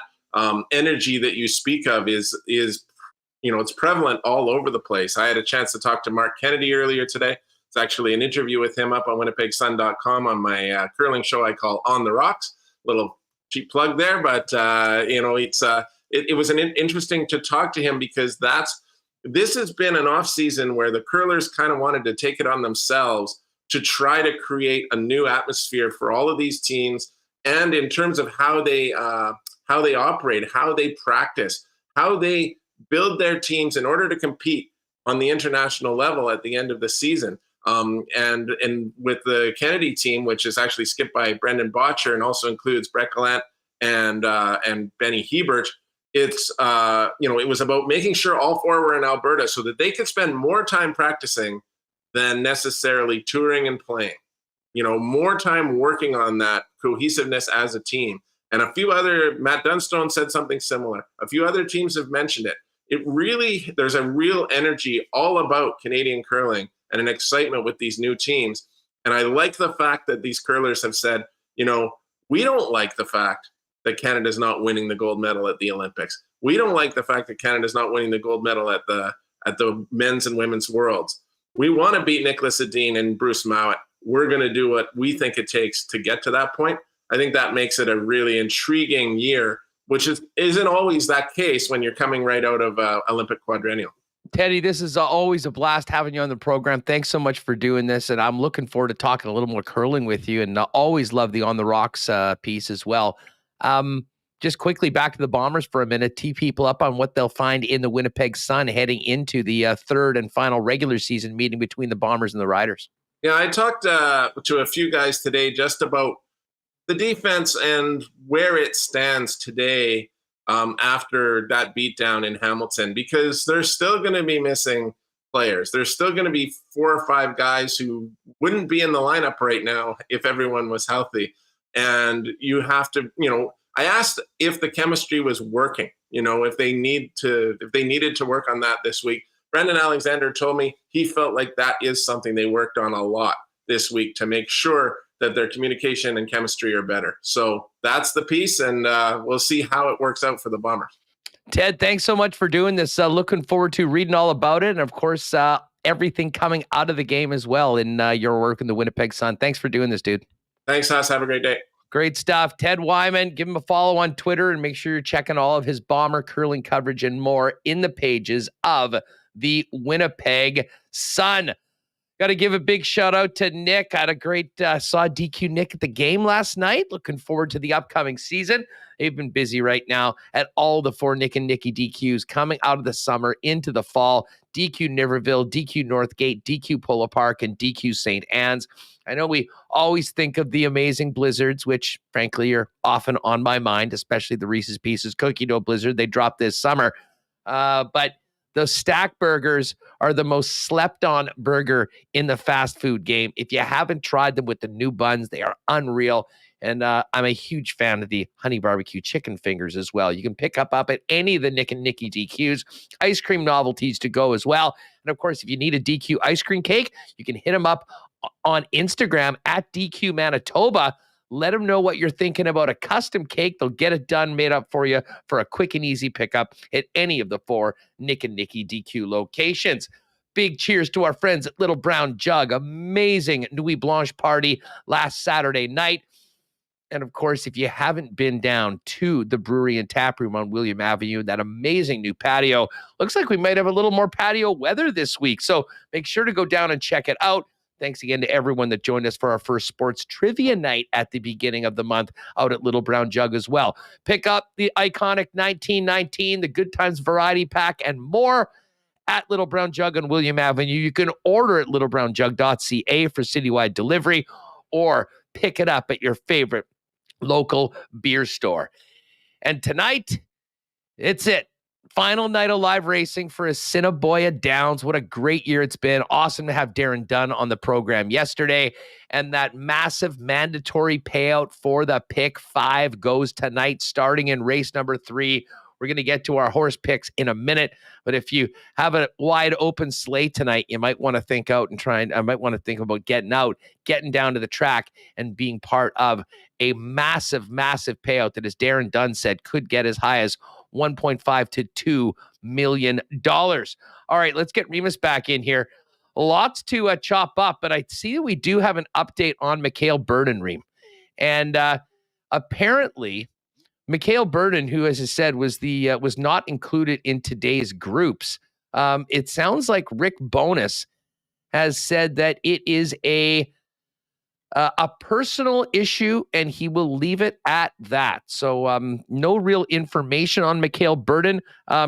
energy that you speak of is it's prevalent all over the place. I had a chance to talk to Mark Kennedy earlier today. It's actually an interview with him up on winnipegsun.com on my curling show I call On the Rocks. Little cheap plug there, but it was interesting to talk to him because this has been an off season where the curlers kind of wanted to take it on themselves to try to create a new atmosphere for all of these teams, and in terms of how they operate, how they practice, how they build their teams in order to compete on the international level at the end of the season. And with the Kennedy team, which is actually skipped by Brendan Botcher and also includes Brett Gallant and Benny Hebert, it was about making sure all four were in Alberta so that they could spend more time practicing than necessarily touring and playing. More time working on that cohesiveness as a team. And Matt Dunstone said something similar. A few other teams have mentioned it. There's a real energy all about Canadian curling and an excitement with these new teams. And I like the fact that these curlers have said, we don't like the fact that Canada's not winning the gold medal at the Olympics. We don't like the fact that Canada's not winning the gold medal at the men's and women's worlds. We want to beat Nicholas Edin and Bruce Mowat. We're going to do what we think it takes to get to that point. I think that makes it a really intriguing year, which isn't always that case when you're coming right out of Olympic quadrennial. Teddy, this is always a blast having you on the program. Thanks so much for doing this. And I'm looking forward to talking a little more curling with you, and always love the On the Rocks piece as well. Just quickly back to the Bombers for a minute. Tee people up on what they'll find in the Winnipeg Sun heading into the third and final regular season meeting between the Bombers and the Riders. Yeah, I talked to a few guys today just about the defense and where it stands today after that beatdown in Hamilton, because they're still going to be missing players. There's still going to be 4 or 5 guys who wouldn't be in the lineup right now if everyone was healthy. And you have to, I asked if the chemistry was working, if they needed to work on that this week. Brendan Alexander told me he felt like that is something they worked on a lot this week to make sure that their communication and chemistry are better. So that's the piece, and we'll see how it works out for the Bombers. Ted, thanks so much for doing this. Looking forward to reading all about it, and of course, everything coming out of the game as well in your work in the Winnipeg Sun. Thanks for doing this, dude. Thanks, Huss. Have a great day. Great stuff. Ted Wyman, give him a follow on Twitter, and make sure you're checking all of his Bomber curling coverage and more in the pages of the Winnipeg Sun. Got to give a big shout out to Nick. I had a great saw DQ Nick at the game last night. Looking forward to the upcoming season. They've been busy right now at all the 4 Nick and Nicky DQs coming out of the summer into the fall. DQ Niverville, DQ Northgate, DQ Polo Park, and DQ St. Anne's. I know we always think of the amazing blizzards, which frankly are often on my mind, especially the Reese's Pieces cookie dough blizzard they dropped this summer. But those stack burgers are the most slept on burger in the fast food game. If you haven't tried them with the new buns, they are unreal. And I'm a huge fan of the honey barbecue chicken fingers as well. You can pick up at any of the Nick and Nicky DQs. Ice cream novelties to go as well. And of course, if you need a DQ ice cream cake, you can hit them up on Instagram at DQ Manitoba. Let them know what you're thinking about a custom cake. They'll get it done, made up for you for a quick and easy pickup at any of the 4 Nick and Nicky DQ locations. Big cheers to our friends at Little Brown Jug. Amazing Nuit Blanche party last Saturday night. And of course, if you haven't been down to the brewery and tap room on William Avenue, that amazing new patio, looks like we might have a little more patio weather this week. So make sure to go down and check it out. Thanks again to everyone that joined us for our first sports trivia night at the beginning of the month out at Little Brown Jug as well. Pick up the iconic 1919, the Good Times Variety Pack, and more at Little Brown Jug on William Avenue. You can order at littlebrownjug.ca for citywide delivery, or pick it up at your favorite local beer store. And tonight, it's it. Final night of live racing for Assiniboia Downs. What a great year it's been. Awesome to have Darren Dunn on the program yesterday. And that massive mandatory payout for the pick 5 goes tonight, starting in race number 3. We're going to get to our horse picks in a minute. But if you have a wide open slate tonight, you might want to think out and I might want to think about getting down to the track and being part of a massive, massive payout that, as Darren Dunn said, could get as high as $1.5 to $2 million. All right, let's get Remis back in here. Lots to chop up, but I see that we do have an update on Mikhail Burden, Reem. And apparently, Mikhail Burden, who, as I said, was not included in today's groups. It sounds like Rick Bowness has said that it is a personal issue, and he will leave it at that. So no real information on Mikhail Burden,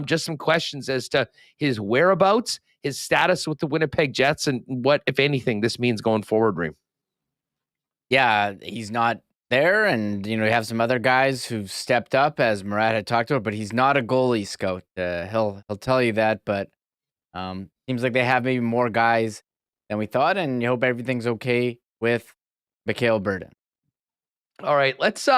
just some questions as to his whereabouts, his status with the Winnipeg Jets, and what, if anything, this means going forward, Reem. Yeah, he's not there, and you have some other guys who've stepped up, as Murat had talked about, but he's not a goalie scout. He'll tell you that, but seems like they have maybe more guys than we thought, and you hope everything's okay with Mikhail Burden. All right, let's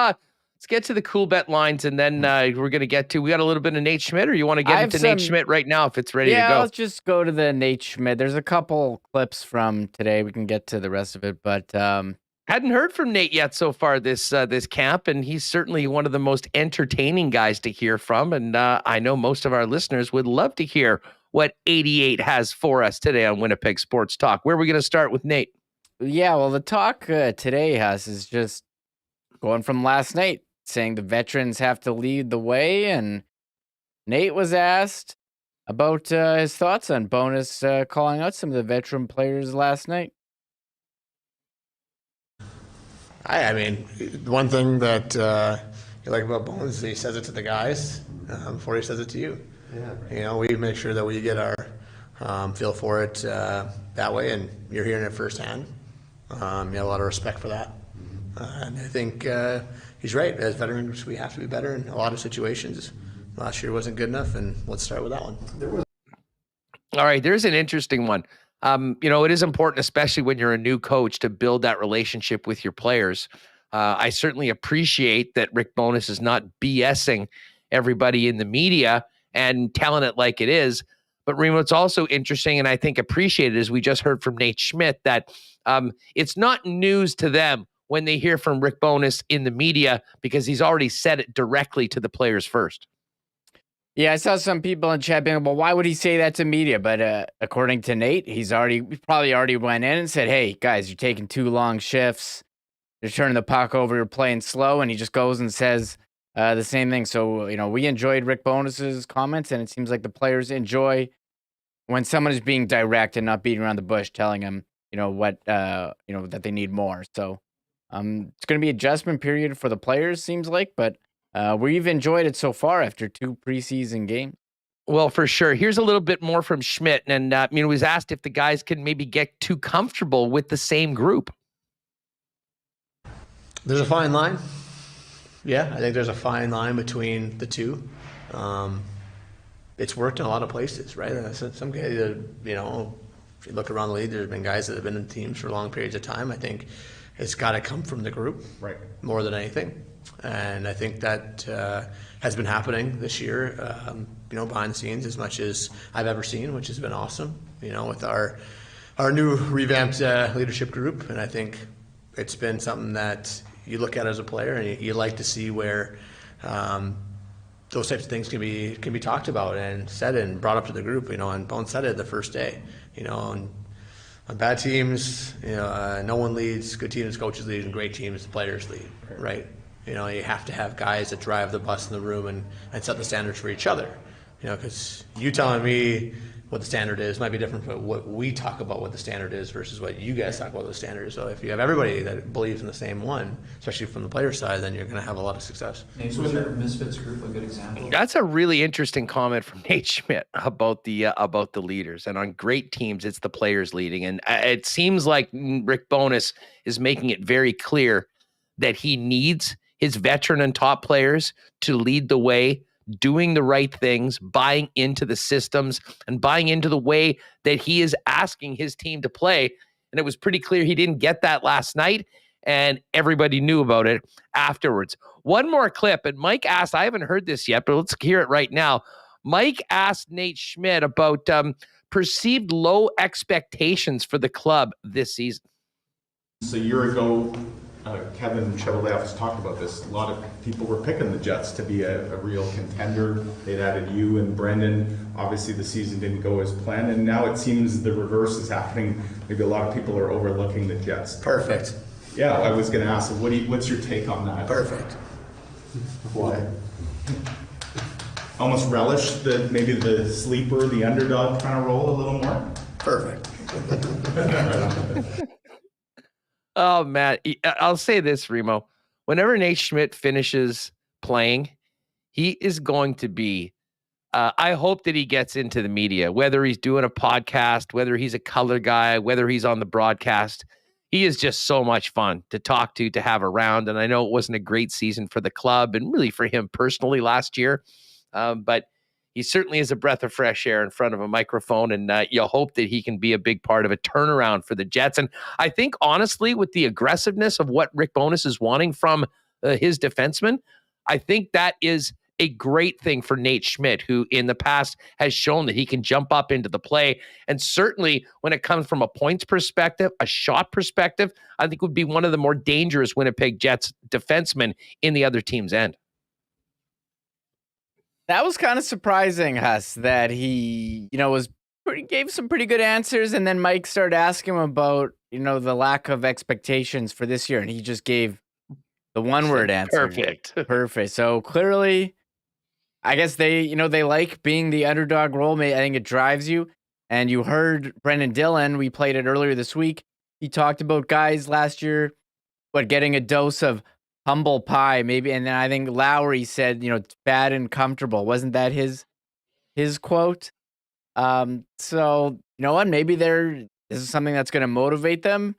get to the Coolbet lines, and then we're going to get to, we got a little bit of Nate Schmidt, or you want to get into Nate Schmidt right now if it's ready to go? Yeah, let's just go to the Nate Schmidt. There's a couple clips from today. We can get to the rest of it, but hadn't heard from Nate yet so far this camp, and he's certainly one of the most entertaining guys to hear from, and I know most of our listeners would love to hear what 88 has for us today on Winnipeg Sports Talk. Where are we going to start with Nate? Yeah, well, the talk today, Huss, is just going from last night, saying the veterans have to lead the way, and Nate was asked about his thoughts on Bowness calling out some of the veteran players last night. I mean, one thing that you like about Bones is he says it to the guys before he says it to you. Yeah. We make sure that we get our feel for it that way, and you're hearing it firsthand. You have a lot of respect for that. And I think he's right. As veterans, we have to be better in a lot of situations. Last year wasn't good enough, and let's start with that one. All right, there's an interesting one. It is important, especially when you're a new coach, to build that relationship with your players. I certainly appreciate that Rick Bowness is not BSing everybody in the media and telling it like it is. But Remo, it's also interesting, and I think appreciated, as we just heard from Nate Schmidt, that it's not news to them when they hear from Rick Bowness in the media, because he's already said it directly to the players first. Yeah, I saw some people in chat being, well, why would he say that to media? But according to Nate, he probably already went in and said, hey, guys, you're taking 2 long shifts. You're turning the puck over. You're playing slow. And he just goes and says the same thing. So, we enjoyed Rick Bowness's comments, and it seems like the players enjoy when someone is being direct and not beating around the bush, telling them, that they need more. So it's going to be adjustment period for the players, seems like, but we've enjoyed it so far after 2 preseason games. Well, for sure. Here's a little bit more from Schmidt. And, he was asked if the guys can maybe get too comfortable with the same group. There's a fine line. Yeah, I think there's a fine line between the two. It's worked in a lot of places, right? Some guys, if you look around the league, there's been guys that have been in teams for long periods of time. I think it's got to come from the group, right, more than anything. And I think that has been happening this year, behind the scenes as much as I've ever seen, which has been awesome, with our new revamped leadership group. And I think it's been something that you look at as a player, and you like to see where those types of things can be talked about and said and brought up to the group, and Bones said it the first day, on bad teams, no one leads. Good teams, coaches lead, and great teams, players lead, right? You have to have guys that drive the bus in the room and set the standards for each other. Because you telling me what the standard is might be different from what we talk about what the standard is versus what you guys talk about the standard is. So if you have everybody that believes in the same one, especially from the player side, then you're going to have a lot of success. Nate, was your Misfits group a good example? That's a really interesting comment from Nate Schmidt about the leaders. And on great teams, it's the players leading. And it seems like Rick Bowness is making it very clear that he needs his veteran and top players to lead the way, doing the right things, buying into the systems, and buying into the way that he is asking his team to play. And it was pretty clear he didn't get that last night. and everybody knew about it afterwards. One more clip, and Mike asked, I haven't heard this yet, but let's hear it right now. Mike asked Nate Schmidt about perceived low expectations for the club this season. So a year ago, Kevin Cheveldayoff's talked about this. A lot of people were picking the Jets to be a real contender. They'd added you and Brendan. Obviously, the season didn't go as planned, and now it seems the reverse is happening. Maybe a lot of people are overlooking the Jets. Perfect. Yeah, I was going to ask, what's your take on that? Perfect. Why? Almost relish maybe the sleeper, the underdog kind of role a little more? Perfect. Oh, man. I'll say this, Remo. Whenever Nate Schmidt finishes playing, he is going to be, I hope that he gets into the media, whether he's doing a podcast, whether he's a color guy, whether he's on the broadcast. He is just so much fun to talk to have around. And I know it wasn't a great season for the club and really for him personally last year. But he certainly is a breath of fresh air in front of a microphone. And you'll hope that he can be a big part of a turnaround for the Jets. And I think, honestly, with the aggressiveness of what Rick Bowness is wanting from his defenseman, I think that is a great thing for Nate Schmidt, who in the past has shown that he can jump up into the play. And certainly when it comes from a points perspective, a shot perspective, I think would be one of the more dangerous Winnipeg Jets defensemen in the other team's end. That was kind of surprising, Huss, that he, gave some pretty good answers. And then Mike started asking him about, the lack of expectations for this year. And he just gave the one-word answer. Perfect. So clearly, I guess they like being the underdog role. I think it drives you. And you heard Brendan Dillon, we played it earlier this week. He talked about guys last year, getting a dose of humble pie, maybe. And then I think Lowry said, bad and comfortable. Wasn't that his quote? So, you know what? Maybe this is something that's going to motivate them.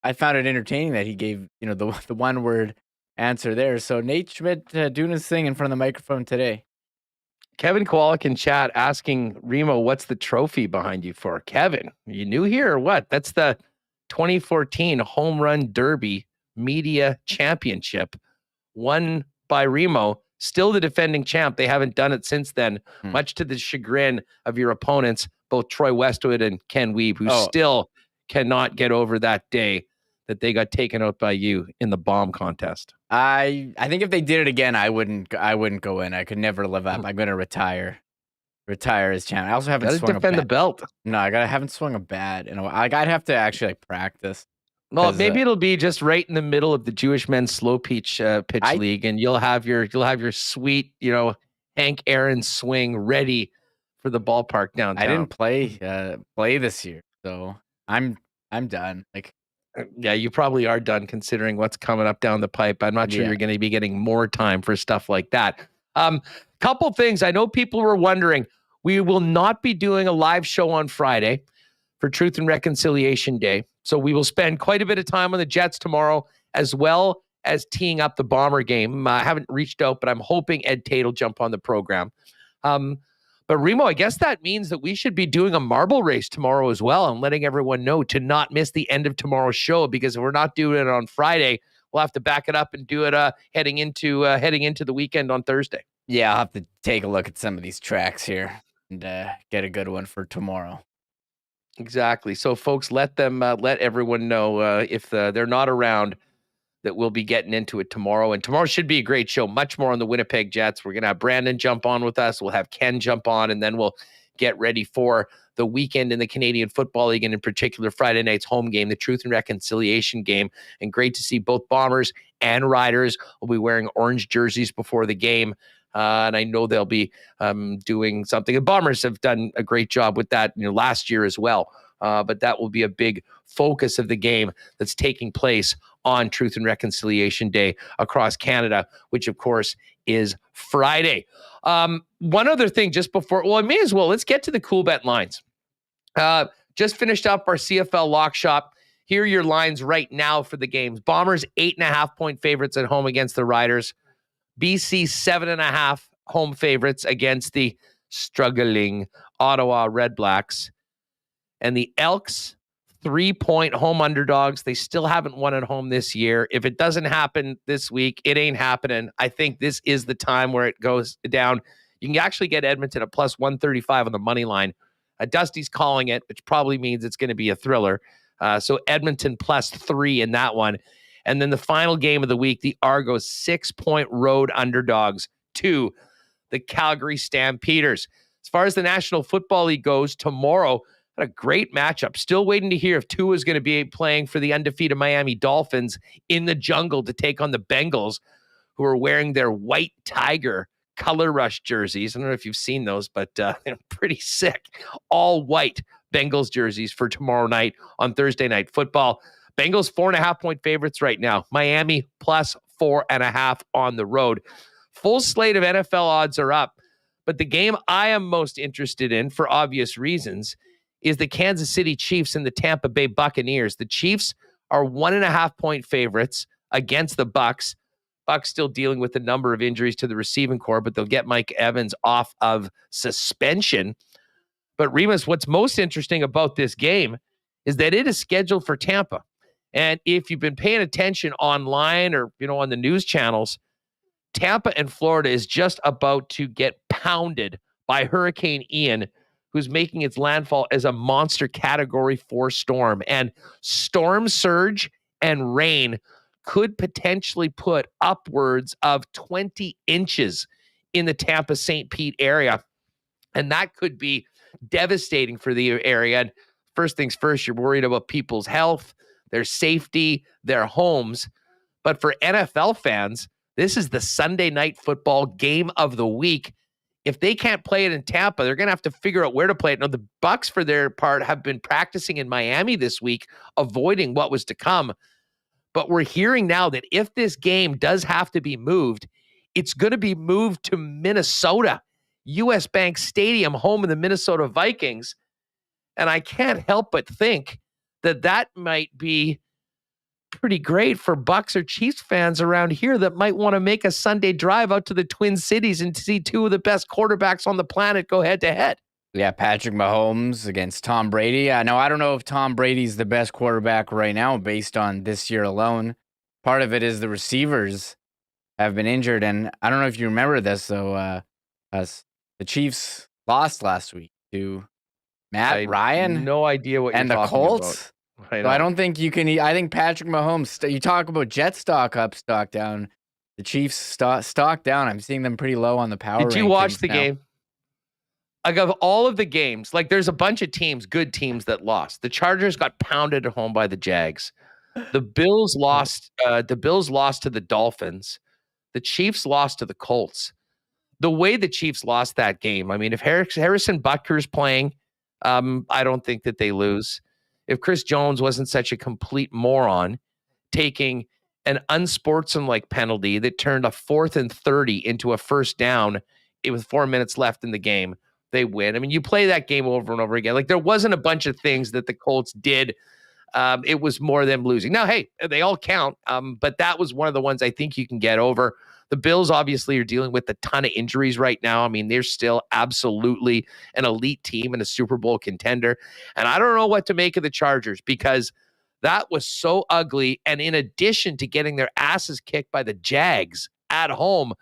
I found it entertaining that he gave, the one-word answer there. So Nate Schmidt doing his thing in front of the microphone today. Kevin Kowalik in chat asking Remo, what's the trophy behind you for? Kevin, you new here or what? That's the 2014 Home Run Derby Media Championship, won by Remo, still the defending champ. They haven't done it since then, much to the chagrin of your opponents, both Troy Westwood and Ken Wiebe, who still cannot get over that day that they got taken out by you in the bomb contest. I think if they did it again, I wouldn't go in. I could never live up. I'm going to retire as champ. I also haven't swung a bat. Defend the belt. No, I haven't swung a bat in a while. I'd have to actually practice. Well, maybe it'll be just right in the middle of the Jewish men's slow pitch league, and you'll have your sweet, Hank Aaron swing ready for the ballpark downtown. I didn't play this year, so I'm done. Yeah, you probably are done considering what's coming up down the pipe. I'm not sure you're going to be getting more time for stuff like that. Couple things. I know people were wondering. We will not be doing a live show on Friday for Truth and Reconciliation Day. So we will spend quite a bit of time on the Jets tomorrow, as well as teeing up the Bomber game. I haven't reached out, but I'm hoping Ed Tate will jump on the program. But Remo, I guess that means that we should be doing a marble race tomorrow as well, and letting everyone know to not miss the end of tomorrow's show, because if we're not doing it on Friday, we'll have to back it up and do it heading into the weekend on Thursday. Yeah, I'll have to take a look at some of these tracks here and get a good one for tomorrow. Exactly. So, folks, let everyone know if they're not around that we'll be getting into it tomorrow. And tomorrow should be a great show. Much more on the Winnipeg Jets. We're going to have Brandon jump on with us. We'll have Ken jump on, and then we'll get ready for the weekend in the Canadian Football League, and in particular Friday night's home game, the Truth and Reconciliation game. And great to see both Bombers and Riders will be wearing orange jerseys before the game. And I know they'll be doing something. The Bombers have done a great job with that last year as well. But that will be a big focus of the game that's taking place on Truth and Reconciliation Day across Canada, which, of course, is Friday. One other thing just before, I may as well, let's get to the Coolbet lines. Just finished up our CFL lock shop. Here are your lines right now for the games. Bombers, 8.5-point favorites at home against the Riders. BC, 7.5 home favorites against the struggling Ottawa Redblacks. And the Elks, 3-point home underdogs. They still haven't won at home this year. If it doesn't happen this week, it ain't happening. I think this is the time where it goes down. You can actually get Edmonton at plus 135 on the money line. Dusty's calling it, which probably means it's going to be a thriller. So Edmonton plus 3 in that one. And then the final game of the week, the Argos 6-point road underdogs to the Calgary Stampeders. As far as the National Football League goes, tomorrow, a great matchup. Still waiting to hear if Tua is going to be playing for the undefeated Miami Dolphins in the jungle to take on the Bengals, who are wearing their white tiger color rush jerseys. I don't know if you've seen those, but they're pretty sick. All white Bengals jerseys for tomorrow night on Thursday Night Football. Bengals 4.5-point favorites right now. Miami plus 4.5 on the road. Full slate of NFL odds are up, but the game I am most interested in, for obvious reasons, is the Kansas City Chiefs and the Tampa Bay Buccaneers. The Chiefs are 1.5-point favorites against the Bucs. Bucs still dealing with a number of injuries to the receiving corps, but they'll get Mike Evans off of suspension. But Remis, what's most interesting about this game is that it is scheduled for Tampa. And if you've been paying attention online or, on the news channels, Tampa and Florida is just about to get pounded by Hurricane Ian, who's making its landfall as a monster Category 4 storm. And storm surge and rain could potentially put upwards of 20 inches in the Tampa St. Pete area. And that could be devastating for the area. And first things first, you're worried about people's health, their safety, their homes. But for NFL fans, this is the Sunday Night Football game of the week. If they can't play it in Tampa, they're going to have to figure out where to play it. Now, the Bucs, for their part, have been practicing in Miami this week, avoiding what was to come. But we're hearing now that if this game does have to be moved, it's going to be moved to Minnesota, US Bank Stadium, home of the Minnesota Vikings. And I can't help but think that that might be pretty great for Bucs or Chiefs fans around here that might want to make a Sunday drive out to the Twin Cities and see two of the best quarterbacks on the planet go head-to-head. Yeah, Patrick Mahomes against Tom Brady. Now, I don't know if Tom Brady's the best quarterback right now based on this year alone. Part of it is the receivers have been injured, and I don't know if you remember this, so the Chiefs lost last week to Matt Ryan. No idea what you're talking about. And the Colts. So I don't think you can. I think Patrick Mahomes. You talk about Jet stock up, stock down. The Chiefs stock down. I'm seeing them pretty low on the power. Did you watch the game? Like, of all of the games, like, there's a bunch of teams, good teams, that lost. The Chargers got pounded at home by the Jags. The Bills lost. The Bills lost to the Dolphins. The Chiefs lost to the Colts. The way the Chiefs lost that game, I mean, if Harrison Butker's playing, I don't think that they lose. If Chris Jones wasn't such a complete moron, taking an unsportsmanlike penalty that turned a 4th and 30 into a first down with 4 minutes left in the game, they win. I mean, you play that game over and over again. Like, there wasn't a bunch of things that the Colts did. It was more them losing. Now, hey, they all count, but that was one of the ones I think you can get over. The Bills obviously are dealing with a ton of injuries right now. I mean, they're still absolutely an elite team and a Super Bowl contender. And I don't know what to make of the Chargers, because that was so ugly. And in addition to getting their asses kicked by the Jags at home,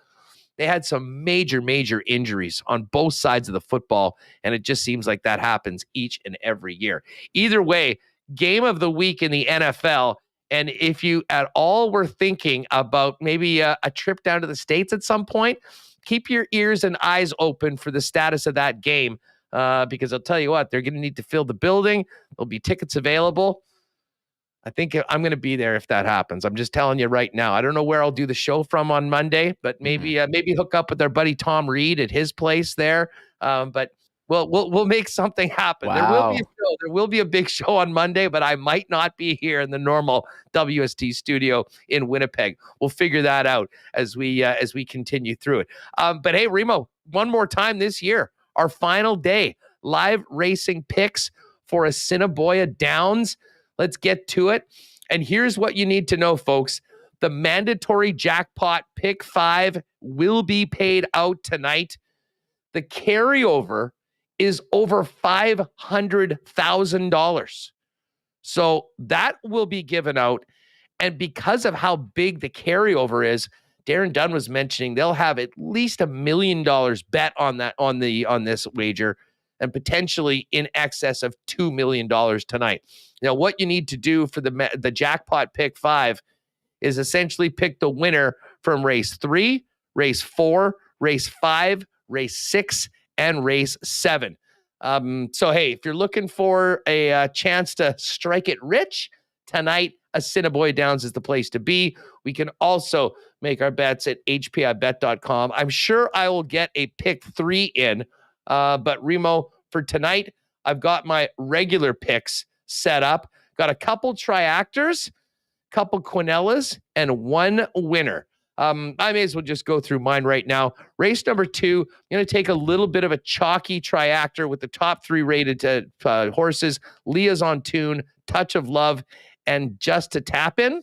they had some major, major injuries on both sides of the football. And it just seems like that happens each and every year. Either way, game of the week in the NFL. And if you at all were thinking about maybe a trip down to the States at some point, keep your ears and eyes open for the status of that game, because I'll tell you what, they're going to need to fill the building. There'll be tickets available. I think I'm going to be there if that happens. I'm just telling you right now. I don't know where I'll do the show from on Monday, but maybe hook up with our buddy Tom Reed at his place there. But we'll make something happen. Wow. There will be a show. There will be a big show on Monday, but I might not be here in the normal WST studio in Winnipeg. We'll figure that out as we continue through it. But hey, Remo, one more time this year, our final day, live racing picks for Assiniboia Downs. Let's get to it. And here's what you need to know, folks. The mandatory jackpot pick 5 will be paid out tonight. The carryover is over $500,000. So that will be given out. And because of how big the carryover is, Darren Dunn was mentioning they'll have at least $1 million bet on this wager, and potentially in excess of $2 million tonight. Now, what you need to do for the jackpot pick 5 is essentially pick the winner from race 3, race 4, race 5, race 6, and race 7. So, hey, if you're looking for a chance to strike it rich tonight, Assiniboia Downs is the place to be. We can also make our bets at hpibet.com. I'm sure I will get a pick 3 in, but Remo, for tonight, I've got my regular picks set up. Got a couple triactors, couple quinellas, and 1 winner. I may as well just go through mine right now. Race number 2, I'm going to take a little bit of a chalky triactor with the top 3 rated horses, Leah's on Tune, Touch of Love, and Just to Tap In.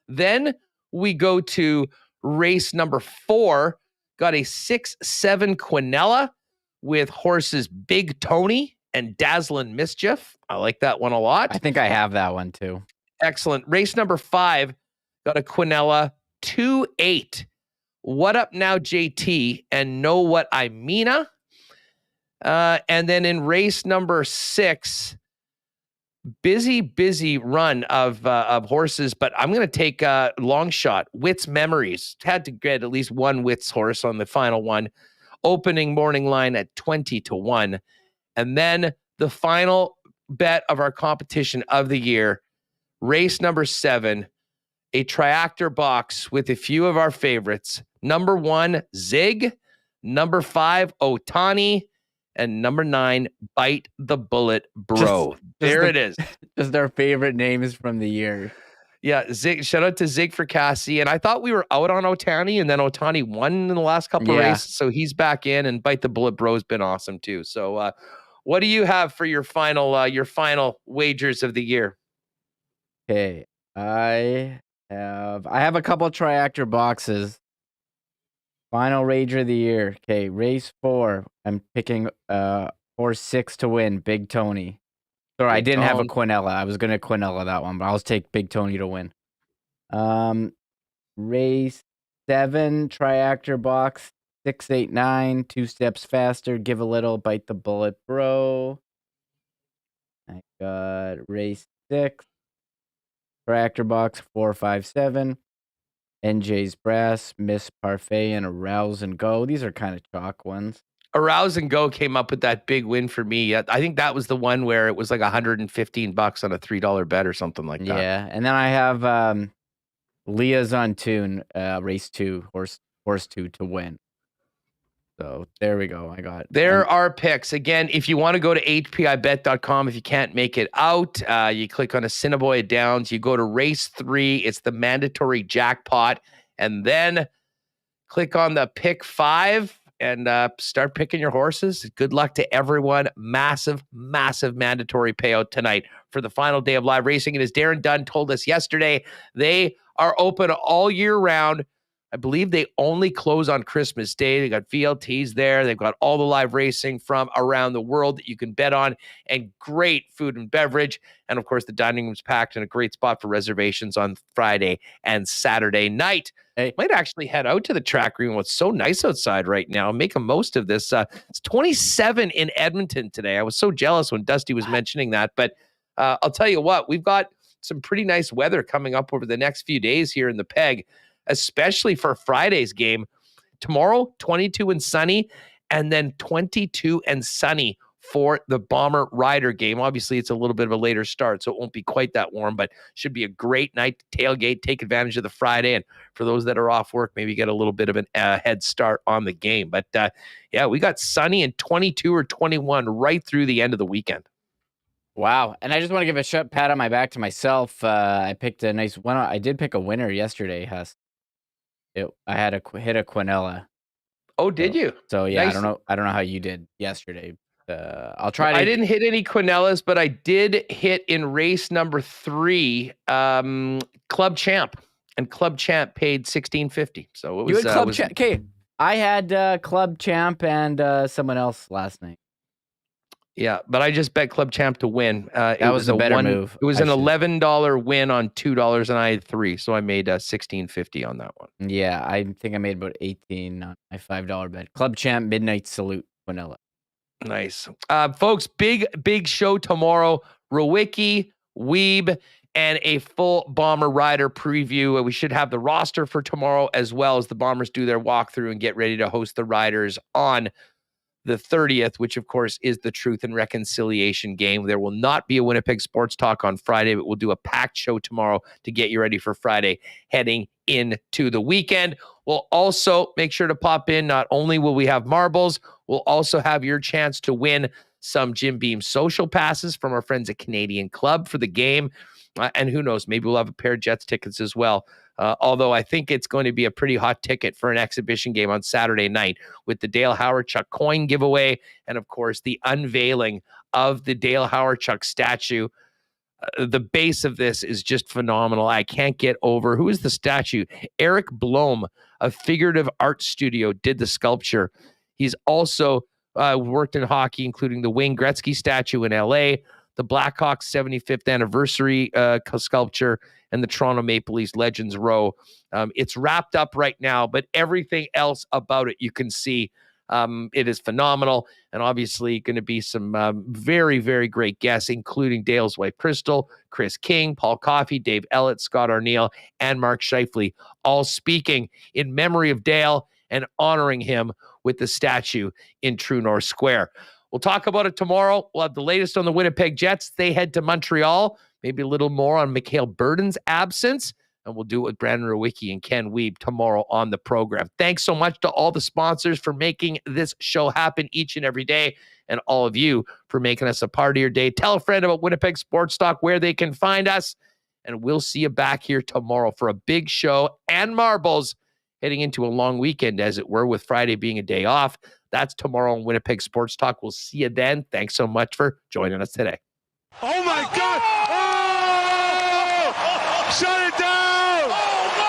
Then we go to race number 4. Got a 6-7 quinella with horses Big Tony and Dazzlin' Mischief. I like that one a lot. I think I have that one too. Excellent. Race number 5, got a quinella 2-8. What Up Now, JT, and Know What I Meana. And then in race number 6, busy run of horses, but I'm going to take a long shot. Wits Memories. Had to get at least one Wits horse on the final one. Opening morning line at 20-1. And then the final bet of our competition of the year, race number 7, a triactor box with a few of our favorites. Number 1, Zig. Number 5, Otani. And number 9, Bite the Bullet, Bro. It is. Just their favorite names from the year. Yeah, Zig. Shout out to Zig for Cassie. And I thought we were out on Otani, and then Otani won in the last couple of races, so he's back in. And Bite the Bullet, Bro's been awesome too. So, what do you have for your final wagers of the year? Okay, I have a couple triactor boxes. Final wager of the year. Okay, race 4. I'm picking horse 6 to win, Big Tony. Sorry, I didn't have a quinella. I was going to quinella that one, but I'll take Big Tony to win. Race 7, triactor box, 6, 8, 9, 2 steps faster, Give a Little, Bite the Bullet, Bro. I got race 6, triactor box, 4, 5, 7. NJ's Brass, Miss Parfait, and Arouse and Go. These are kind of chalk ones. Arouse and Go came up with that big win for me. I think that was the one where it was like $115 on a $3 bet or something like that. Yeah, and then I have Leah's on Tune, race 2, horse 2 to win. So there we go. There are picks. Again, if you want to go to hpibet.com, if you can't make it out, you click on Assiniboia Downs, you go to race 3, it's the mandatory jackpot, and then click on the pick 5 and start picking your horses. Good luck to everyone. Massive mandatory payout tonight for the final day of live racing. And as Darren Dunn told us yesterday, they are open all year round. I believe they only close on Christmas Day. They got VLTs there. They've got all the live racing from around the world that you can bet on, and great food and beverage. And of course, the dining room's packed and a great spot for reservations on Friday and Saturday night. Hey, might actually head out to the track room. It's so nice outside right now. Make the most of this. It's 27 in Edmonton today. I was so jealous when Dusty was mentioning that, but I'll tell you what, we've got some pretty nice weather coming up over the next few days here in the Peg, especially for Friday's game. Tomorrow, 22 and sunny, and then 22 and sunny for the Bomber Rider game. Obviously, it's a little bit of a later start, so it won't be quite that warm, but should be a great night to tailgate, take advantage of the Friday, and for those that are off work, maybe get a little bit of a head start on the game. But yeah, we got sunny and 22 or 21 right through the end of the weekend. Wow. And I just want to give a pat on my back to myself. I picked a nice one. I did pick a winner yesterday, Huss. I had hit a quinella. Oh, did you? So yeah, nice. I don't know how you did yesterday. I'll try to. I didn't hit any quinellas, but I did hit in race number 3, Club Champ, and Club Champ paid $16.50. So it was. You had Club Champ. Okay, I had Club Champ and someone else last night. Yeah, but I just bet Club Champ to win. That was a better move. It was an $11 win on $2, and I had 3, so I made $16.50 on that one. Yeah, I think I made about 18 on my $5 bet. Club Champ Midnight Salute Vanilla. Nice, folks. Big show tomorrow. Rowicki, Weeb, and a full Bomber Rider preview. We should have the roster for tomorrow as well as the Bombers do their walkthrough and get ready to host the Riders on the 30th, which of course is the Truth and Reconciliation game. There will not be a Winnipeg Sports Talk on Friday, but we'll do a packed show tomorrow to get you ready for Friday heading into the weekend. We'll also make sure to pop in. Not only will we have marbles, we'll also have your chance to win some Jim Beam social passes from our friends at Canadian Club for the game. And who knows, maybe we'll have a pair of Jets tickets as well. Although I think it's going to be a pretty hot ticket for an exhibition game on Saturday night with the Dale Hawerchuk coin giveaway and, of course, the unveiling of the Dale Hawerchuk statue. The base of this is just phenomenal. I can't get over. Who is the statue? Eric Blom, a figurative art studio, did the sculpture. He's also worked in hockey, including the Wayne Gretzky statue in L.A., the Blackhawks 75th anniversary sculpture, and the Toronto Maple Leafs Legends Row. It's wrapped up right now, but everything else about it, you can see. It is phenomenal, and obviously going to be some very, very great guests, including Dale's wife, Crystal, Chris King, Paul Coffey, Dave Ellett, Scott Arneal, and Mark Scheifele, all speaking in memory of Dale and honoring him with the statue in True North Square. We'll talk about it tomorrow. We'll have the latest on the Winnipeg Jets. They head to Montreal. Maybe a little more on Mikhail Burden's absence. And we'll do it with Brandon Rowicki and Ken Wiebe tomorrow on the program. Thanks so much to all the sponsors for making this show happen each and every day. And all of you for making us a part of your day. Tell a friend about Winnipeg Sports Talk, where they can find us. And we'll see you back here tomorrow for a big show and marbles heading into a long weekend, as it were, with Friday being a day off. That's tomorrow on Winnipeg Sports Talk. We'll see you then. Thanks so much for joining us today. Oh, my God. Oh! Shut it down.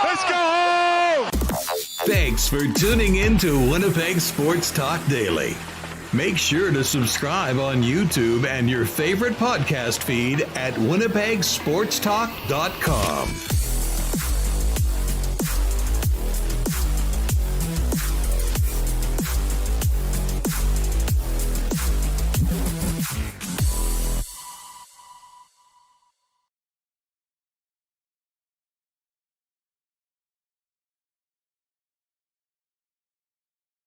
Let's go home. Thanks for tuning in to Winnipeg Sports Talk Daily. Make sure to subscribe on YouTube and your favorite podcast feed at winnipegsportstalk.com.